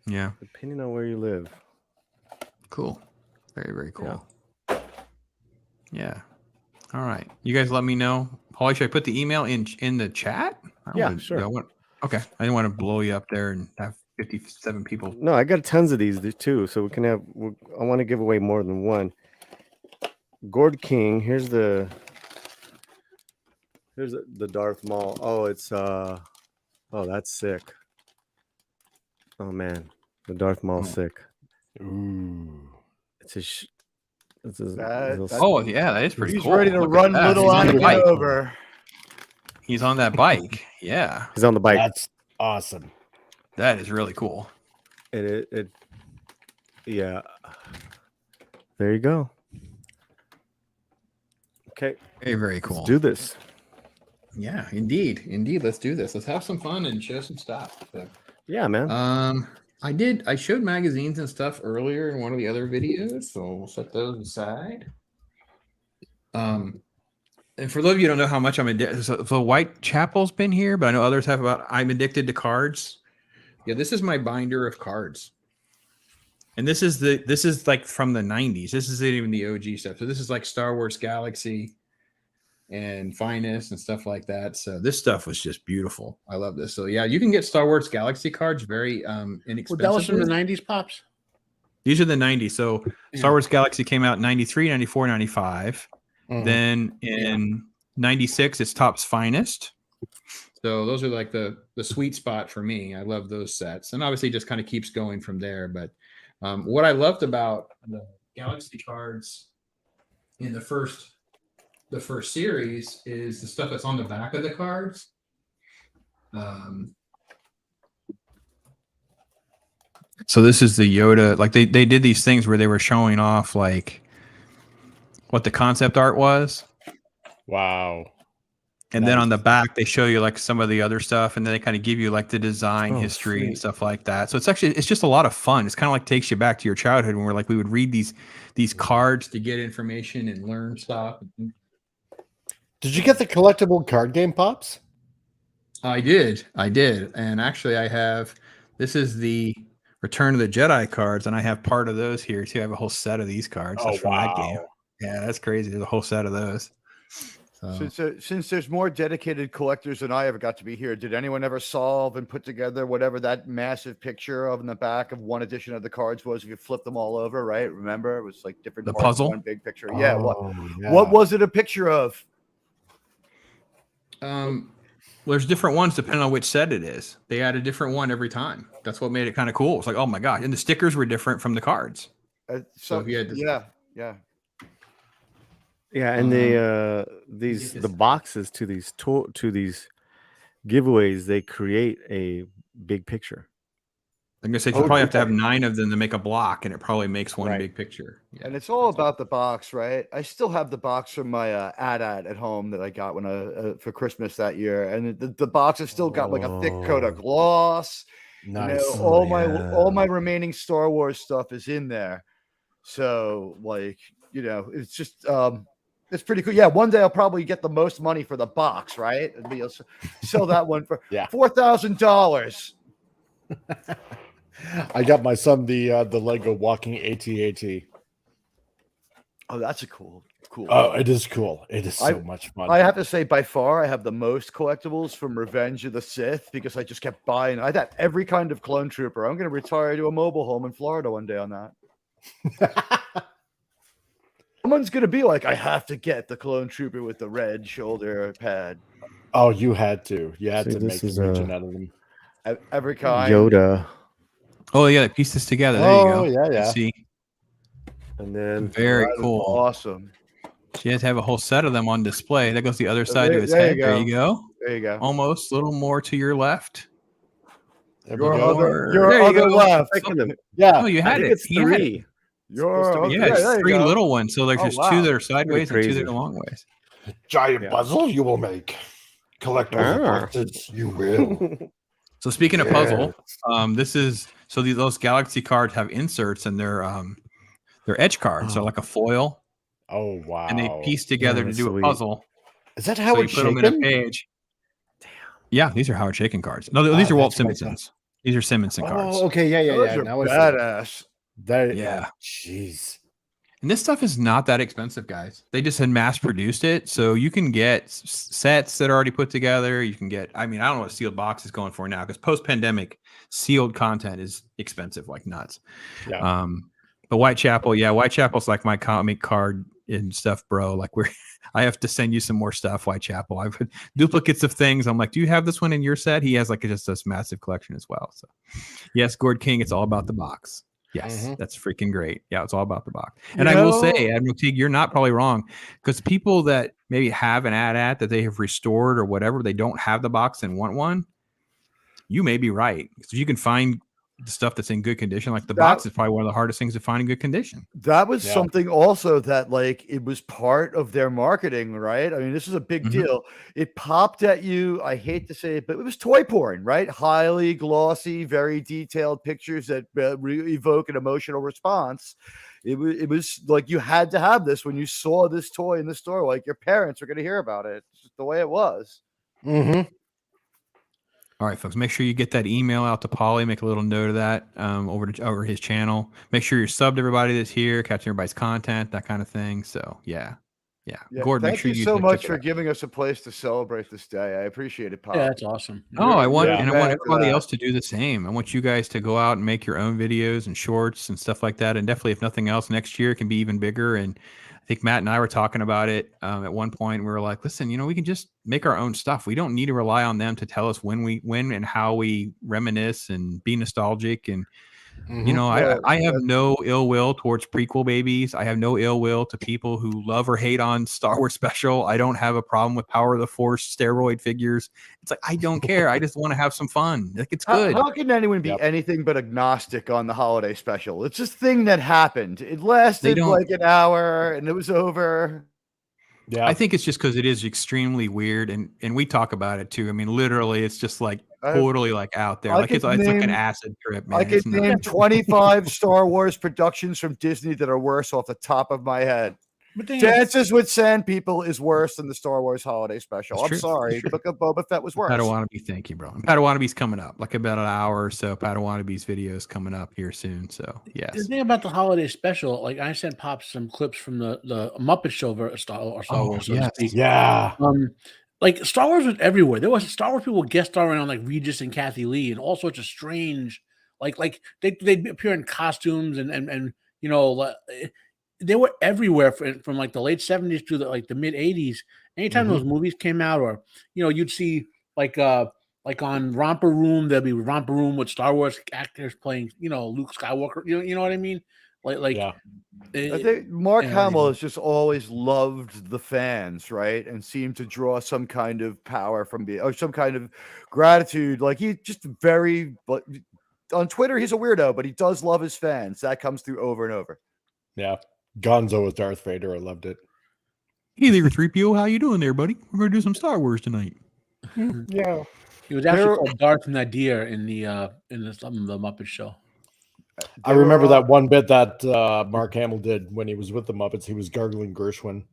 Yeah. depending on where you live. Cool. Very, very cool. Yeah. All right. You guys let me know. Paulie, should I put the email in the chat? Yeah, sure. Okay. I didn't want to blow you up there and have 57 people. No, I got tons of these too, so we can have. I want to give away more than one. Gord King. Here's the Darth Maul. Oh, it's oh, that's sick. Oh man, the Darth Maul's sick. Ooh, it's a. Oh yeah, that is pretty He's cool. ready to Look at run that. little He's on the Anakin bike. over. He's on that bike. Yeah. He's on the bike. That's awesome. That is really cool. Yeah. There you go. Okay. Very, very cool. Let's do this. Yeah, indeed. Let's do this. Let's have some fun and show some stuff. So, yeah, man. I showed magazines and stuff earlier in one of the other videos, so we'll set those aside. And for those of you who don't know how much I'm addicted, so Whitechapel's been here, but I know others have about I'm addicted to cards. Yeah, this is my binder of cards. And this is like from the 90s. This isn't even the OG stuff. So this is like Star Wars Galaxy and Finest and stuff like that. So this stuff was just beautiful. I love this. So yeah, you can get Star Wars Galaxy cards very inexpensive. Well, that was from the 90s, Pops. These are the 90s. So Star Wars Galaxy came out in 93, 94, 95. Mhm. Then in 96, it's Topps Finest. So those are like the sweet spot for me. I love those sets, and obviously just kind of keeps going from there. But what I loved about the Galaxy cards in the first series is the stuff that's on the back of the cards. So this is the Yoda. Like they did these things where they were showing off like what the concept art was. Wow. And then on the back, they show you like some of the other stuff, and then they kind of give you like the design history and stuff like that. So it's just a lot of fun. It's kind of like takes you back to your childhood when we would read these cards to get information and learn stuff. Did you get the collectible card game, Pops? I did, and actually this is the Return of the Jedi cards, and I have part of those here too. I have a whole set of these cards. That's from that game. Yeah, that's crazy. There's a whole set of those. Since there's more dedicated collectors than I ever got to be here, did anyone ever solve and put together whatever that massive picture of in the back of one edition of the cards was? If you flip them all over, right? Remember, it was like different parts puzzle? of one big picture. What was it a picture of? There's different ones depending on which set it is. They add a different one every time. That's what made it kind of cool. It's like, oh my god, and the stickers were different from the cards. So if you had Yeah, and the boxes to these giveaways, they create a big picture. I'm gonna say you probably have to have 9 of them to make a block, and it probably makes one big picture. Yeah. And it's all about the box, right? I still have the box from my AT-AT at home that I got when for Christmas that year, and the box has still got like a thick coat of gloss. Nice. You know, all my remaining Star Wars stuff is in there. So like, you know, it's just it's pretty cool. Yeah, one day I'll probably get the most money for the box, right? And we'll sell that one for $4,000. I got my son the Lego walking AT-AT. Oh, that's cool. Oh, it is cool. It is so much fun. I have to say, by far, I have the most collectibles from Revenge of the Sith because I just kept buying. I got every kind of clone trooper. I'm going to retire to a mobile home in Florida one day on that. Someone's going to be like, I have to get the clone trooper with the red shoulder pad. Oh, you had to. You had to make a version out of them. Every kind. Yoda. Oh yeah, they piece this together. There you go. Yeah. See, and then very cool. Awesome. She has to have a whole set of them on display. That goes the other side of his head. There you go. There you go. Almost a little more to your left. Your other left. Yeah. Oh, you had it. It's 3. It's 3 little ones. So there's just 2 that are sideways and 2 that are long ways. Giant puzzle you will make. Collectible boxes you will. So speaking of puzzle, those Galaxy cards have inserts and they're edge cards. So like a foil. Oh wow! And they piece together to do a puzzle. Is that how it's put them in a page? Damn. Yeah, these are Howard Shaken cards. No, these are Walt Simonson's. These are Simonson cards. Oh, okay, yeah. Now badass. Jeez. And this stuff is not that expensive, guys. They just had mass produced it, so you can get sets that are already put together. You can get. I mean, I don't know what sealed box is going for now because post-pandemic, sealed content is expensive like nuts. Yeah. But Whitechapel's like my comic card and stuff, bro. Like I have to send you some more stuff, Whitechapel. I've duplicates of things. I'm like, do you have this one in your set? He has like just this massive collection as well. So yes, Gord King, it's all about the box. Yes, that's freaking great. Yeah, it's all about the box. And I will say, Admiral Teague, you're not probably wrong because people that maybe have an AT-AT that they have restored or whatever, they don't have the box and want one. You may be right. So you can find the stuff that's in good condition. Like the box is probably one of the hardest things to find in good condition. That was something also that like it was part of their marketing, right? I mean, this is a big deal. It popped at you. I hate to say it, but it was toy porn, right? Highly glossy, very detailed pictures that evoke an emotional response. It was like you had to have this when you saw this toy in the store. Like your parents were going to hear about it. It's just the way it was. All right, folks, make sure you get that email out to Paulie. Make a little note of that over his channel. Make sure you're subbed to everybody that's here, catching everybody's content, that kind of thing. So, yeah. Yeah. Yeah, Gord, make thank sure you you so check much it for out. giving us a place to celebrate this day. I appreciate it, Pop. Yeah, that's awesome. Oh, I want You're and the I want man for everybody that. else to do the same. I want you guys to go out and make your own videos and shorts and stuff like that. And definitely, if nothing else, next year it can be even bigger. And I think Matt and I were talking about it at one point. We were like, listen, we can just make our own stuff. We don't need to rely on them to tell us when and how we reminisce and be nostalgic. And I have no ill will towards prequel babies. I have no ill will to people who love or hate on Star Wars Special. I don't have a problem with Power of the Force steroid figures. It's like I don't care. I just want to have some fun. Like it's good. How can anyone be anything but agnostic on the holiday special? It's just a thing that happened. It lasted don't- like an hour and it was over. Yeah, I think it's just because it is extremely weird, and we talk about it too. I mean, literally, it's just like totally like out there. Like it's like an acid trip, man. I could name 25 Star Wars productions from Disney that are worse off the top of my head. But then Dances with Sand People is worse than the Star Wars Holiday Special. That's I'm true. sorry. That's true. Book of Boba Fett was worse. Padawannabe, thank you, bro. And Padawanabe's coming up, like about an hour or so. Padawanabe's video is coming up here soon. So the yes. thing about the holiday special, like I sent Pop some clips from the Muppet Show Star Wars, so to speak. Yeah. Like Star Wars was everywhere. There was Star Wars people guest starring on like Regis and Kathy Lee and all sorts of strange, like they'd appear in costumes and they were everywhere from like the late 70s to the mid 80s. Anytime those movies came out, or you'd see like on Romper Room, there'd be Romper Room with Star Wars actors playing Luke Skywalker. You know what I mean? I think Mark Hamill has just always loved the fans, right? And seemed to draw some kind of power from or some kind of gratitude. Like he just on Twitter, he's a weirdo, but he does love his fans. That comes through over and over. Yeah. Gonzo with Darth Vader. I loved it. Hey there, 3PO. How you doing there, buddy? We're going to do some Star Wars tonight. Yeah. He was actually called Darth Nadir in the Muppet Show. I remember that one bit that Mark Hamill did when he was with the Muppets. He was gargling Gershwin.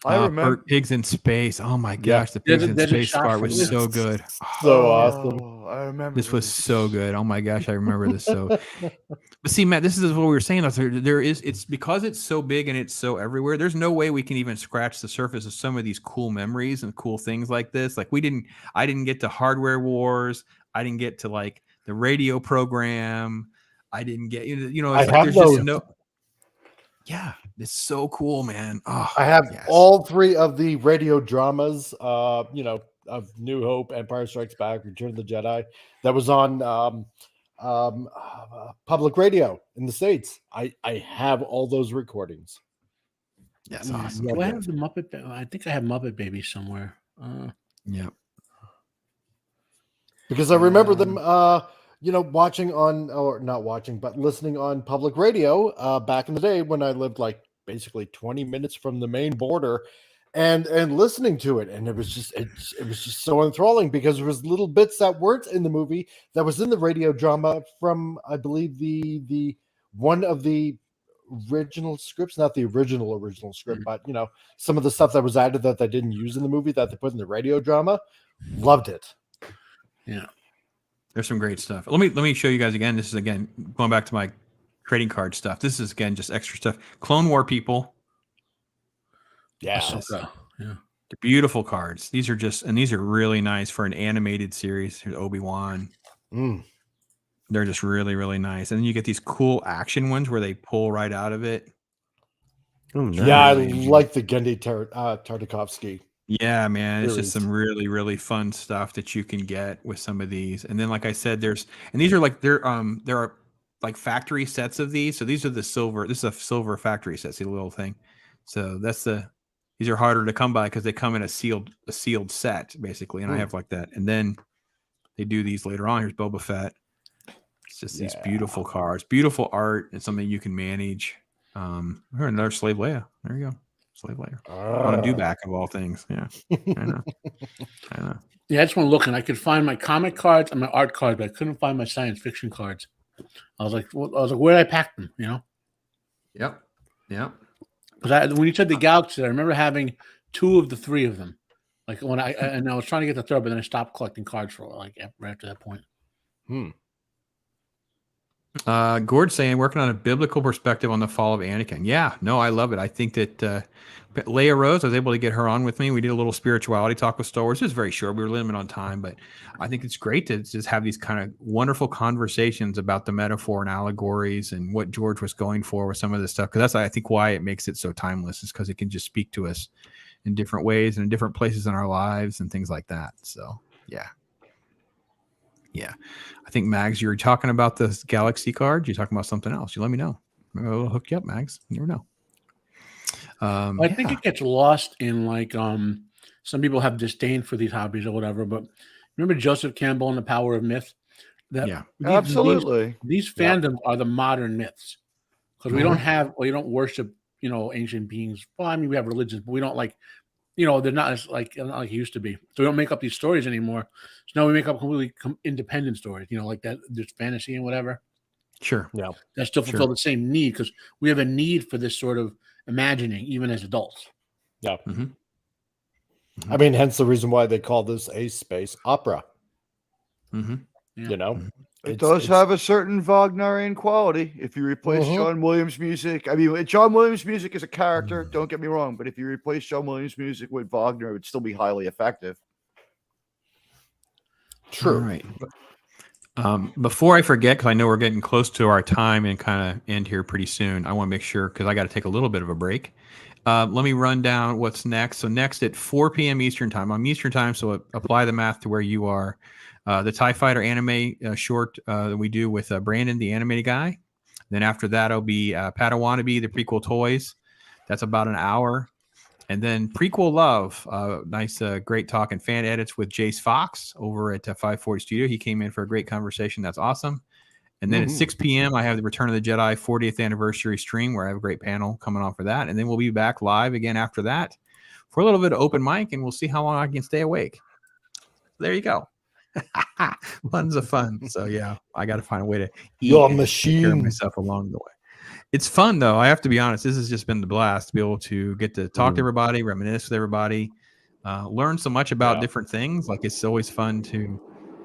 I remember Pigs in Space. Oh my gosh, the Pigs in Space part was so good. So awesome. I remember this was so good. Oh my gosh, I remember this so. But see, Matt, this is what we were saying. It's because it's so big and it's so everywhere. There's no way we can even scratch the surface of some of these cool memories and cool things like this. Like I didn't get to Hardware Wars. I didn't get to like the radio program. I didn't get it's like there's just no. Yeah, it's so cool, man. Oh, I have all three of the radio dramas, of New Hope, Empire Strikes Back, Return of the Jedi, that was on public radio in the States. I have all those recordings. That's awesome. Do I have the Muppet? I think I have Muppet Babies somewhere. Yeah. Because I remember them, watching on, or not watching, but listening on public radio back in the day when I lived like basically 20 minutes from the main border, and listening to it, and it was just so enthralling because there was little bits that weren't in the movie that was in the radio drama from, I believe, the one of the original scripts, not the original script, but some of the stuff that was added that they didn't use in the movie that they put in the radio drama. Loved it. Yeah. There's some great stuff. Let me show you guys again. This is again going back to my trading card stuff. This is again just extra stuff. Clone War people. Yes. Ahsoka. Yeah. They're beautiful cards. These are really nice for an animated series. Here's Obi-Wan. They're just really, really nice. And then you get these cool action ones where they pull right out of it. Oh, nice. Yeah, I like the Gendy Tartakovsky. Yeah, man, it's just some really, really fun stuff that you can get with some of these. And then, like I said, these are like there are like factory sets of these. So these are the silver. This is a silver factory set. See the little thing. So these are harder to come by because they come in a sealed set basically. And I have like that. And then they do these later on. Here's Boba Fett. It's just these beautiful cards, beautiful art, and something you can manage. Here another Slave Leia. There you go. Slave Leia. On a dewback of all things. Yeah. I know. Yeah, I just want to look, and I could find my comic cards and my art cards, but I couldn't find my science fiction cards. I was like, where did I pack them? Yep. Because when you said the Galaxy, I remember having 2 of the 3 of them. Like when I was trying to get the 3rd, but then I stopped collecting cards for like right after that point. Gord saying working on a biblical perspective on the fall of Anakin. Yeah, no, I love it. I think that Leia Rose, I was able to get her on with me. We did a little spirituality talk with Star Wars. It was very short. We were limited on time, but I think it's great to just have these kind of wonderful conversations about the metaphor and allegories and what George was going for with some of this stuff. Because that's, I think, why it makes it so timeless, is because it can just speak to us in different ways and in different places in our lives and things like that. So, yeah. Yeah. I think, Mags, you're talking about the Galaxy card. You're talking about something else. You let me know. Maybe I'll hook you up, Mags. You never know. I think it gets lost in like some people have disdain for these hobbies or whatever, but remember Joseph Campbell and The Power of Myth? Absolutely. These fandoms are the modern myths, because we don't worship, ancient beings. Well, I mean, we have religions, but we don't they're not as like it used to be. So we don't make up these stories anymore. So now we make up completely independent stories, like that. There's fantasy and whatever. Sure. Yeah. That still fulfill the same need, because we have a need for this sort of imagining, even as adults. Yeah. I mean, hence the reason why they call this a space opera. It does have a certain Wagnerian quality. If you replace John Williams' music, I mean, John Williams' music is a character, don't get me wrong, but if you replace John Williams' music with Wagner, it would still be highly effective. True. All right. Before I forget, because I know we're getting close to our time and kind of end here pretty soon, I want to make sure, because I got to take a little bit of a break. Let me run down what's next. So next at 4 p.m. Eastern time. I'm Eastern time, so apply the math to where you are. The TIE Fighter anime short that we do with Brandon, the animated guy. Then after that, it'll be Padawannabe, the prequel toys. That's about an hour. And then Prequel Love, nice, great talk and fan edits with Jace Fox over at 540 Studio. He came in for a great conversation. That's awesome. And then at 6 p.m., I have the Return of the Jedi 40th anniversary stream, where I have a great panel coming on for that. And then we'll be back live again after that for a little bit of open mic, and we'll see how long I can stay awake. There you go. Tons of fun. So yeah, I got to find a way to eat and take care of myself along the way. It's fun though. I have to be honest. This has just been the blast to be able to get to talk to everybody, reminisce with everybody, learn so much about different things. Like, it's always fun to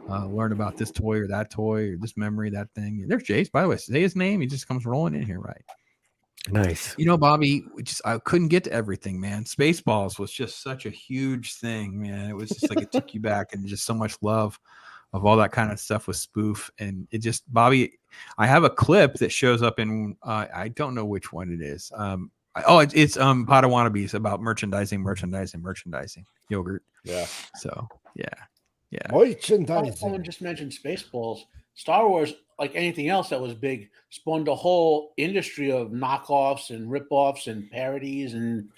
learn about this toy or that toy or this memory, that thing. There's Jace, by the way. Say his name. He just comes rolling in here, right? Nice. Bobby, I couldn't get to everything, man. Spaceballs was just such a huge thing, man. It was just like it took you back, and just so much love of all that kind of stuff with spoof. And it just, Bobby, I have a clip that shows up in, I don't know which one it is. It's Padawannabes, about merchandising yogurt. Yeah. So yeah. Merchandising. Someone just mentioned Spaceballs. Star Wars, like anything else that was big, spawned a whole industry of knockoffs and ripoffs and parodies and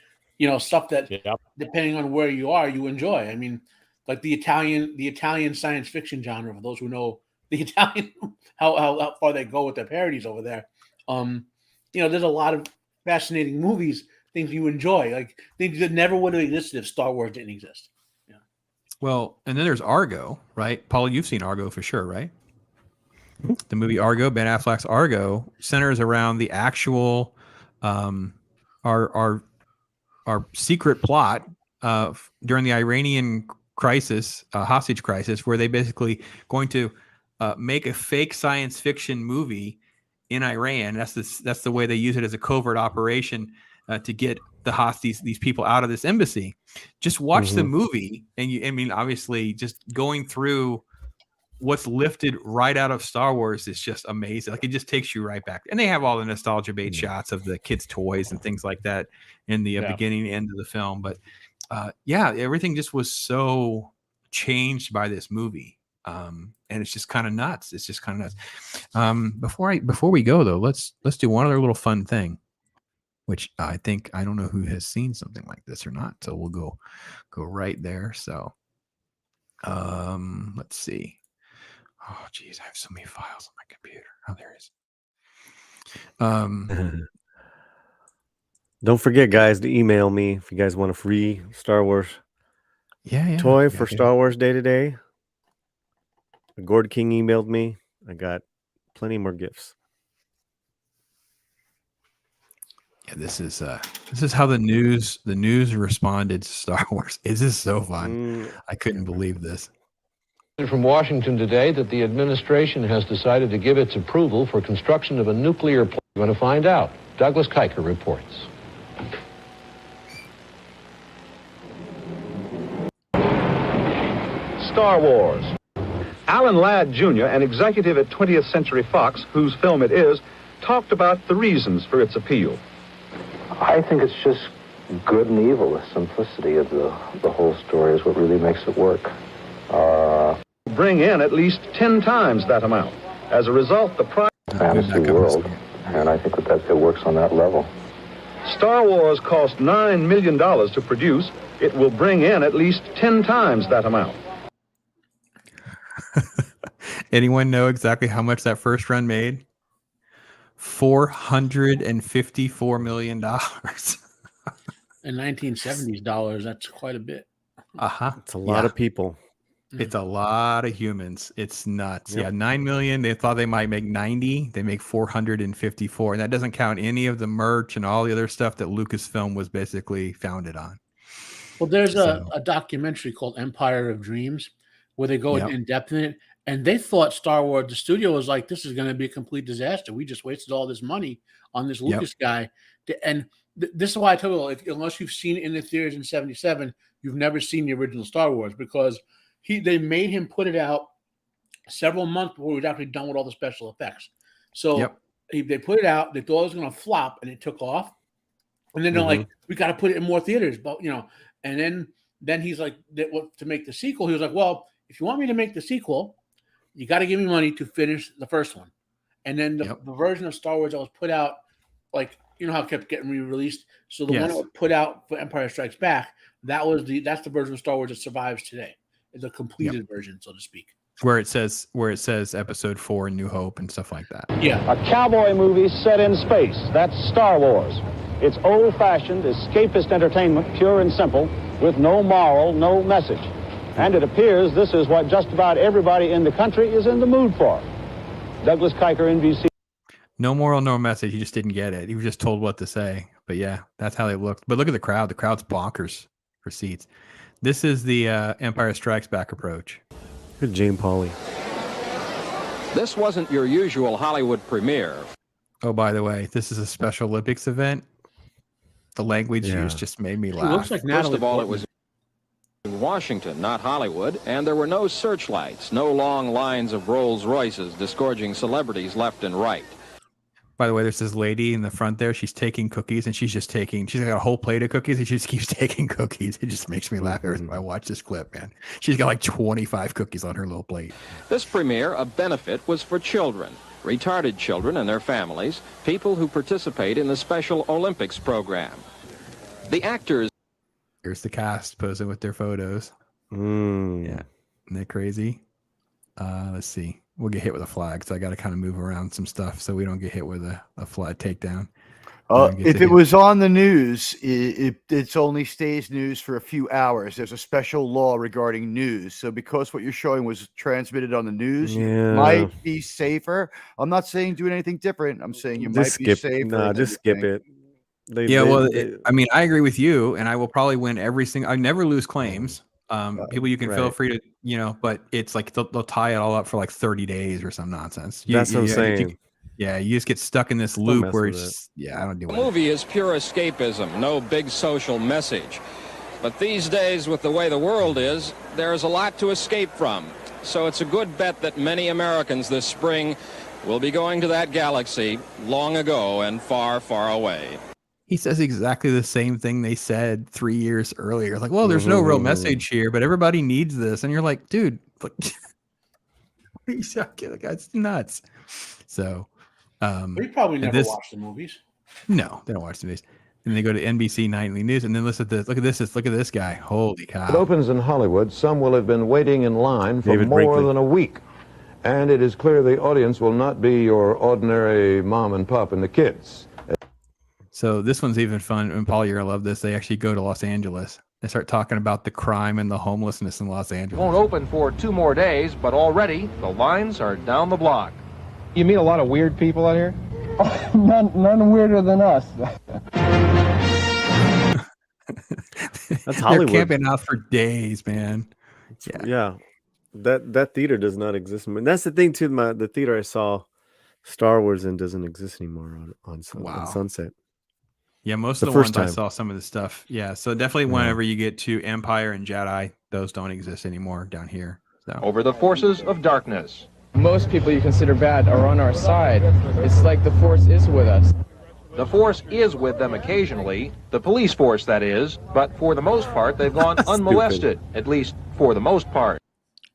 stuff that, depending on where you are, you enjoy. I mean, like the Italian science fiction genre, for those who know the Italian, how far they go with their parodies over there. There's a lot of fascinating movies, things you enjoy, like things that never would have existed if Star Wars didn't exist. Yeah. Well, and then there's Argo, right? Paul, you've seen Argo for sure, right? The movie Argo, Ben Affleck's Argo, centers around the actual our secret plot during the Iranian crisis, hostage crisis, where they basically going to make a fake science fiction movie in Iran. That's the way they use it, as a covert operation to get the hostages, these people, out of this embassy. Just watch the movie, and obviously, just going through what's lifted right out of Star Wars is just amazing. Like, it just takes you right back. And they have all the nostalgia bait shots of the kids' toys and things like that in the beginning and end of the film. But everything just was so changed by this movie. And it's just kind of nuts. It's just kind of nuts. Before we go though, let's do one other little fun thing, which I don't know who has seen something like this or not. So we'll go right there. So let's see. Oh geez, I have so many files on my computer. Oh, there it is. Don't forget, guys, to email me if you guys want a free Star Wars toy for Star Wars Day to Day. Gord King emailed me. I got plenty more gifts. Yeah, this is how the news responded to Star Wars. This is so fun. I couldn't believe this. From Washington today that the administration has decided to give its approval for construction of a nuclear plant. We're going to find out. Douglas Kiker reports. Star Wars. Alan Ladd Jr., an executive at 20th Century Fox, whose film it is, talked about the reasons for its appeal. I think it's just good and evil. The simplicity of the whole story is what really makes it work. Bring in at least 10 times that amount. As a result, the price... Fantasy world, and I think that it works on that level. Star Wars cost $9 million to produce. It will bring in at least 10 times that amount. Anyone know exactly how much that first run made? $454 million. In 1970s dollars, that's quite a bit. It's a lot of people. It's a lot of humans. It's nuts. Yep. Yeah, 9 million. They thought they might make 90. They make 454. And that doesn't count any of the merch and all the other stuff that Lucasfilm was basically founded on. Well, there's a documentary called Empire of Dreams where they go in depth in it. And they thought Star Wars, the studio was like, this is going to be a complete disaster. We just wasted all this money on this Lucas guy. And this is why I tell you, unless you've seen it in the theaters in 77, you've never seen the original Star Wars, because they made him put it out several months before he was actually done with all the special effects. So they put it out, they thought it was going to flop, and it took off. And then they're like, we got to put it in more theaters. But, and then he's like, to make the sequel, he was like, well, if you want me to make the sequel, you got to give me money to finish the first one. And then the version of Star Wars that was put out, like, how it kept getting re-released. So the one that was put out for Empire Strikes Back, that's the version of Star Wars that survives today. The completed version, so to speak. Where it says Episode 4, New Hope, and stuff like that. Yeah. A cowboy movie set in space. That's Star Wars. It's old-fashioned, escapist entertainment, pure and simple, with no moral, no message. And it appears this is what just about everybody in the country is in the mood for. Douglas Kiker, NBC. No moral, no message. He just didn't get it. He was just told what to say. But yeah, that's how they looked. But look at the crowd. The crowd's bonkers for seats. This is the Empire Strikes Back approach. Good Jane Pauley. This wasn't your usual Hollywood premiere. Oh, by the way, this is a Special Olympics event. The language used just made me laugh. Looks like First of all, it was in Washington, not Hollywood, and there were no searchlights, no long lines of Rolls Royces disgorging celebrities left and right. By the way, there's this lady in the front there. She's taking cookies, and she's got a whole plate of cookies, and she just keeps taking cookies. It just makes me laugh every time I watch this clip, man. She's got like 25 cookies on her little plate. This premiere, a benefit, was for children, retarded children and their families, people who participate in the Special Olympics program. The actors... Here's the cast posing with their photos. Yeah. Isn't that crazy? Let's see. We'll get hit with a flag, so I got to kind of move around some stuff so we don't get hit with a flag takedown. If it was on the news, it only stays news for a few hours. There's a special law regarding news. So because what you're showing was transmitted on the news, you might be safer. I'm not saying do anything different. I'm saying you might be safer. Nah, just skip it. I mean, I agree with you, and I will probably win every single. I never lose claims. People, you can feel free to, but it's like they'll tie it all up for like 30 days or some nonsense. That's what I'm saying. You just get stuck in this loop where it's I don't do it. The movie is pure escapism, no big social message. But these days, with the way the world is, there's a lot to escape from. So it's a good bet that many Americans this spring will be going to that galaxy long ago and far, far away. He says exactly the same thing they said 3 years earlier. Like, well, there's no real message here, but everybody needs this. And you're like, dude, that's nuts. So, we probably never watched the movies. No, they don't watch the movies. And they go to NBC Nightly News, and then listen to this. Look at this guy. Holy cow! It opens in Hollywood. Some will have been waiting in line for more than a week, and it is clear the audience will not be your ordinary mom and pop and the kids. So this one's even fun. And Paul, you're gonna love this. They actually go to Los Angeles. They start talking about the crime and the homelessness in Los Angeles. Won't open for 2 more days, but already the lines are down the block. You meet a lot of weird people out here? None weirder than us. That's Hollywood. They're camping out for days, man. Yeah. that theater does not exist. And that's the thing too. The theater I saw Star Wars in doesn't exist anymore on Sunset. Yeah, most The of the first ones I time. saw some of the stuff. Yeah, so definitely whenever you get to Empire and Jedi, those don't exist anymore down here. So Over the forces of darkness. Most people you consider bad are on our side. It's like the Force is with us. The Force is with them occasionally, the police force that is, but for the most part they've gone unmolested, at least for the most part.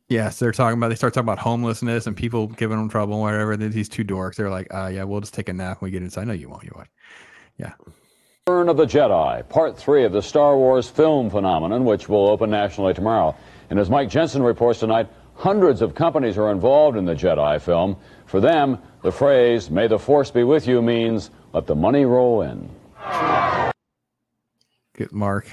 yeah, so they start talking about homelessness and people giving them trouble, whatever. These two dorks, they're like, yeah, we'll just take a nap when we get inside. No, you won't. You won't. Yeah. Return of the Jedi, Part 3 of the Star Wars film phenomenon, which will open nationally tomorrow. And as Mike Jensen reports tonight, hundreds of companies are involved in the Jedi film. For them, the phrase, "May the Force be with you," means let the money roll in. Good Mark.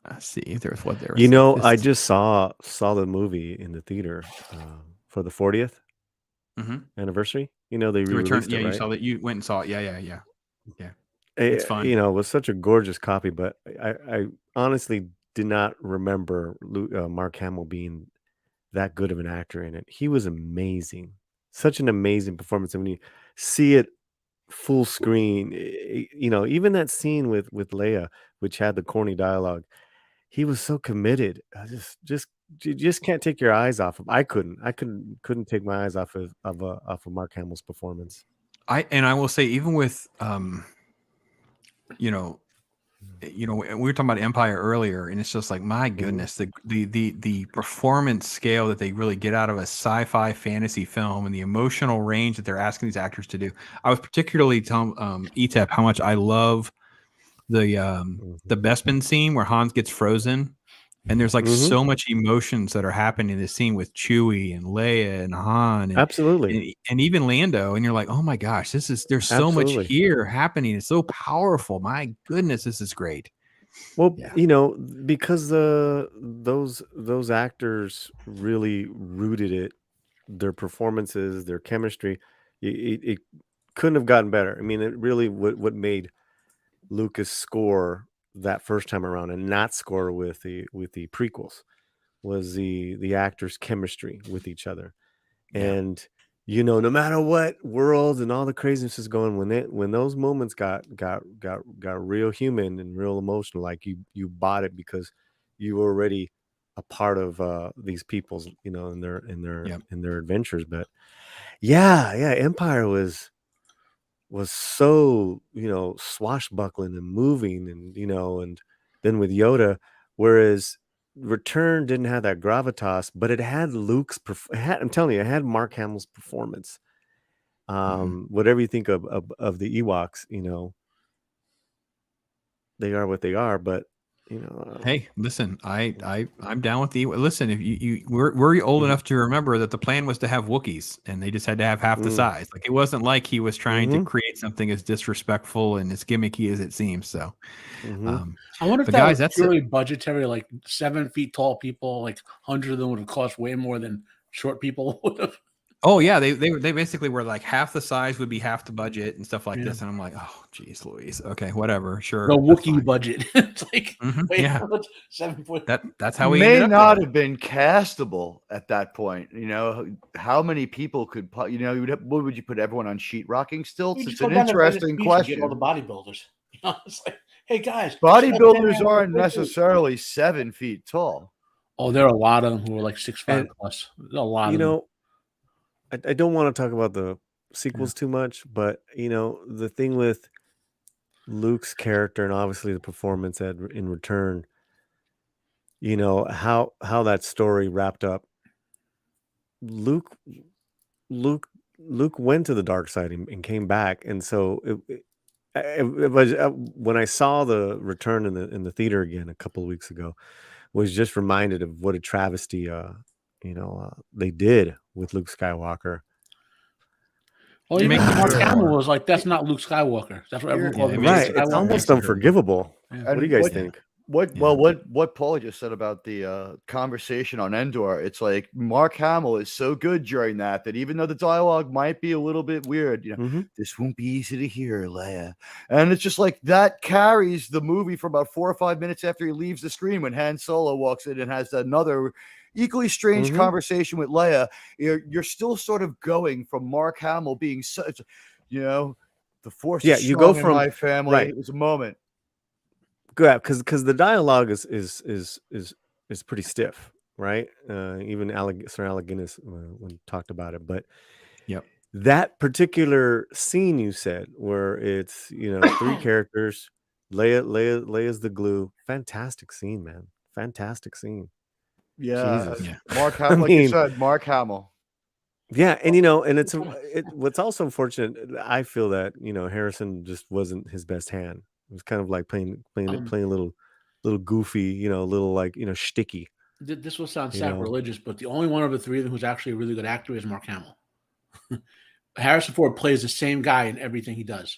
Let's see if there's what there was. You know, I just saw the movie in the theater for the 40th anniversary. You know, they re-released it, you right? saw that. You went and saw it. Yeah. It's fun. You know, it was such a gorgeous copy, but I honestly did not remember Mark Hamill being that good of an actor in it. He was amazing. Such an amazing performance. And when you see it full screen, you know, even that scene with Leia, which had the corny dialogue, he was so committed. You just can't take your eyes off him. I couldn't take my eyes off of Mark Hamill's performance. I will say, even with we were talking about Empire earlier, and it's just like, my goodness, the performance scale that they really get out of a sci-fi fantasy film and the emotional range that they're asking these actors to do. I was particularly telling Etep how much I love the Bespin scene where Hans gets frozen, and there's like so much emotions that are happening in this scene with Chewie and Leia and Han, and, absolutely, and even Lando, and you're like, oh my gosh, there's so much here happening. It's so powerful. My goodness, this is great. Well, you know, because those actors really rooted it, their performances, their chemistry, it couldn't have gotten better. I mean, it really what made Lucas score that first time around and not score with the prequels was the actors' chemistry with each other. And you know, no matter what worlds and all the craziness is going, when those moments got real human and real emotional, like you bought it because you were already a part of these people's, you know, in their adventures. But yeah, Empire was so, you know, swashbuckling and moving, and you know, and then with Yoda, whereas Return didn't have that gravitas, but it had I'm telling you, it had Mark Hamill's performance. Whatever you think of the Ewoks, you know, they are what they are, but you know, hey, listen, I'm down with the listen. If we're old enough to remember that the plan was to have Wookiees, and they just had to have half the size. Like, it wasn't like he was trying to create something as disrespectful and as gimmicky as it seems. So, I wonder if that guys, was purely budgetary. Like 7 feet tall people, like 100 of them would have cost way more than short people would have. Oh yeah, they basically were like half the size would be half the budget and stuff like this, and I'm like, oh geez, Louise. Okay, whatever, sure. The Wookiee budget. It's like, wait, 7 foot. That's how we may not have been castable at that point. You know, how many people could? You know, what would you put everyone on sheetrocking stilts? It's an interesting question. Get all the bodybuilders. You know, it's like, hey guys, bodybuilders aren't necessarily 7 feet tall. Oh, there are a lot of them who are like 6'5" plus. There's a lot. You of them. know, I don't want to talk about the sequels too much, but you know, the thing with Luke's character and obviously the performance in Return, you know, how that story wrapped up. Luke went to the dark side and came back, and so it was when I saw the Return in the theater again a couple of weeks ago, was just reminded of what a travesty they did with Luke Skywalker. Well, even Mark Hamill was like, "That's not Luke Skywalker." That's what everyone called him. Right? It's almost unforgivable. Yeah. What do you guys think? What Paul just said about the conversation on Endor, it's like Mark Hamill is so good during that even though the dialogue might be a little bit weird, this won't be easy to hear, Leia. And it's just like that carries the movie for about 4 or 5 minutes after he leaves the screen when Han Solo walks in and has another equally strange conversation with Leia. You're still sort of going from Mark Hamill being such, the Force is you go strong in from my family. right. It was a moment. Yeah, because the dialogue is pretty stiff, right? Even Sir Alec Guinness when talked about it, but that particular scene you said where it's 3 characters, Leia's the glue. Fantastic scene, man. Fantastic scene. Yeah, Jesus. Mark Hamill, like you said, Mark Hamill. Yeah, and what's also unfortunate. I feel that Harrison just wasn't his best hand. It was kind of like playing a little goofy, a little like shticky. This will sound sacrilegious, but the only one of the 3 of them who's actually a really good actor is Mark Hamill. Harrison Ford plays the same guy in everything he does.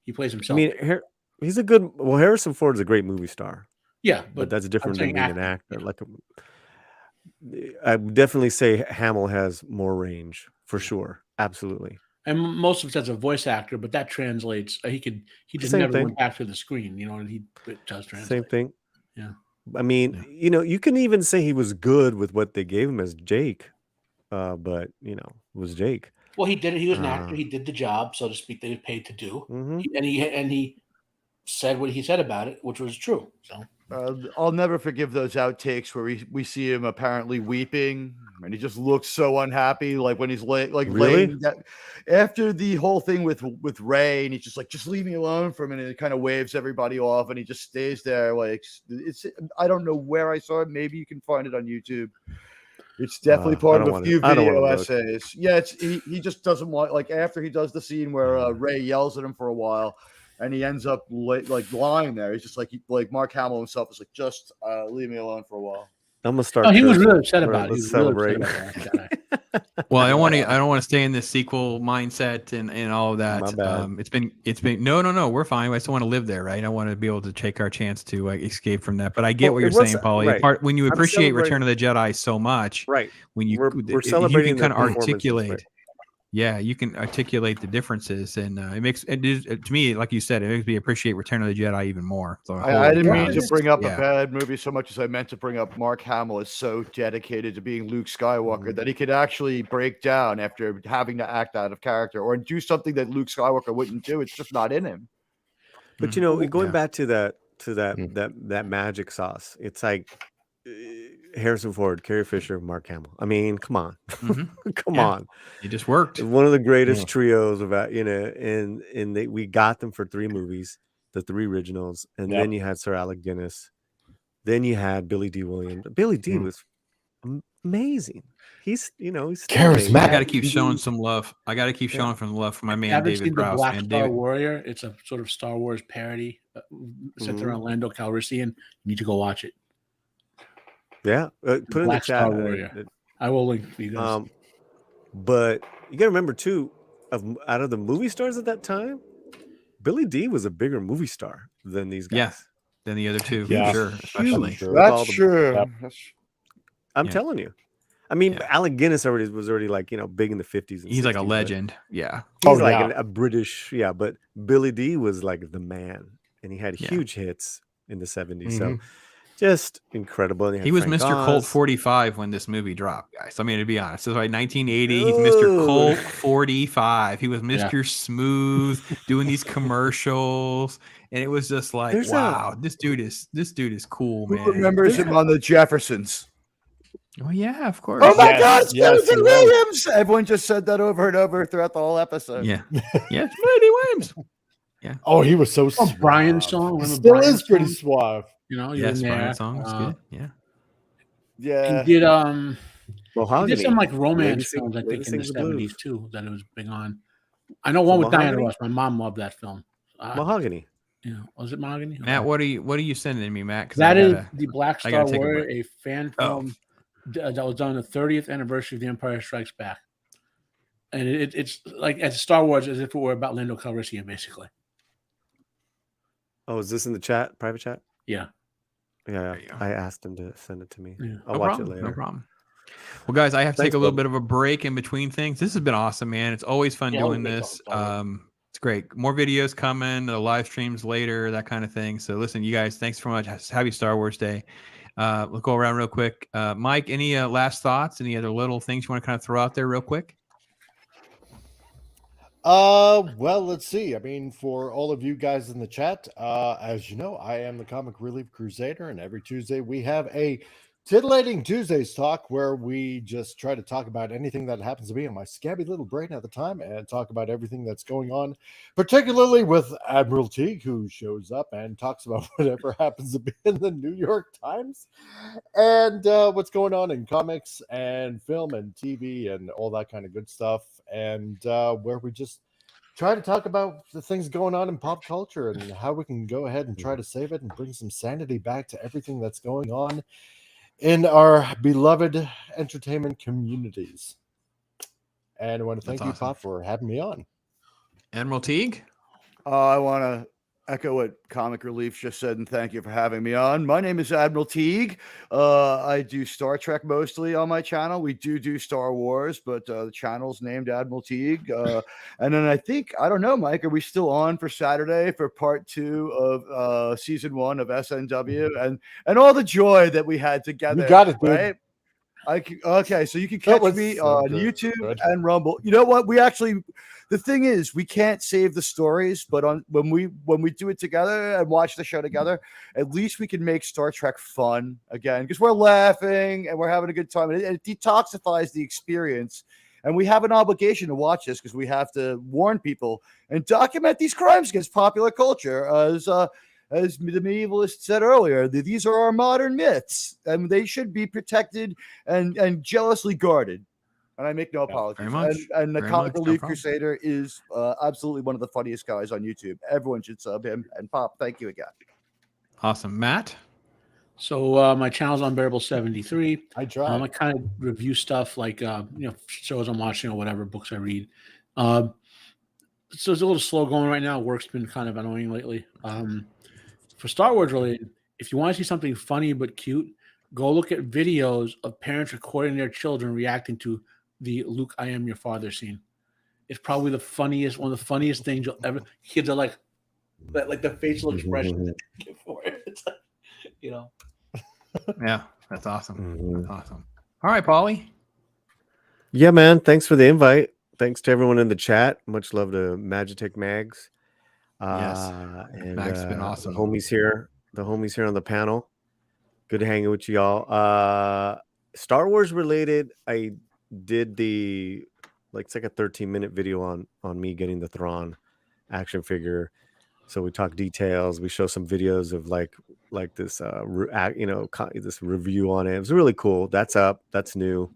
He plays himself. I mean, he's a good. Well, Harrison Ford is a great movie star. Yeah, but that's different than being an actor. Yeah. Like, I would definitely say Hamill has more range for sure. Absolutely. And most of it's as a voice actor, but that translates. He just never went back to the screen. It does translate. Same thing. Yeah. I mean, you can even say he was good with what they gave him as Jake, but it was Jake. Well, he did it. He was an actor. He did the job, so to speak, that he was paid to do. He said what he said about it, which was true. So I'll never forgive those outtakes where we see him apparently weeping, and he just looks so unhappy, like when he's laying down, after the whole thing with Rey, and he's just like, just leave me alone for a minute. He kind of waves everybody off, and he just stays there. Like, I don't know where I saw it. Maybe you can find it on YouTube. It's definitely part of a few video essays. Yeah, he just doesn't want, like, after he does the scene where Rey yells at him for a while, and he ends up like lying there. He's just like Mark Hamill himself is like, just leave me alone for a while. I'm gonna start. Oh, he was really upset about it. Let's celebrate. Well, I don't want to stay in this sequel mindset and all of that. My bad. It's been no, we're fine. I still want to live there, right? I want to be able to take our chance to escape from that. But I get what you're saying, Paulie. Right. When you appreciate Return of the Jedi so much, right? When we're celebrating, you can kind of articulate. Yeah, you can articulate the differences, and to me, like you said, it makes me appreciate Return of the Jedi even more. So I didn't mean to bring up a bad movie so much as I meant to bring up Mark Hamill is so dedicated to being Luke Skywalker that he could actually break down after having to act out of character or do something that Luke Skywalker wouldn't do. It's just not in him. But going back to that magic sauce, it's like Harrison Ford, Carrie Fisher, Mark Hamill. I mean, come on, come on. It just worked. One of the greatest trios of we got them for 3 movies, the 3 originals, and then you had Sir Alec Guinness, then you had Billy D. Williams. Billy D. was amazing. He's charismatic. I got to keep showing some love. I got to keep showing some love for my man David Prowse. Black Star Warrior. It's a sort of Star Wars parody set around Lando Calrissian. You need to go watch it. Yeah, put in the chat. I will link for you guys. But you got to remember too, out of the movie stars at that time, Billy D was a bigger movie star than these guys. Yeah, than the other 2. Yeah, sure, especially. That's true. I'm telling you. I mean, Alec Guinness was already like big in the 50s. He's 60s, like a legend. Yeah, he's like a British. Yeah, but Billy D was like the man, and he had huge hits in the 70s. So. Just incredible. He was Frank Mr. Colt 45 when this movie dropped, guys. I mean, to be honest, so like 1980, he's Mr. Colt 45. He was Mr. Smooth doing these commercials, and it was just like, wow, this dude is cool, man. Who remembers him on the Jeffersons? Oh yeah, of course. Oh my God, it's Billy Williams! Everyone just said that over and over throughout the whole episode. Yeah, yeah, it's Billy Williams. Yeah. Oh, he was so. Brian's song. He still is pretty suave. Yes, Brian's song was good. Yeah. Yeah. He did some like romance films, I think, in the 70s too, that it was big on. I know one with Diana Ross. My mom loved that film. Mahogany. Yeah. Was it Mahogany? Matt, what are you sending me, Matt? That is the Black Star Warrior, a fan film that was done on the 30th anniversary of The Empire Strikes Back. And it's like as Star Wars as if it were about Lando Calrissian, basically. Oh, is this in the chat, private chat? Yeah. Yeah, I asked him to send it to me. I'll No watch problem. it later. No problem. Well, guys, I have to take Thanks, a little bud. bit of a break in between things. This has been awesome, man. It's always fun Yeah, doing always this. awesome. It's great. More videos coming, live streams later, that kind of thing. So listen, you guys, thanks so much. Happy Star Wars Day. We'll go around real quick. Mike, any last thoughts? Any other little things you want to kind of throw out there real quick? Well, let's see. I mean, for all of you guys in the chat, as you know, I am the Comic Relief Crusader, and every Tuesday we have a Titillating Tuesdays talk where we just try to talk about anything that happens to be in my scabby little brain at the time and talk about everything that's going on, particularly with Admiral Teague, who shows up and talks about whatever happens to be in the New York Times and what's going on in comics and film and TV and all that kind of good stuff. And where we just try to talk about the things going on in pop culture and how we can go ahead and try to save it and bring some sanity back to everything that's going on in our beloved entertainment communities. And I want to thank you, Pop, for having me on. Admiral Teague? I want to echo what Comic Relief just said, and thank you for having me on. My name is Admiral Teague. I do Star Trek mostly on my channel. We do Star Wars, but the channel's named Admiral Teague. And then I don't know, Mike, are we still on for Saturday for part 2 of season 1 of SNW and all the joy that we had together? You got it, dude. Right? Okay, so you can catch me on YouTube and Rumble. You know what? The thing is, we can't save the stories, but when we do it together and watch the show together, at least we can make Star Trek fun again because we're laughing and we're having a good time. And it detoxifies the experience. And we have an obligation to watch this because we have to warn people and document these crimes against popular culture. As the medievalists said earlier, these are our modern myths, and they should be protected and jealously guarded. And I make no apologies. Very much. And the Very Comic much, no Relief problem. Crusader is absolutely one of the funniest guys on YouTube. Everyone should sub him. And Pop, thank you again. Awesome. Matt? So my channel's Unbearable 73. I try. I kind of review stuff like shows I'm watching or whatever, books I read. So it's a little slow going right now. Work's been kind of annoying lately. For Star Wars related, if you want to see something funny but cute, go look at videos of parents recording their children reacting to the Luke, I am your father scene. It's probably one of the funniest things you'll ever. Kids are like the facial expression for it. It's like, Yeah, that's awesome. That's awesome. All right, Paulie. Yeah, man. Thanks for the invite. Thanks to everyone in the chat. Much love to Magitech Mags. Yes, and Mag's been awesome. The homies here on the panel. Good hanging with y'all. Star Wars related, I did it's like a 13-minute video on me getting the Thrawn action figure. So we talk details. We show some videos of like this this review on it. It was really cool. That's up. That's new.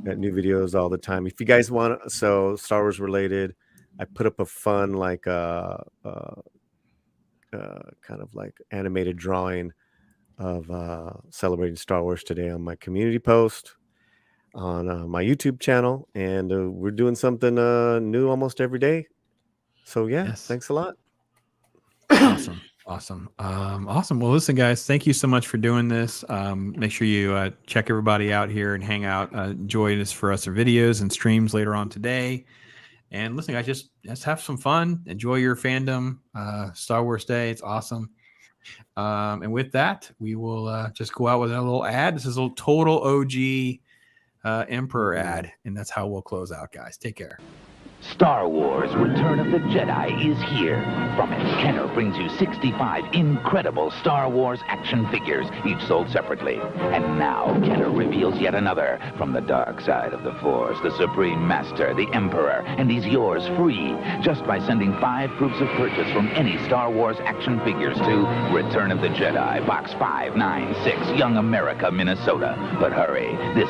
Got new videos all the time. If you guys want, so Star Wars related, I put up a fun kind of like animated drawing of celebrating Star Wars today on my community post on my YouTube channel, and we're doing something new almost every day. So yeah, Thanks a lot. Awesome. Well, listen, guys, thank you so much for doing this. Make sure you check everybody out here and hang out. Join us for us our videos and streams later on today. And listen, guys, just have some fun. Enjoy your fandom. Star Wars Day. It's awesome. And with that, we will just go out with a little ad. This is a little total OG Emperor ad. And that's how we'll close out, guys. Take care. Star Wars Return of the Jedi is here. From it, Kenner brings you 65 incredible Star Wars action figures, each sold separately. And now Kenner reveals yet another from the dark side of the Force, the Supreme Master, the Emperor, and he's yours free just by sending 5 proofs of purchase from any Star Wars action figures to Return of the Jedi, Box 596, Young America, Minnesota. But hurry, this